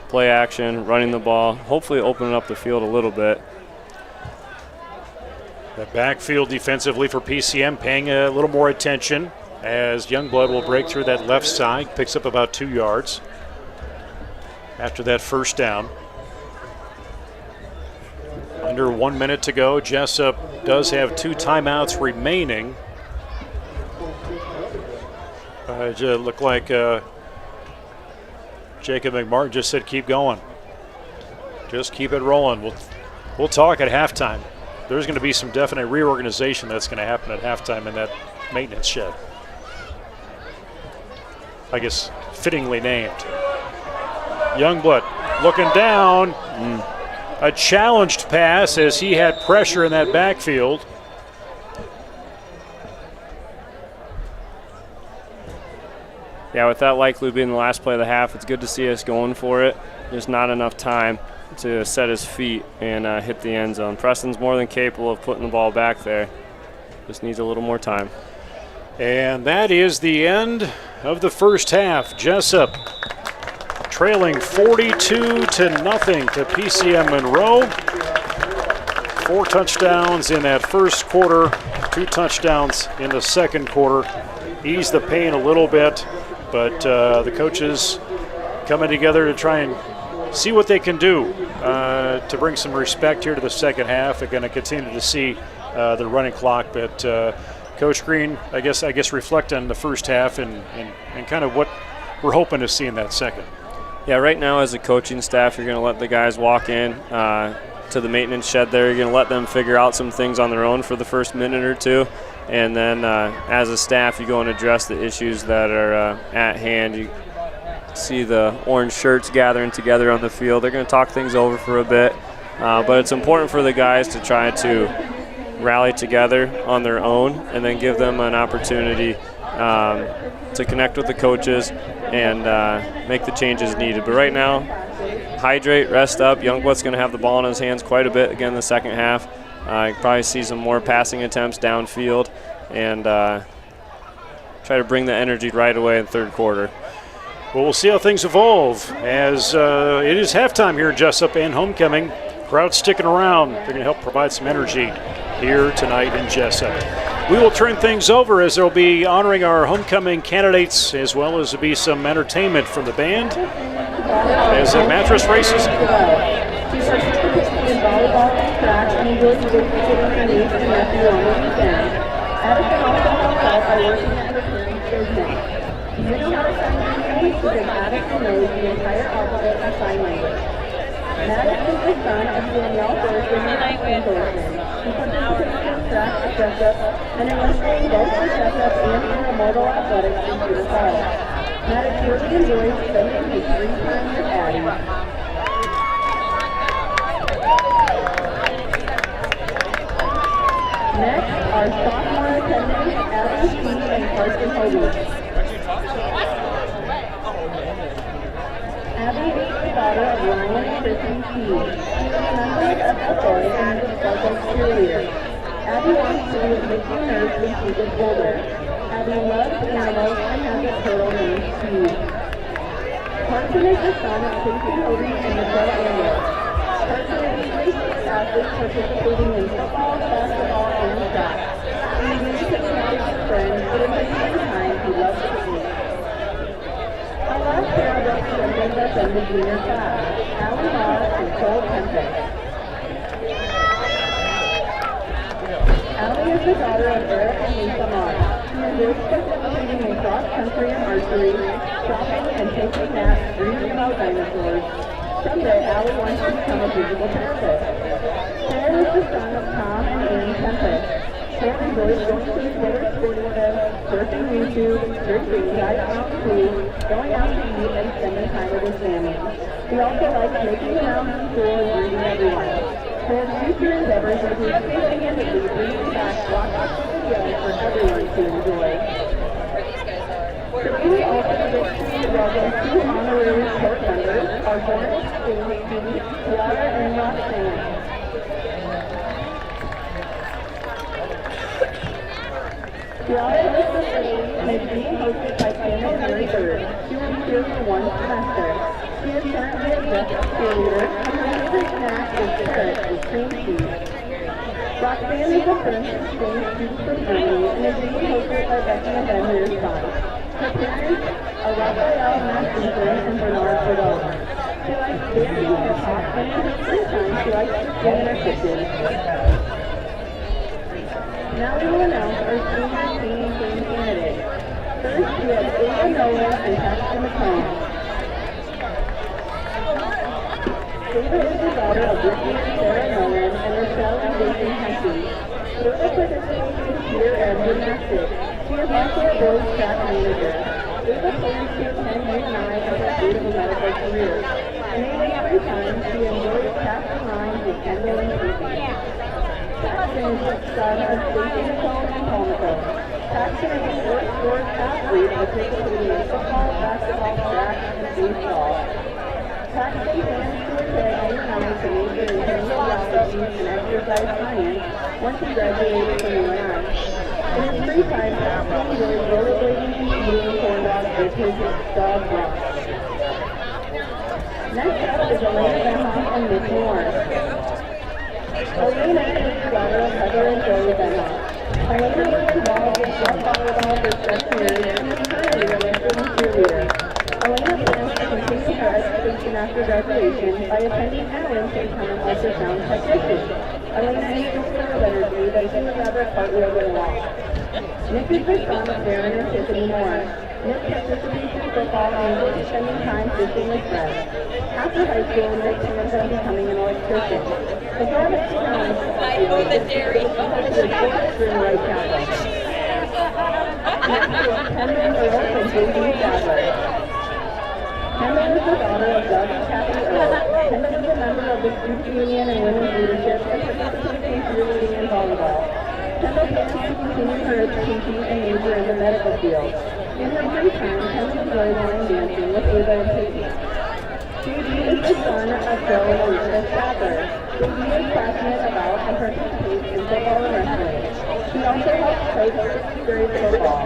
play action, running the ball, hopefully opening up the field a little bit. The backfield defensively for PCM paying a little more attention as Youngblood will break through that left side, picks up about 2 yards after that first down. Under 1 minute to go. Jesup does have 2 timeouts remaining. It looked like Jacob McMartin just said keep going. Just keep it rolling. We'll talk at halftime. There's going to be some definite reorganization that's going to happen at halftime in that maintenance shed. I guess fittingly named. Youngblood looking down. A challenged pass as he had pressure in that backfield. Yeah, with that likely being the last play of the half, it's good to see us going for it. There's not enough time to set his feet and hit the end zone. Preston's more than capable of putting the ball back there. Just needs a little more time. And that is the end of the first half. Jesup trailing 42-0 to PCM Monroe. 4 touchdowns in that first quarter, 2 touchdowns in the second quarter. Ease the pain a little bit, but the coaches coming together to try and see what they can do to bring some respect here to the second half. They're going to continue to see the running clock, but Coach Green, I guess reflect on the first half and kind of what we're hoping to see in that second. Yeah, right now as a coaching staff, you're going to let the guys walk in to the maintenance shed there. You're going to let them figure out some things on their own for the first minute or two. And then as a staff, you go and address the issues that are at hand. You see the orange shirts gathering together on the field. They're going to talk things over for a bit. But it's important for the guys to try to rally together on their own and then give them an opportunity to connect with the coaches and make the changes needed. But right now, hydrate, rest up. Youngblood's going to have the ball in his hands quite a bit again in the second half. You probably see some more passing attempts downfield and try to bring the energy right away in third quarter. Well, we'll see how things evolve as it is halftime here in Jesup and homecoming. Crowd sticking around. They're going to help provide some energy here tonight in Jesup. We will turn things over as they'll be honoring our homecoming candidates as well as there'll be some entertainment from the band as the mattress races. Maddox is the son of Danielle Thorson and Thorson. He participates in track at Jessup and in wrestling both for Jessup and in Immortal Athletics in Cedar Falls. Maddox really enjoys spending his free time with Addie. Next, our sophomore attendants, Abby P. and Carson Hogan. Abby is the daughter of Ryan and Kristen P. She is a member of FFA and is a Sparkles cheerleader. Abby wants to be a Mickey nurse when she gets older. Abby loves animals and has a turtle named Steve. Carson is the son of Casey Hogan and Michelle Amber. Carson is a grade-6 athlete participating in football, basketball, and track. He uses his time with friends, but in his free time, he loves to eat. Our last pair of representatives are from the junior class, Allie Maher and Cole Tempest. Allie is the daughter of Eric and Lisa Maher. She enjoys participating in cross-country and archery, shopping and taking naps, reading about dinosaurs. Someday, Allie wants to become a physical therapist. Claire is the son of Tom and Ann Tempest. Claire enjoys going to his favorite sporting events, surfing YouTube, drinking Diet Mountain Dew, going out to eat, and spending time with his family. He also likes making the rounds in school and greeting everyone. Claire's future endeavors include single-handedly bringing back blockbuster videos for everyone to enjoy. Today we also get to welcome 2 honorary court members, our former exchange students, Tiara and Roxanne. Tiara is the lady and is being hosted by Sam and Mary Bird. She will be here for 1 semester. She is currently a Jessup cheerleader, and her favorite snack is carrots with cream cheese. Roxanne is the first exchange student from Germany and is being hosted by Becky and Ben, her son. Her parents are Raphael Mastinson and Bernard Verdon. She likes dancing hip-hop, and in her free time, she likes to swim in her kitchen. Now we will announce our senior singing team candidates. First, we have Ava Nolan and Paxton McComb. Ava is the daughter of Brittany and Sarah Nolan and Rochelle and Jason Hesse. Ava participates in cheer and gymnastics. She is also a boys track manager. Ava plans to attend UNI and pursue a medical career. In Ava's free time, she enjoys casting lines with Kendall and Susie. Paxton is the son of Stacey Nicole and Paul Nicole. Paxton is a four-sport athlete participating in football, basketball, track, and baseball. Paxton plans to attend UNI to major in kinesiology and exercise science once he graduates from UNI. In his free time, Paxton enjoys rollerblading and eating corn dogs with his dog Ross. Next up is Elena Benhoff and Nick Moore. Elena is the daughter of Heather and Joey Benhoff. Elena was involved in club volleyball for 7 years and is currently a wrestling cheerleader. Elena plans to continue her education after graduation by attending Allen to become an ultrasound technician. Elena is so full of energy that she would rather cartwheel than walk. Nick is the son of Darren and Tiffany Moore. Nick participates in football and enjoys spending time fishing with friends. After high school, Nick plans on becoming an electrician. The girl that she knows is the fourth-string right tackle. Next is Kendall Earl and J.D. Sadler. Kendall is the daughter of Doug and Kathy Earl. Kendall is a member of the student union and women's leadership and participates in cheerleading and volleyball. Kendall plans to continue her education and major in the medical field. In her free time, Kendall enjoys line dancing with Ava and Peyton. J.D. is the son of Joe and Alicia Sadler. J.D. is passionate about and participates in football and wrestling. He also helps coach sixth grade football.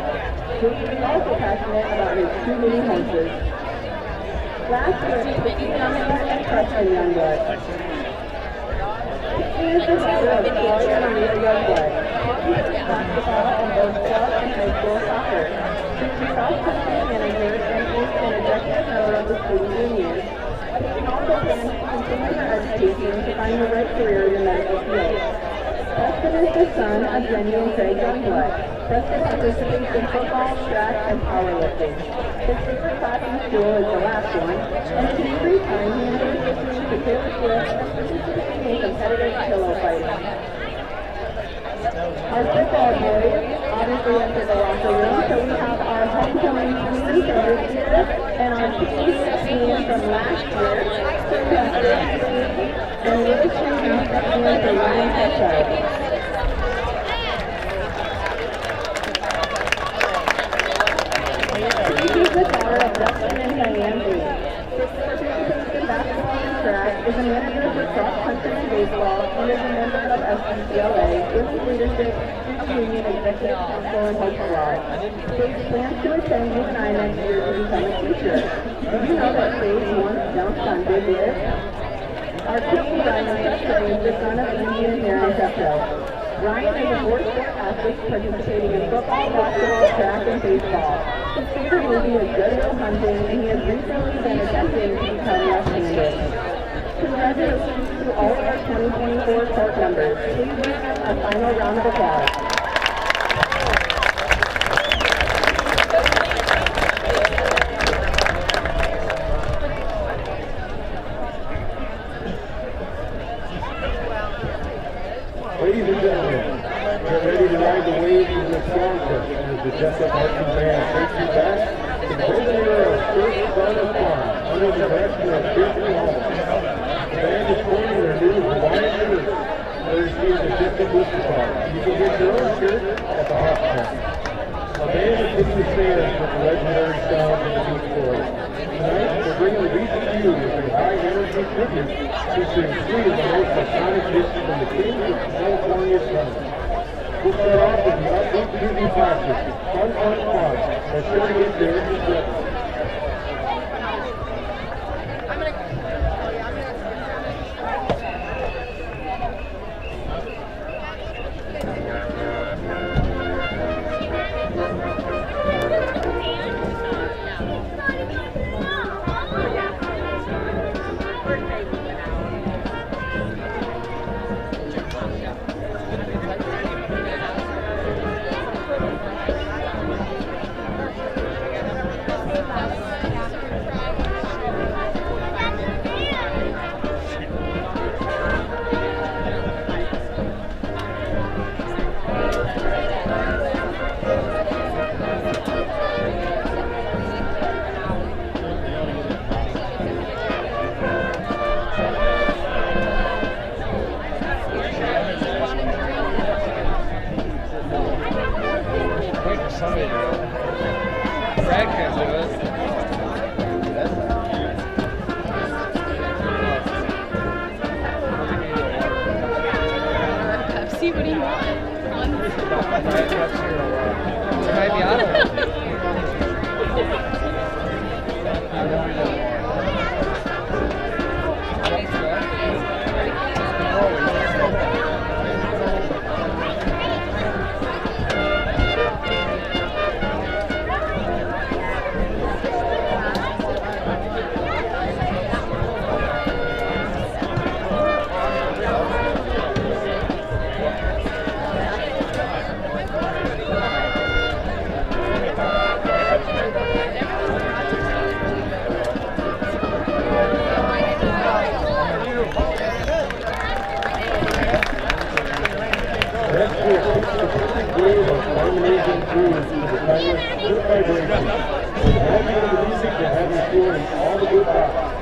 J.D. is also passionate about his 2 mini horses. Last year, Peyton Youngblood and Preston Youngblood. Peyton is the daughter of Troy and Amanda Youngblood. Peyton plays basketball in both club and high school soccer. She is the cross-country manager and is an executive member of the student union. Peyton also plans to continue her education to find the right career in the medical field. Preston is the son of Jenny and Craig Youngblood. Preston participates in football, track, and powerlifting. His favorite class in school is the last one, and in his free time he enjoys listening to Taylor Swift and participating in competitive pillow fighting. Our football boys obviously enter the locker room, so we have our homecoming team from this year and our team from last year. So we have and Lewis Shanghai and the Ryan Ketchup. She is the daughter of Dustin and Diane Lee. She participates in basketball and track, is a manager for cross country and baseball, and is a member of SCCLA, Women's Leadership, Student Union Executive Council, and Hope Squad. Paige plans to attend UNI next year to become a teacher. Did you know that Paige once jumped on Big Lift? Our king, Ryan Sefco, is the son of Andy and Mary Sefco. Ryan is a four-sport athlete participating in football, basketball, track, and baseball. His favorite movie is Good Will Hunting, and he has recently been attempting to become left-handed. Congratulations to all of our 2024 court members. Please give them a final round of applause. Ladies and gentlemen, get ready to ride the waves of nostalgia as the Jesup Marching Band takes you back to the golden era of first Garner Farm under the direction of Jason Hall. The band is forming their new Hawaiian shirt courtesy of the Jessup Football. You can get your own shirt at the Hawk Shop. The band is hitting the stairs with the legendary sounds of the Beach Boys. Tonight, we're bringing the beach to you with a high-energy tribute featuring 3 of the most iconic hits from the Kings of California Sun. We'll start off with the upbeat Disney classic, Fun Fun Fun. Let's sure to get there in seconds. days of harmonizing grooves to the timeless good vibration. With the help of the music, we'll have you feeling all the good vibes.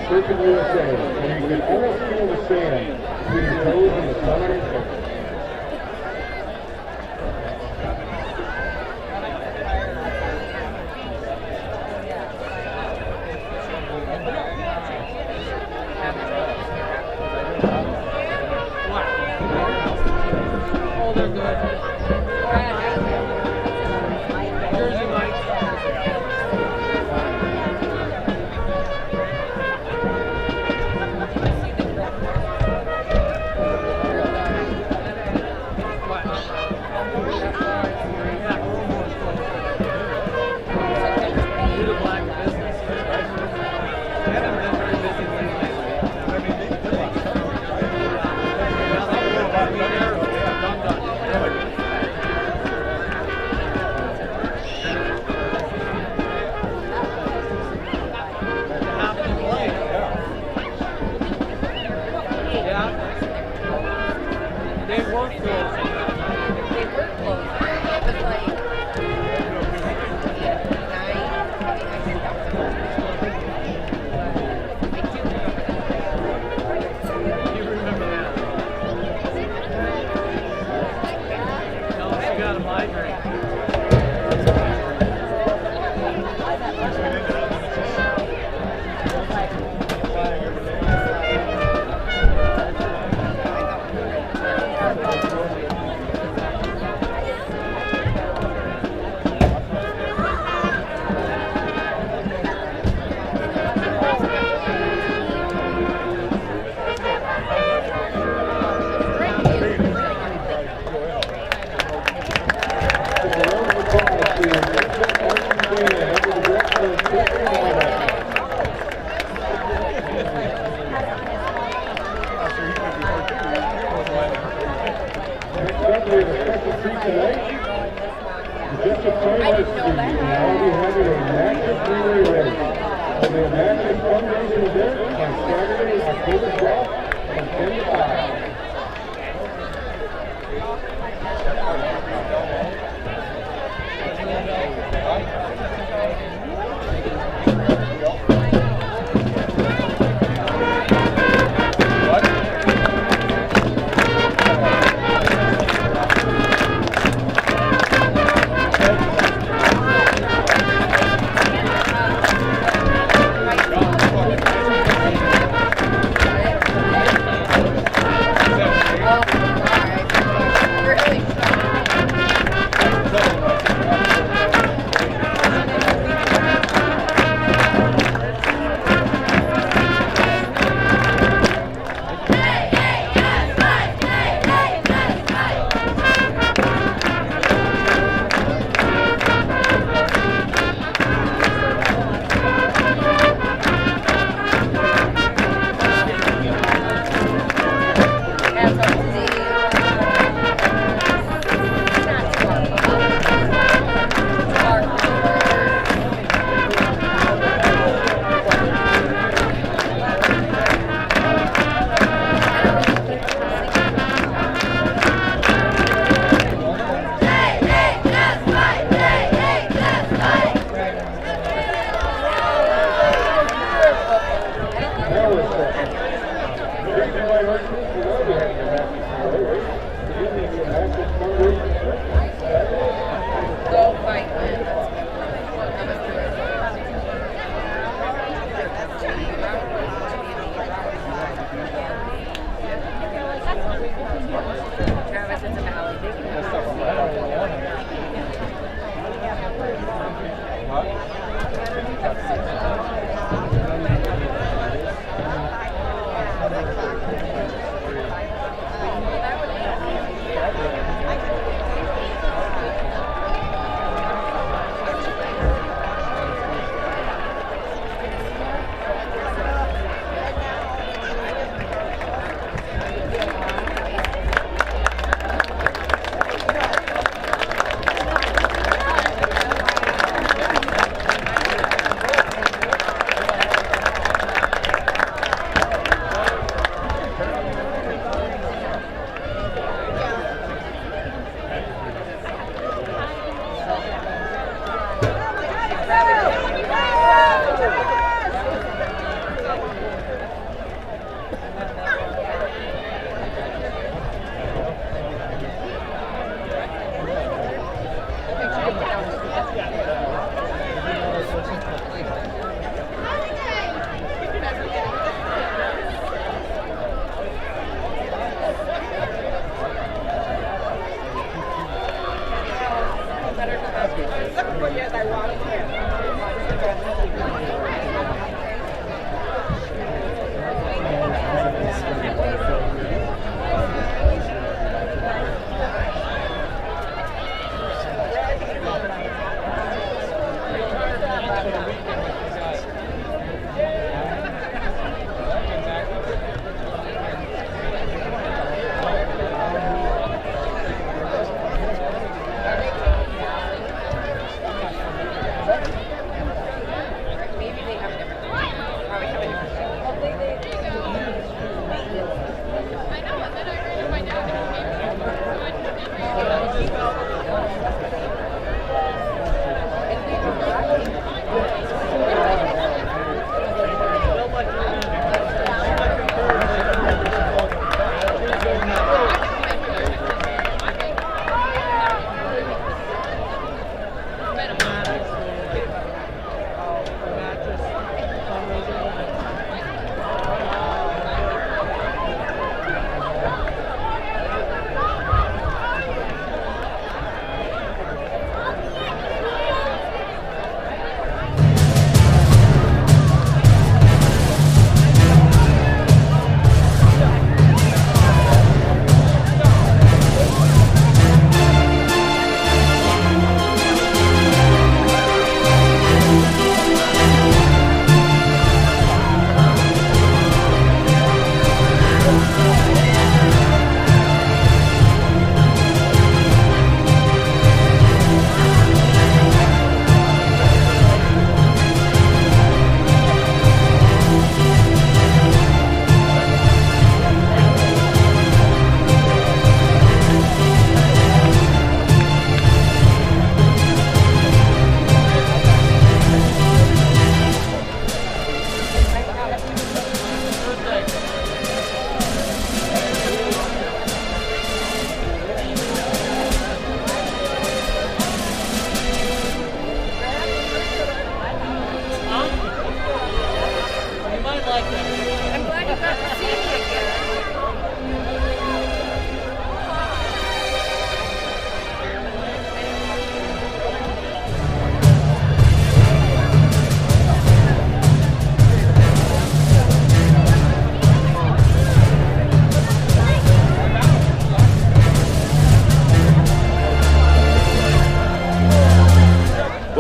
Surfing USA, where you can almost feel the sand between your toes and the southern coast. Oh, they're good. Jersey Mike. Jessup J-Hawks will now be having a massive relay race. There'll be a massive fundraising event on Saturday, October 12th from 10 to 5.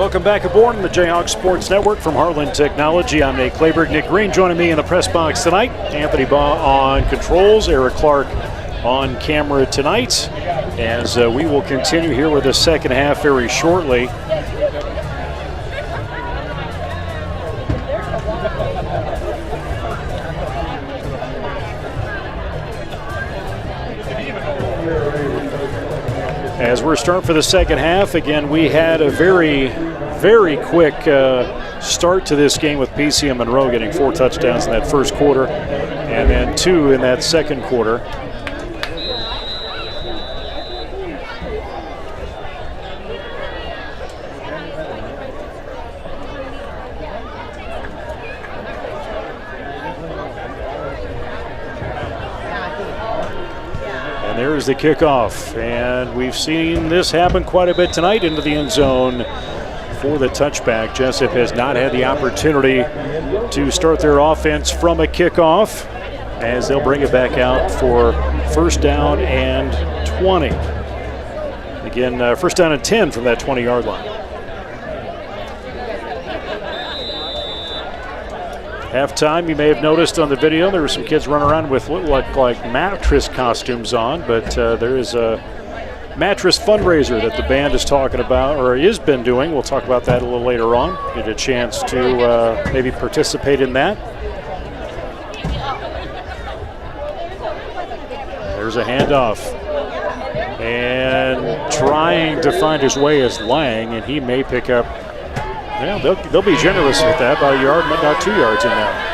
Welcome back aboard on the J-Hawks Sports Network from Heartland Technology. I'm Nate Clayberg. Nick Green joining me in the press box tonight. Anthony Baugh on controls. Eric Clark on camera tonight. As we will continue here with the second half very shortly. As we're starting for the second half, again, we had a very, very quick start to this game with PCM Monroe getting 4 touchdowns in that first quarter and then 2 in that second quarter. There's the kickoff, and we've seen this happen quite a bit tonight into the end zone for the touchback. Jesup has not had the opportunity to start their offense from a kickoff, as they'll bring it back out for first down and 20. Again, first down and 10 from that 20-yard line. Halftime, you may have noticed on the video, there were some kids running around with what looked like mattress costumes on, but there is a mattress fundraiser that the band is talking about, or has been doing. We'll talk about that a little later on. Get a chance to maybe participate in that. There's a handoff. And trying to find his way is Lang, and he may pick up. Well, they'll be generous with that, about a yard, about 2 yards in there.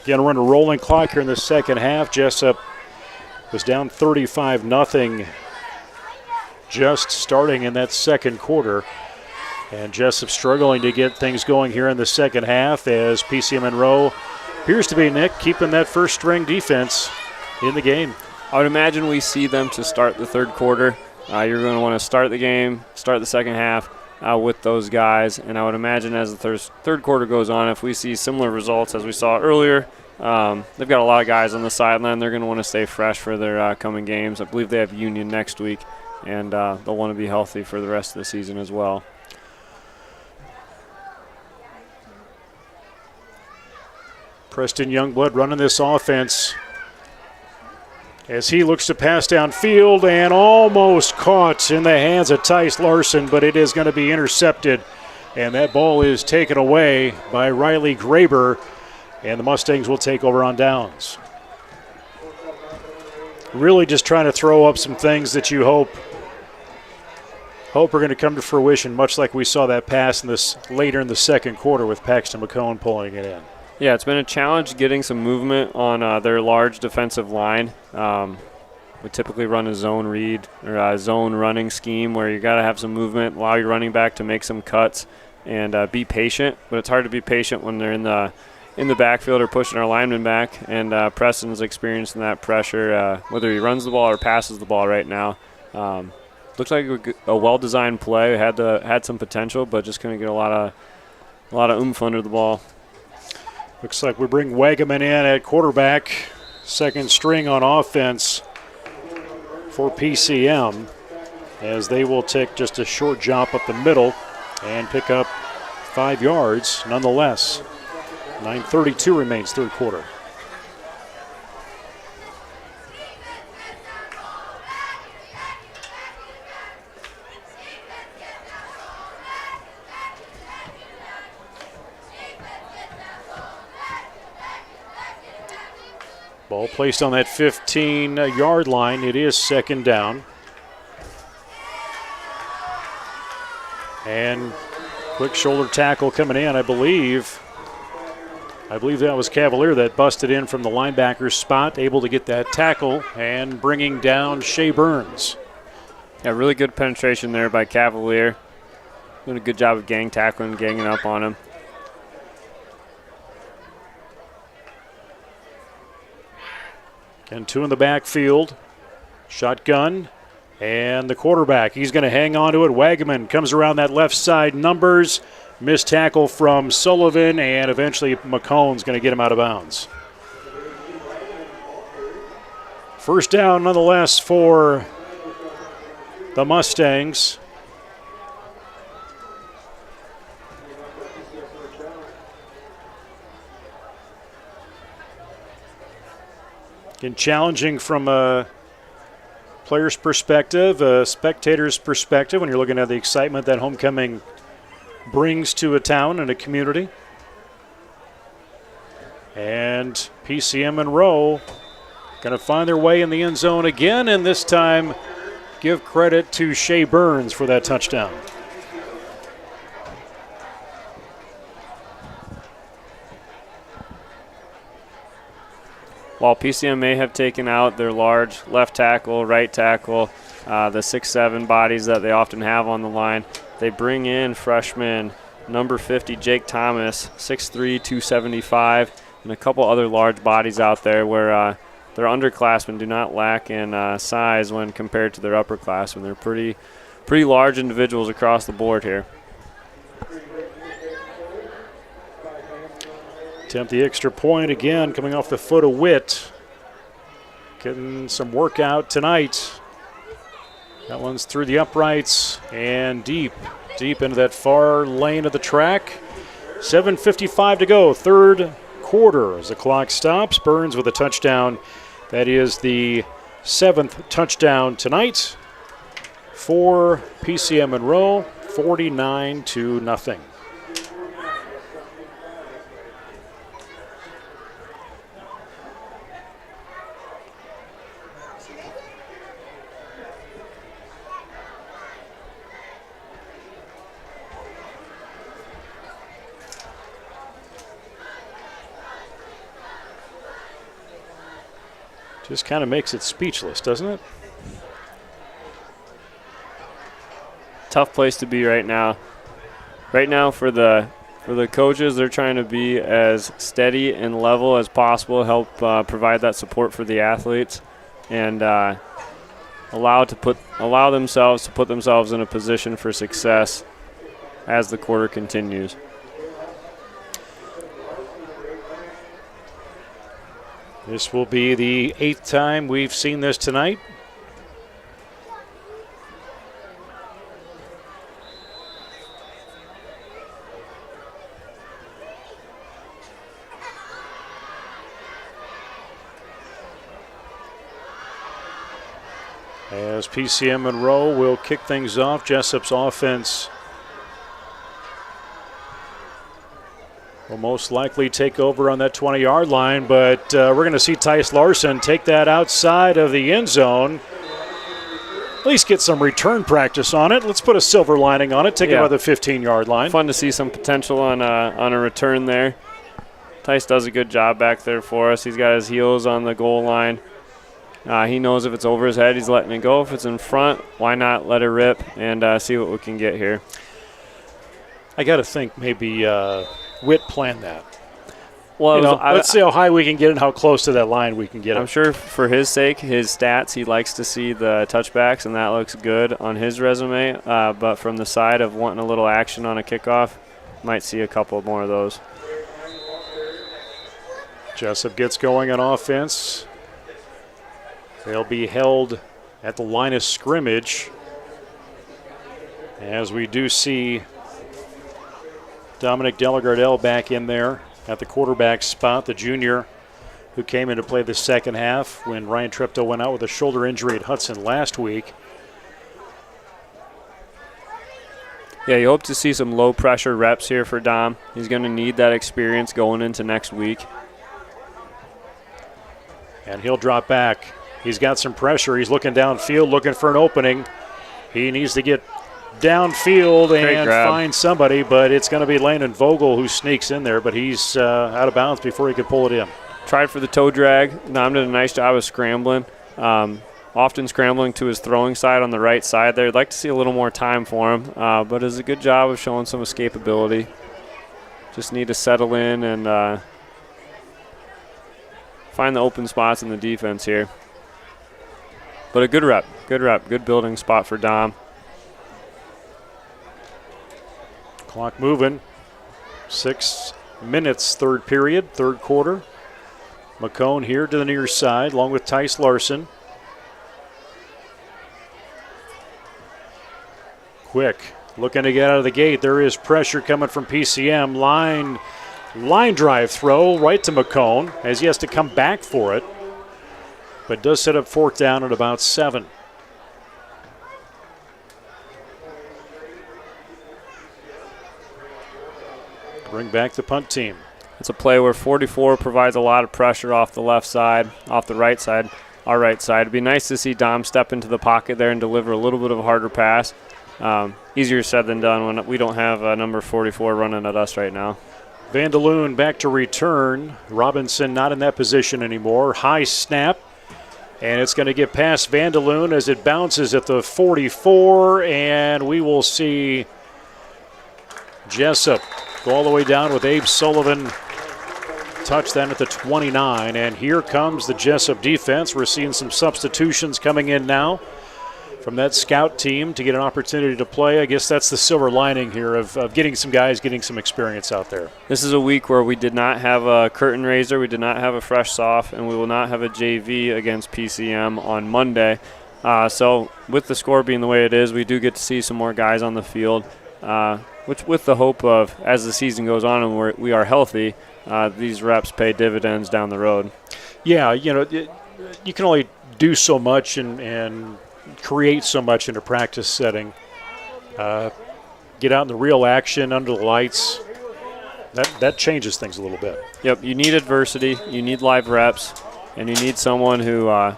Again, we're on a rolling clock here in the second half. Jesup was down 35-0. Just starting in that second quarter. And Jesup struggling to get things going here in the second half as PCM Monroe appears to be, Nick, keeping that first string defense in the game. I would imagine we see them to start the third quarter. You're going to want to start the game, start the second half with those guys. And I would imagine as the third quarter goes on, if we see similar results as we saw earlier, they've got a lot of guys on the sideline. They're going to want to stay fresh for their coming games. I believe they have Union next week. And they'll want to be healthy for the rest of the season as well. Preston Youngblood running this offense as he looks to pass downfield and almost caught in the hands of Tice Larson, but it is going to be intercepted. And that ball is taken away by Riley Graber, and the Mustangs will take over on downs. Really just trying to throw up some things that you hope are going to come to fruition, much like we saw that pass in this later in the second quarter with Paxton McCone pulling it in. Yeah, it's been a challenge getting some movement on their large defensive line. We typically run a zone read or a zone running scheme where you got to have some movement, allow your running back to make some cuts, and be patient. But it's hard to be patient when they're in the backfield or pushing our linemen back. And Preston's experiencing that pressure, whether he runs the ball or passes the ball right now. Looks like a well-designed play. Had some potential, but just couldn't get a lot of oomph under the ball. Looks like we bring Wagaman in at quarterback, second string on offense for PCM, as they will take just a short jump up the middle and pick up 5 yards nonetheless. 9:32 remains third quarter. Ball placed on that 15-yard line. It is second down. And quick shoulder tackle coming in, I believe that was Cavalier that busted in from the linebacker's spot, able to get that tackle and bringing down Shea Burns. Yeah, really good penetration there by Cavalier. Doing a good job of gang tackling, ganging up on him. And 2 in the backfield. Shotgun. And the quarterback, he's going to hang on to it. Wagaman comes around that left side, numbers. Missed tackle from Sullivan, and eventually McCone's going to get him out of bounds. First down, nonetheless, for the Mustangs. Again, challenging from a player's perspective, a spectator's perspective, when you're looking at the excitement that homecoming brings to a town and a community. And PCM Monroe going to find their way in the end zone again, and this time give credit to Shea Burns for that touchdown. While PCM may have taken out their large left tackle, right tackle, the 6'7" bodies that they often have on the line, they bring in freshman number 50, Jake Thomas, 6'3", 275, and a couple other large bodies out there where their underclassmen do not lack in size when compared to their upperclassmen. They're pretty large individuals across the board here. Attempt the extra point again, coming off the foot of Witt. Getting some workout tonight. That one's through the uprights and deep into that far lane of the track. 7:55 to go, third quarter as the clock stops. Burns with a touchdown. That is the 7th touchdown tonight for PCM Monroe, 49-0. Just kind of makes it speechless, doesn't it? Tough place to be right now. Right now for the coaches, they're trying to be as steady and level as possible, help provide that support for the athletes, and allow themselves to put themselves in a position for success as the quarter continues. This will be the 8th time we've seen this tonight. As PCM Monroe will kick things off, Jessup's offense will most likely take over on that 20-yard line, but we're going to see Tice Larson take that outside of the end zone. At least get some return practice on it. Let's put a silver lining on it. Take it by the 15-yard line. Fun to see some potential on a return there. Tice does a good job back there for us. He's got his heels on the goal line. He knows if it's over his head, he's letting it go. If it's in front, why not let it rip and see what we can get here. I got to think maybe Witt planned that. Well, let's see how high we can get and how close to that line we can get. I'm sure for his sake, his stats, he likes to see the touchbacks, and that looks good on his resume. But from the side of wanting a little action on a kickoff, might see a couple more of those. Jesup gets going on offense. They'll be held at the line of scrimmage, as we do see Dominic Delagardelle back in there at the quarterback spot, the junior who came in to play the second half when Ryan Treptow went out with a shoulder injury at Hudson last week. Yeah, you hope to see some low-pressure reps here for Dom. He's going to need that experience going into next week. And he'll drop back. He's got some pressure. He's looking downfield, looking for an opening. He needs to get downfield and find somebody, but it's going to be Landon Vogel who sneaks in there, but he's out of bounds before he could pull it in. Tried for the toe drag. Dom did a nice job of scrambling, often scrambling to his throwing side on the right side there. I'd like to see a little more time for him, but does a good job of showing some escapability. Just need to settle in and find the open spots in the defense here. But a good rep, good building spot for Dom. Clock moving. 6 minutes, third period, third quarter. McCone here to the near side, along with Tice Larson. Quick, looking to get out of the gate. There is pressure coming from PCM. Line drive throw right to McCone as he has to come back for it. But does set up fourth down at about 7. Bring back the punt team. It's a play where 44 provides a lot of pressure off the left side, off the right side, our right side. It'd be nice to see Dom step into the pocket there and deliver a little bit of a harder pass. Easier said than done when we don't have number 44 running at us right now. Vandaloon back to return. Robinson not in that position anymore. High snap. And it's going to get past Vandaloon as it bounces at the 44. And we will see Jesup go all the way down with Abe Sullivan. Touchdown at the 29. And here comes the Jesup defense. We're seeing some substitutions coming in now from that scout team to get an opportunity to play. I guess that's the silver lining here of getting some guys getting some experience out there. This is a week where we did not have a curtain raiser, we did not have a fresh soft, and we will not have a JV against PCM on Monday. So with the score being the way it is, we do get to see some more guys on the field, which with the hope of, as the season goes on and we are healthy, these reps pay dividends down the road. Yeah, you can only do so much and create so much in a practice setting. Get out in the real action under the lights. That changes things a little bit. Yep, you need adversity, you need live reps, and you need someone who,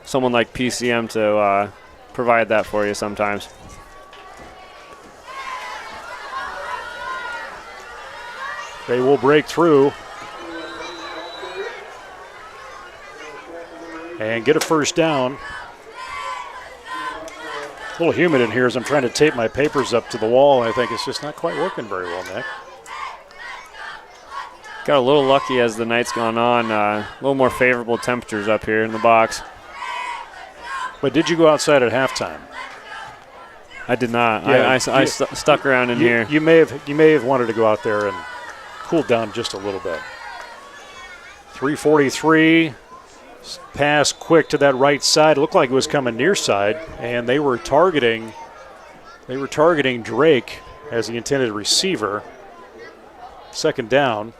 someone like PCM to provide that for you sometimes. They will break through and get a first down. A little humid in here as I'm trying to tape my papers up to the wall, and I think it's just not quite working very well, Nick. Got a little lucky as the night's gone on. A little more favorable temperatures up here in the box. But did you go outside at halftime? I did not. Yeah, I stuck around in here. You may have wanted to go out there and cool down just a little bit. 3:43. Pass quick to that right side. It looked like it was coming near side, and they were targeting Drake as the intended receiver. Second down.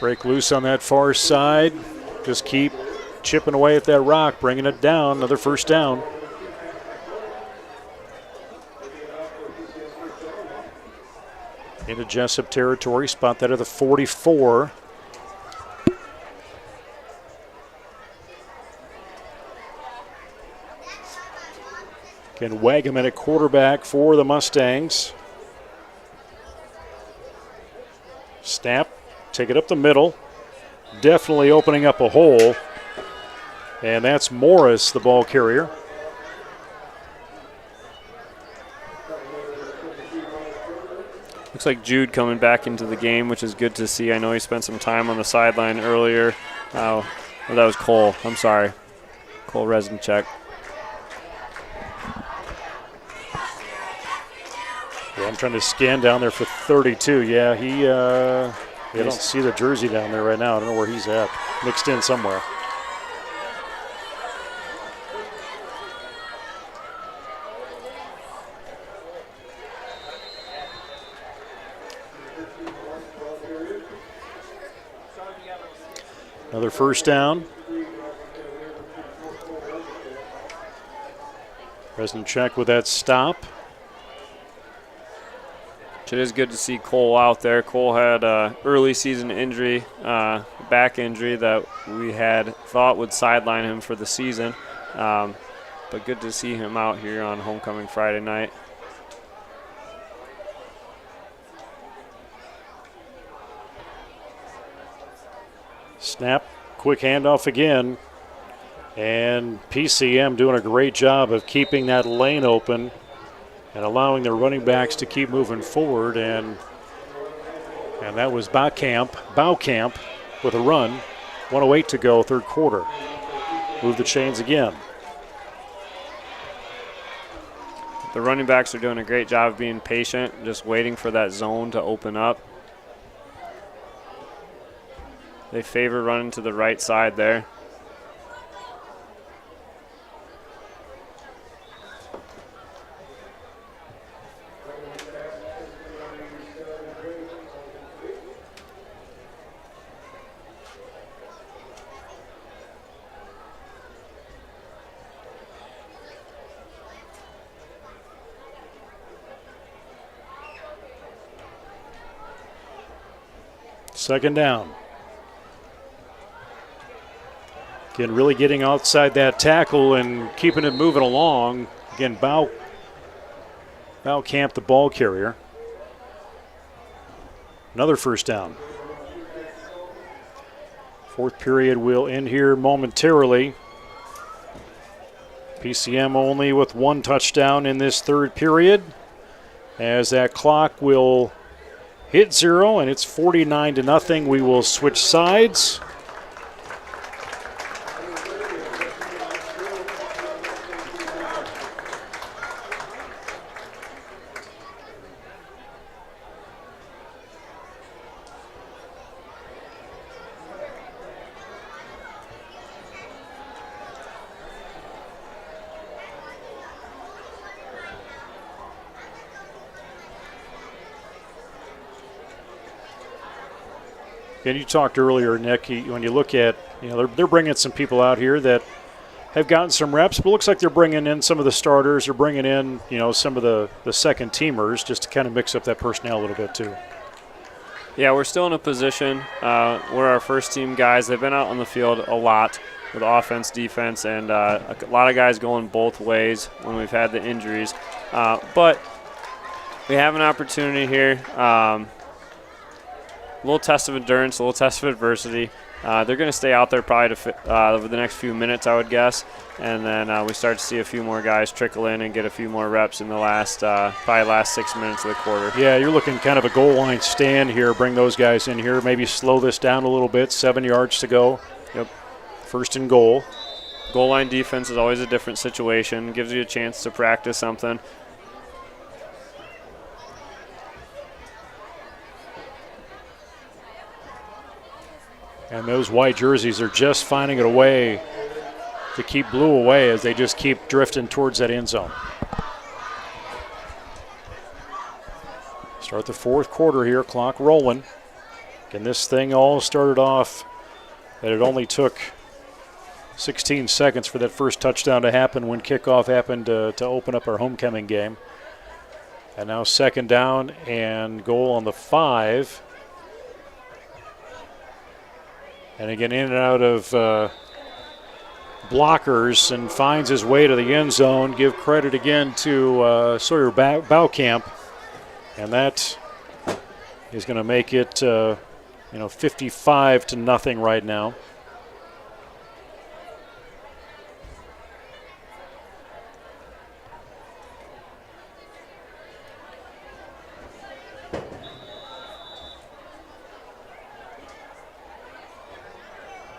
Break loose on that far side. Just keep chipping away at that rock, bringing it down. Another first down. Into Jesup territory. Spot that at the 44. Can Wagaman at quarterback for the Mustangs. Snap. Take it up the middle. Definitely opening up a hole. And that's Morris, the ball carrier. Looks like Jude coming back into the game, which is good to see. I know he spent some time on the sideline earlier. Oh, that was Cole. I'm sorry. Cole Reznicek. Yeah, I'm trying to scan down there for 32. Yeah, I don't see the jersey down there right now. I don't know where he's at. Mixed in somewhere. Another first down. Reznicek with that stop. It is good to see Cole out there. Cole had an early season injury, back injury that we had thought would sideline him for the season. But good to see him out here on homecoming Friday night. Snap, quick handoff again. And PCM doing a great job of keeping that lane open and allowing their running backs to keep moving forward. And that was Baukamp with a run. 1:08 to go, third quarter. Move the chains again. The running backs are doing a great job of being patient, just waiting for that zone to open up. They favor running to the right side there. Second down. Again, really getting outside that tackle and keeping it moving along. Again, Baukamp, the ball carrier. Another first down. Fourth period will end here momentarily. PCM only with one touchdown in this third period, as that clock will hit 0, and it's 49-0. We will switch sides. And you talked earlier, Nick, when you look at, they're bringing some people out here that have gotten some reps, but it looks like they're bringing in some of the starters. They're bringing in, some of the second teamers just to kind of mix up that personnel a little bit too. Yeah, we're still in a position where our first team guys, they've been out on the field a lot with offense, defense, and a lot of guys going both ways when we've had the injuries. But we have an opportunity here. A little test of endurance, a little test of adversity. They're going to stay out there probably over the next few minutes, I would guess. And then we start to see a few more guys trickle in and get a few more reps in the probably last 6 minutes of the quarter. Yeah, you're looking kind of a goal line stand here. Bring those guys in here. Maybe slow this down a little bit. 7 yards to go. Yep. First and goal. Goal line defense is always a different situation. Gives you a chance to practice something. And those white jerseys are just finding a way to keep blue away as they just keep drifting towards that end zone. Start the fourth quarter here, clock rolling. And this thing all started off that it only took 16 seconds for that first touchdown to happen when kickoff happened to open up our homecoming game. And now second down and goal on the 5. And again, in and out of blockers, and finds his way to the end zone. Give credit again to Sawyer Baukamp. And that is going to make it 55-0 right now.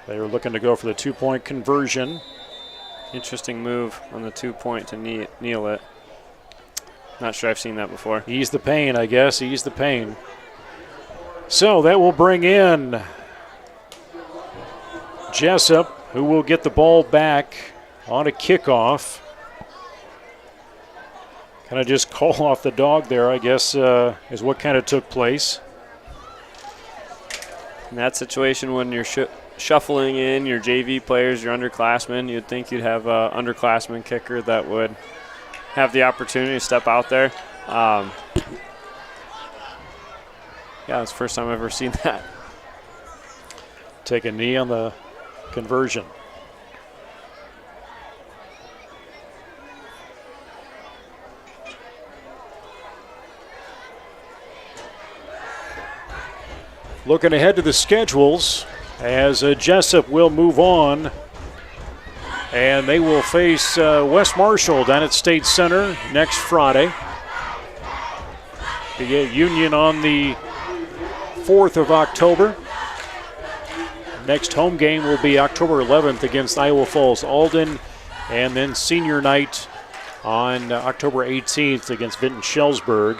They were looking to go for the 2-point conversion. Interesting move on the 2-point to kneel it. Not sure I've seen that before. Ease the pain, I guess. Ease the pain. So that will bring in Jessup, who will get the ball back on a kickoff. Kind of just call off the dog there, I guess, is what kind of took place. In that situation, when you're shuffling in your JV players, your underclassmen, you'd think you'd have an underclassman kicker that would have the opportunity to step out there. Yeah, it's the first time I've ever seen that. Take a knee on the conversion. Looking ahead to the schedules as Jesup will move on. And they will face West Marshall down at State Center next Friday. They get Union on the 4th of October. Next home game will be October 11th against Iowa Falls Alden. And then senior night on October 18th against Vinton-Shellsburg.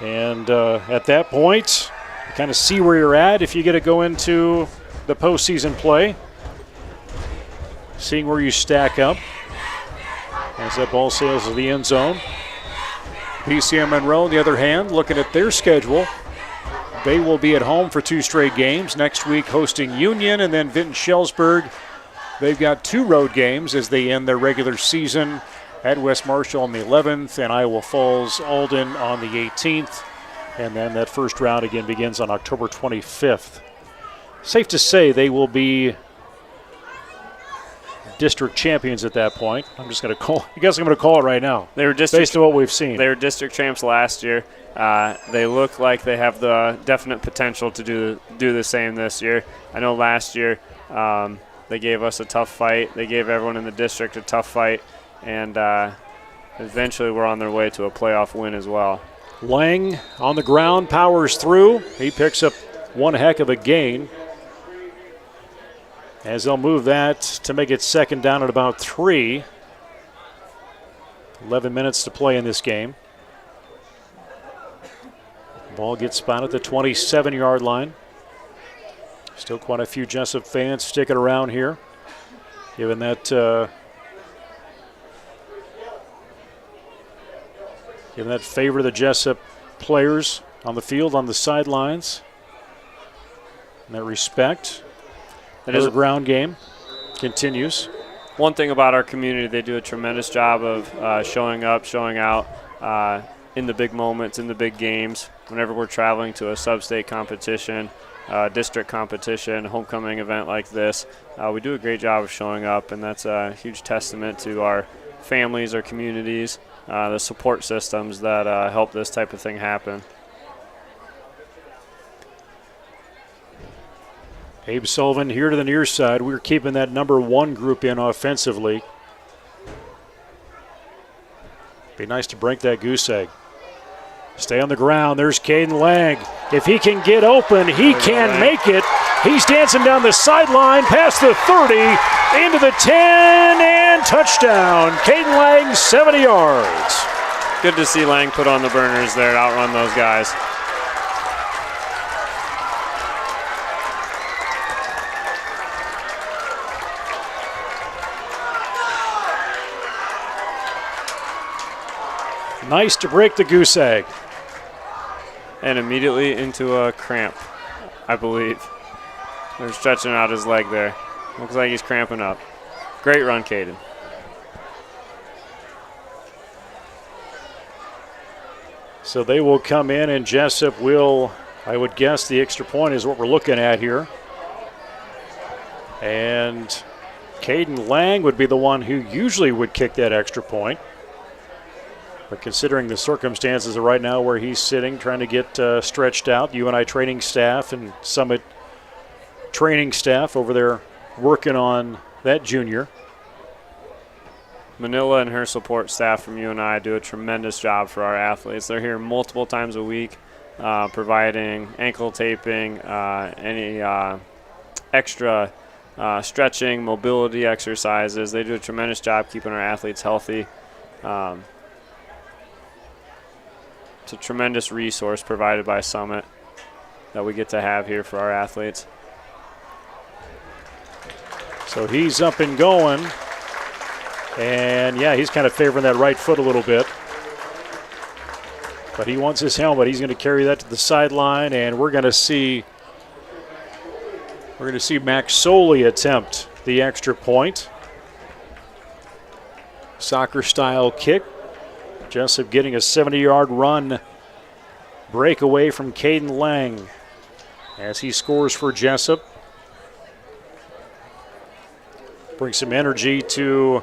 And at that point, you kind of see where you're at if you get to go into the postseason play. Seeing where you stack up as that ball sails to the end zone. PCM Monroe, on the other hand, looking at their schedule. They will be at home for 2 straight games. Next week hosting Union and then Vinton-Shellsburg. They've got 2 road games as they end their regular season at West Marshall on the 11th and Iowa Falls Alden on the 18th. And then that first round again begins on October 25th. Safe to say they will be district champions at that point. I'm just going to call. You guys, I'm going to call it right now. They were district, based on what we've seen. They were district champs last year. They look like they have the definite potential to do the same this year. I know last year they gave us a tough fight. They gave everyone in the district a tough fight, and eventually we're on their way to a playoff win as well. Lang on the ground, powers through. He picks up one heck of a gain, as they'll move that to make it second down at about 3. 11 minutes to play in this game. Ball gets spotted at the 27-yard line. Still quite a few Jesup fans sticking around here, given that favor the Jesup players on the field, on the sidelines. In that respect. It is a ground game. Continues. One thing about our community, they do a tremendous job of showing up, showing out in the big moments, in the big games. Whenever we're traveling to a sub-state competition, district competition, homecoming event like this, we do a great job of showing up, and that's a huge testament to our families, our communities, the support systems that help this type of thing happen. Abe Sullivan here to the near side. We're keeping that number 1 group in offensively. Be nice to break that goose egg. Stay on the ground. There's Caden Lang. If he can get open, he can make it. He's dancing down the sideline, past the 30, into the 10, and touchdown. Caden Lang, 70 yards. Good to see Lang put on the burners there and outrun those guys. Nice to break the goose egg. And immediately into a cramp, I believe. They're stretching out his leg there. Looks like he's cramping up. Great run, Caden. So they will come in, and Jesup will, I would guess, the extra point is what we're looking at here. And Caden Lang would be the one who usually would kick that extra point. But considering the circumstances right now where he's sitting, trying to get stretched out, UNI training staff and Summit training staff over there working on that junior. Manila and her support staff from UNI do a tremendous job for our athletes. They're here multiple times a week providing ankle taping, any extra stretching, mobility exercises. They do a tremendous job keeping our athletes healthy. It's a tremendous resource provided by Summit that we get to have here for our athletes. So he's up and going. And, yeah, he's kind of favoring that right foot a little bit. But he wants his helmet. He's going to carry that to the sideline, and we're going to see Max Soley attempt the extra point. Soccer-style kick. Jesup getting a 70-yard run breakaway from Caden Lang as he scores for Jesup. Brings some energy to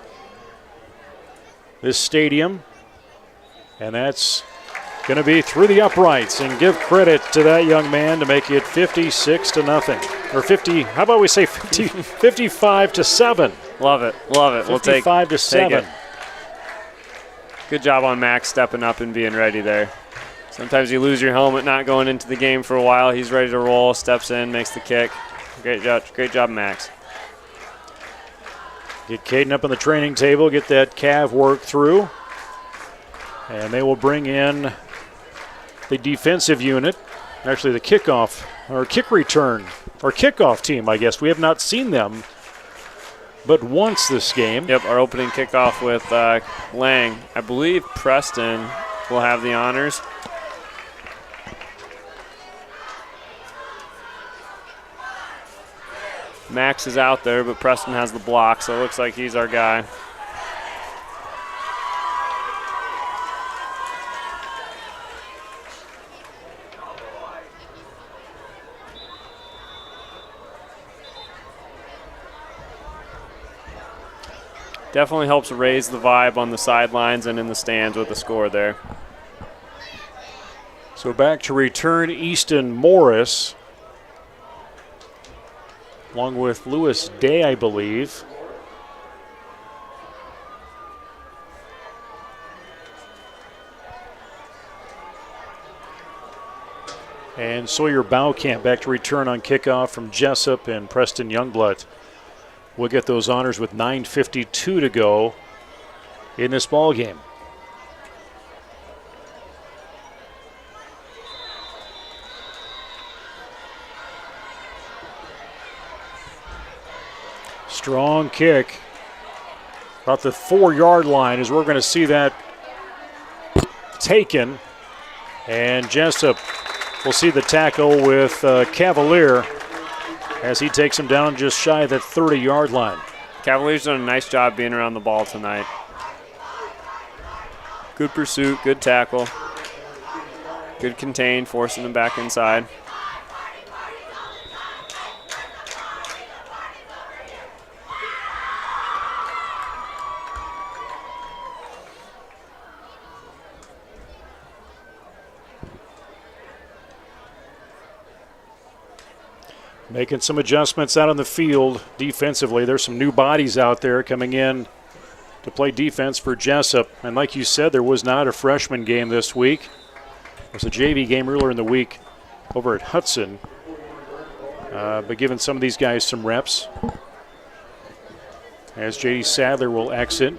this stadium. And that's going to be through the uprights, and give credit to that young man to make it 56-0. Or 50, how about we say 55-7. Love it. We'll take 55-7. it. Good job on Max stepping up and being ready there. Sometimes you lose your helmet not going into the game for a while. He's ready to roll, steps in, makes the kick. Great job, Max. Get Caden up on the training table, get that calf work through. And they will bring in the defensive unit, actually the kickoff, or kick return, or kickoff team, I guess. We have not seen them but once this game. Yep, our opening kickoff with Lang. I believe Preston will have the honors. Max is out there, but Preston has the block, so it looks like he's our guy. Definitely helps raise the vibe on the sidelines and in the stands with the score there. So back to return Easton Morris, along with Lewis Day, I believe. And Sawyer Baucamp back to return on kickoff from Jessup, and Preston Youngblood will get those honors with 9:52 to go in this ball game. Strong kick. About the 4-yard line is where we're going to see that taken. And Jessup will see the tackle with Cavalier as he takes him down just shy of that 30-yard line. Cavalier's done a nice job being around the ball tonight. Good pursuit, good tackle. Good contain, forcing him back inside. Making some adjustments out on the field defensively. There's some new bodies out there coming in to play defense for Jessup. And like you said, there was not a freshman game this week. There was a JV game earlier in the week over at Hudson. But giving some of these guys some reps. As J.D. Sadler will exit.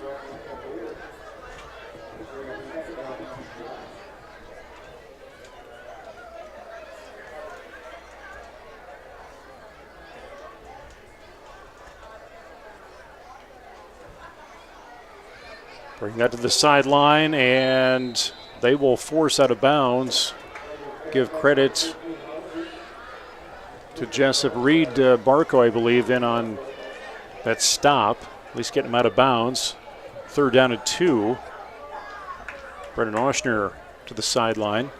Bring that to the sideline, and they will force out of bounds. Give credit to Jessup. Reed Barco, I believe, in on that stop, at least getting him out of bounds. 3rd down and 2. Brendan Oshner to the sideline.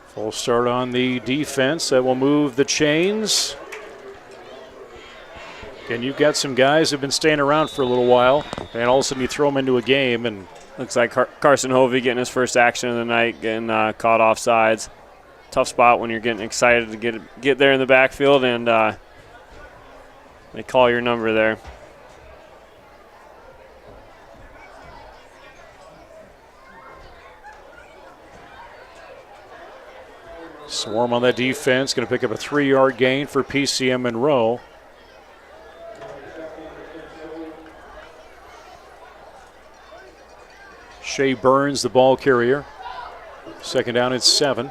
Full start on the defense. That will move the chains. And you've got some guys who've been staying around for a little while, and all of a sudden you throw them into a game. And looks like Carson Hovey getting his first action of the night, getting caught off sides. Tough spot when you're getting excited to get there in the backfield, and they call your number there. Swarm on that defense, going to pick up a 3-yard gain for PCM Monroe. Shea Burns, the ball carrier. 2nd down and 7.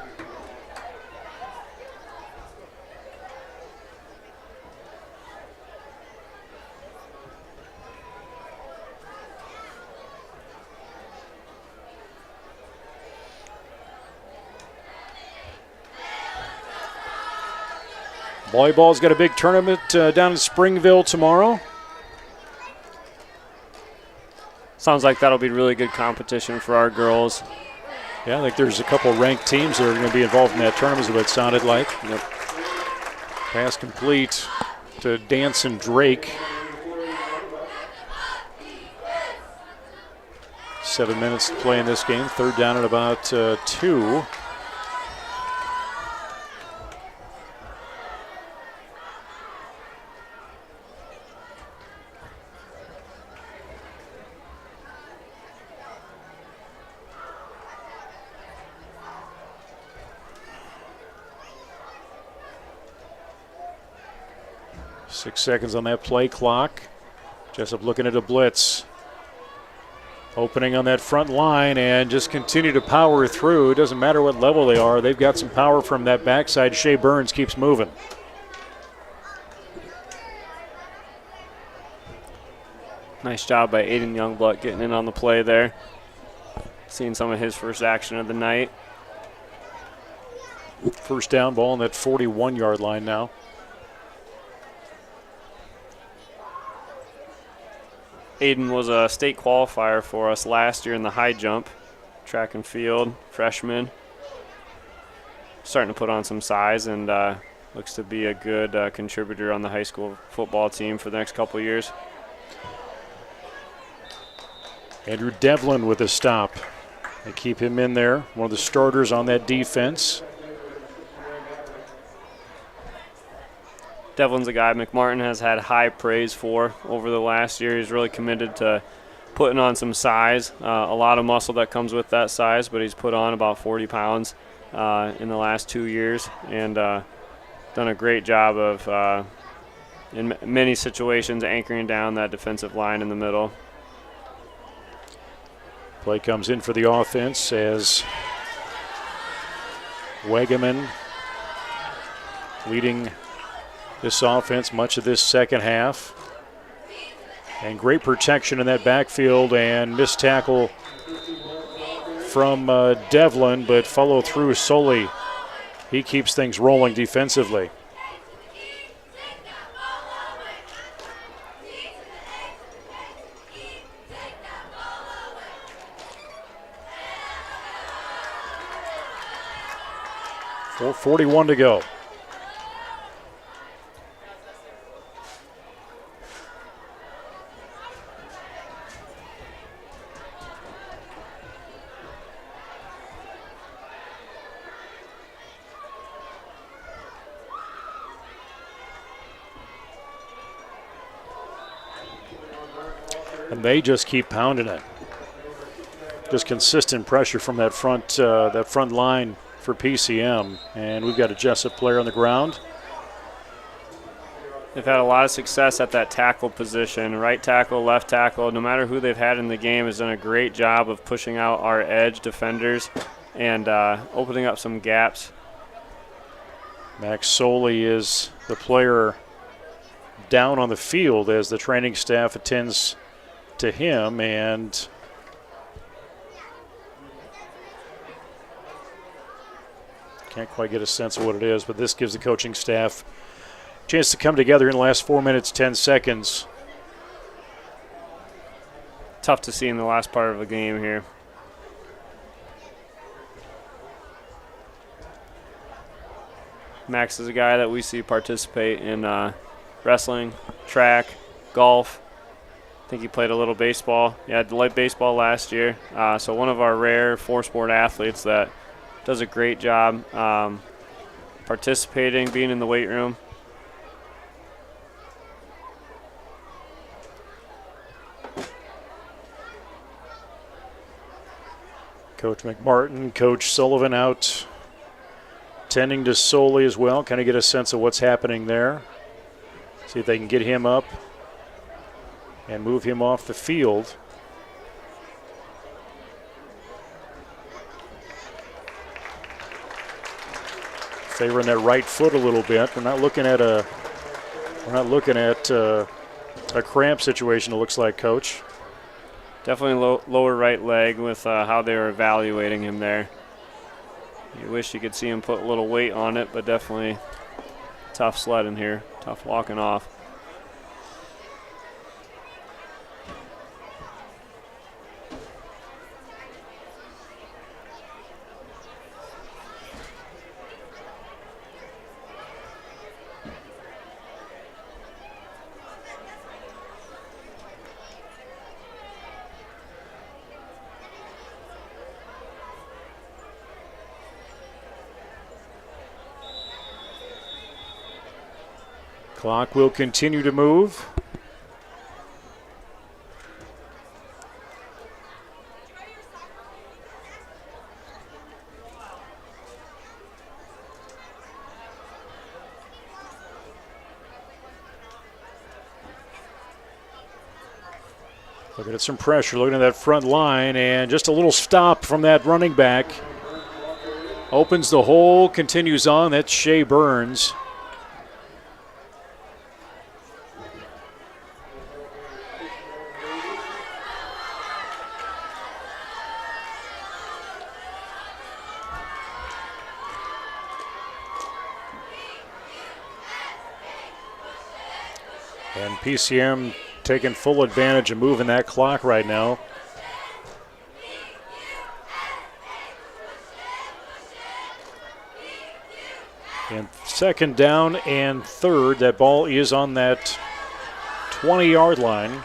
Volleyball's got a big tournament down in Springville tomorrow. sounds like that'll be really good competition for our girls. Yeah, I think there's a couple ranked teams that are going to be involved in that tournament, is what it sounded like. Yep. Pass complete to Danson Drake. 7 minutes to play in this game. Third down at about 2. Six seconds on that play clock. Jessup looking at a blitz. Opening on that front line and just continue to power through. It doesn't matter what level they are. They've got some power from that backside. Shea Burns keeps moving. Nice job by Aiden Youngblood getting in on the play there. Seeing some of his first action of the night. First down, ball on that 41-yard line now. Aiden was a state qualifier for us last year in the high jump, track and field, freshman. Starting to put on some size and looks to be a good contributor on the high school football team for the next couple of years. Andrew Devlin with a stop. They keep him in there, one of the starters on that defense. Devlin's a guy McMartin has had high praise for over the last year. He's really committed to putting on some size, a lot of muscle that comes with that size, but he's put on about 40 pounds in the last 2 years and done a great job of, in many situations, anchoring down that defensive line in the middle. Play comes in for the offense as Wegeman leading this offense much of this second half. And great protection in that backfield and missed tackle from Devlin, but follow through solely. He keeps things rolling defensively. .41 to go. And they just keep pounding it. Just consistent pressure from that front line for PCM. And we've got a Jesup player on the ground. They've had a lot of success at that tackle position. Right tackle, left tackle, no matter who they've had in the game has done a great job of pushing out our edge defenders and opening up some gaps. Max Soley is the player down on the field as the training staff attends to him, and can't quite get a sense of what it is, but this gives the coaching staff a chance to come together in the last 4 minutes, 10 seconds. Tough to see in the last part of the game here. Max is a guy that we see participate in wrestling, track, golf. I think he played a little baseball. He had light baseball last year. So one of our rare four-sport athletes that does a great job participating, being in the weight room. Coach McMartin, Coach Sullivan out tending to Soley as well. Kind of get a sense of what's happening there. See if they can get him up and move him off the field. Favoring that right foot a little bit. We're not looking at a cramp situation, it looks like, Coach. Definitely lower right leg with how they were evaluating him there. You wish you could see him put a little weight on it, but definitely tough sledding here, tough walking off. Clock will continue to move. Looking at some pressure, looking at that front line, and just a little stop from that running back. Opens the hole, continues on. That's Shea Burns. And PCM taking full advantage of moving that clock right now. And second down and third. That ball is on that 20-yard line.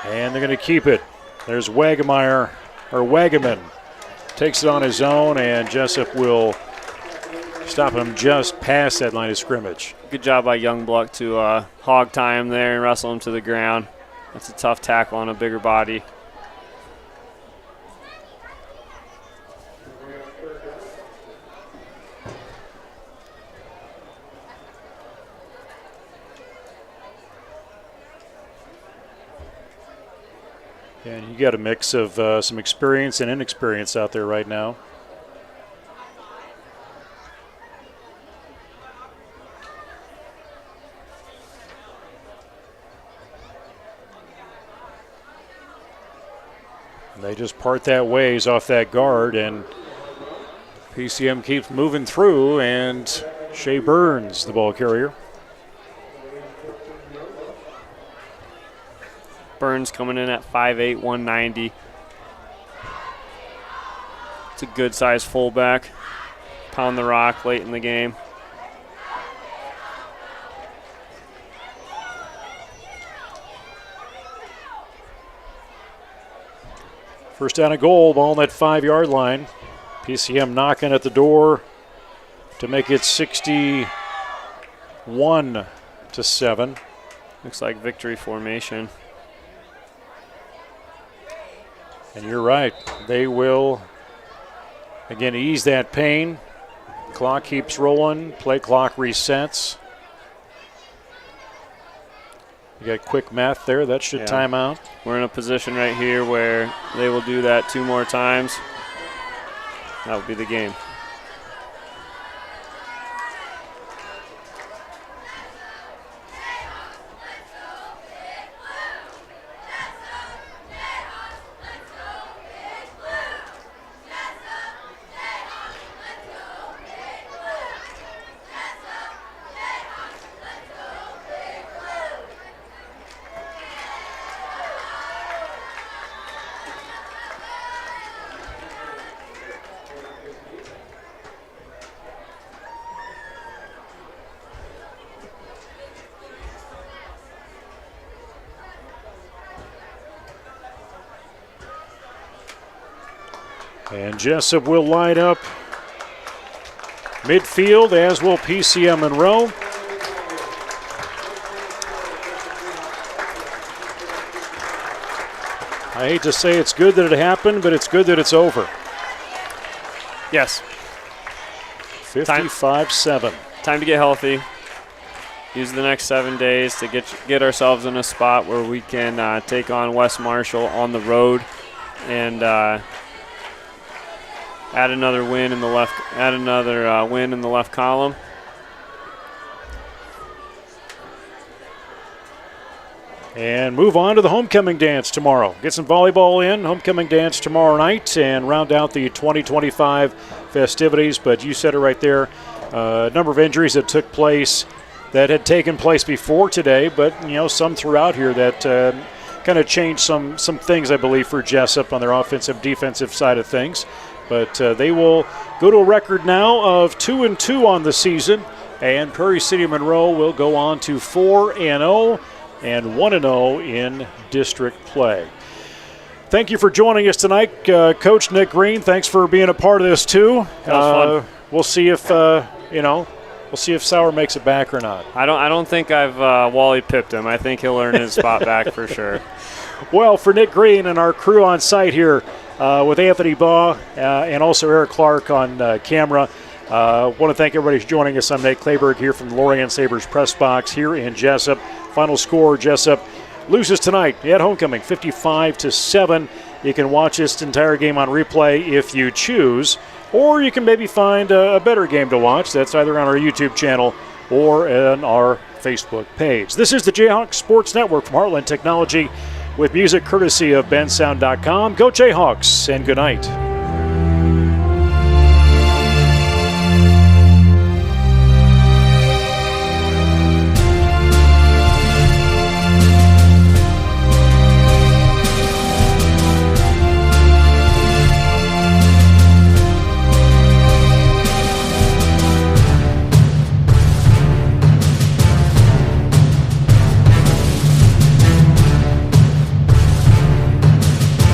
And they're going to keep it. There's Wagameyer, or Wagaman. Takes it on his own, and Jesup will stop him just past that line of scrimmage. Good job by Youngblood to hog tie him there and wrestle him to the ground. That's a tough tackle on a bigger body. And you got a mix of some experience and inexperience out there right now. They just part that ways off that guard, and PCM keeps moving through, and Shea Burns, the ball carrier. Burns coming in at 5'8", 190. It's a good-sized fullback. Pound the rock late in the game. First down and goal, ball on that 5-yard line. PCM knocking at the door to make it 61-7. Looks like victory formation. And you're right. They will, again, ease that pain. Clock keeps rolling. Play clock resets. You got quick math there. That should time out. We're in a position right here where they will do that 2 more times. That would be the game. And Jesup will line up midfield, as will PCM Monroe. I hate to say it's good that it happened, but it's good that it's over. Yes. 55-7. Time to get healthy. Use the next 7 days to get ourselves in a spot where we can take on West Marshall on the road and add another win in the left. Add another win in the left column. And move on to the homecoming dance tomorrow. Get some volleyball in. Homecoming dance tomorrow night and round out the 2025 festivities. But you said it right there. A number of injuries that took place that had taken place before today, but some throughout here that kind of changed some things, I believe, for Jesup on their offensive defensive side of things. But they will go to a record now of 2-2 on the season, and Prairie City Monroe will go on to 4-0 and 1-0 in district play. Thank you for joining us tonight, Coach Nick Green. Thanks for being a part of this too. That was fun. We'll see if We'll see if Sauer makes it back or not. I don't think I've Wally pipped him. I think he'll earn his spot back for sure. Well, for Nick Green and our crew on site here with Anthony Baugh and also Eric Clark on camera, want to thank everybody who's joining us. I'm Nate Clayberg here from the Lorient Sabres press box here in Jesup. Final score, Jesup loses tonight at homecoming, 55-7. You can watch this entire game on replay if you choose, or you can maybe find a better game to watch. That's either on our YouTube channel or on our Facebook page. This is the Jayhawks Sports Network from Heartland Technology with music courtesy of bensound.com. Go Jayhawks and good night.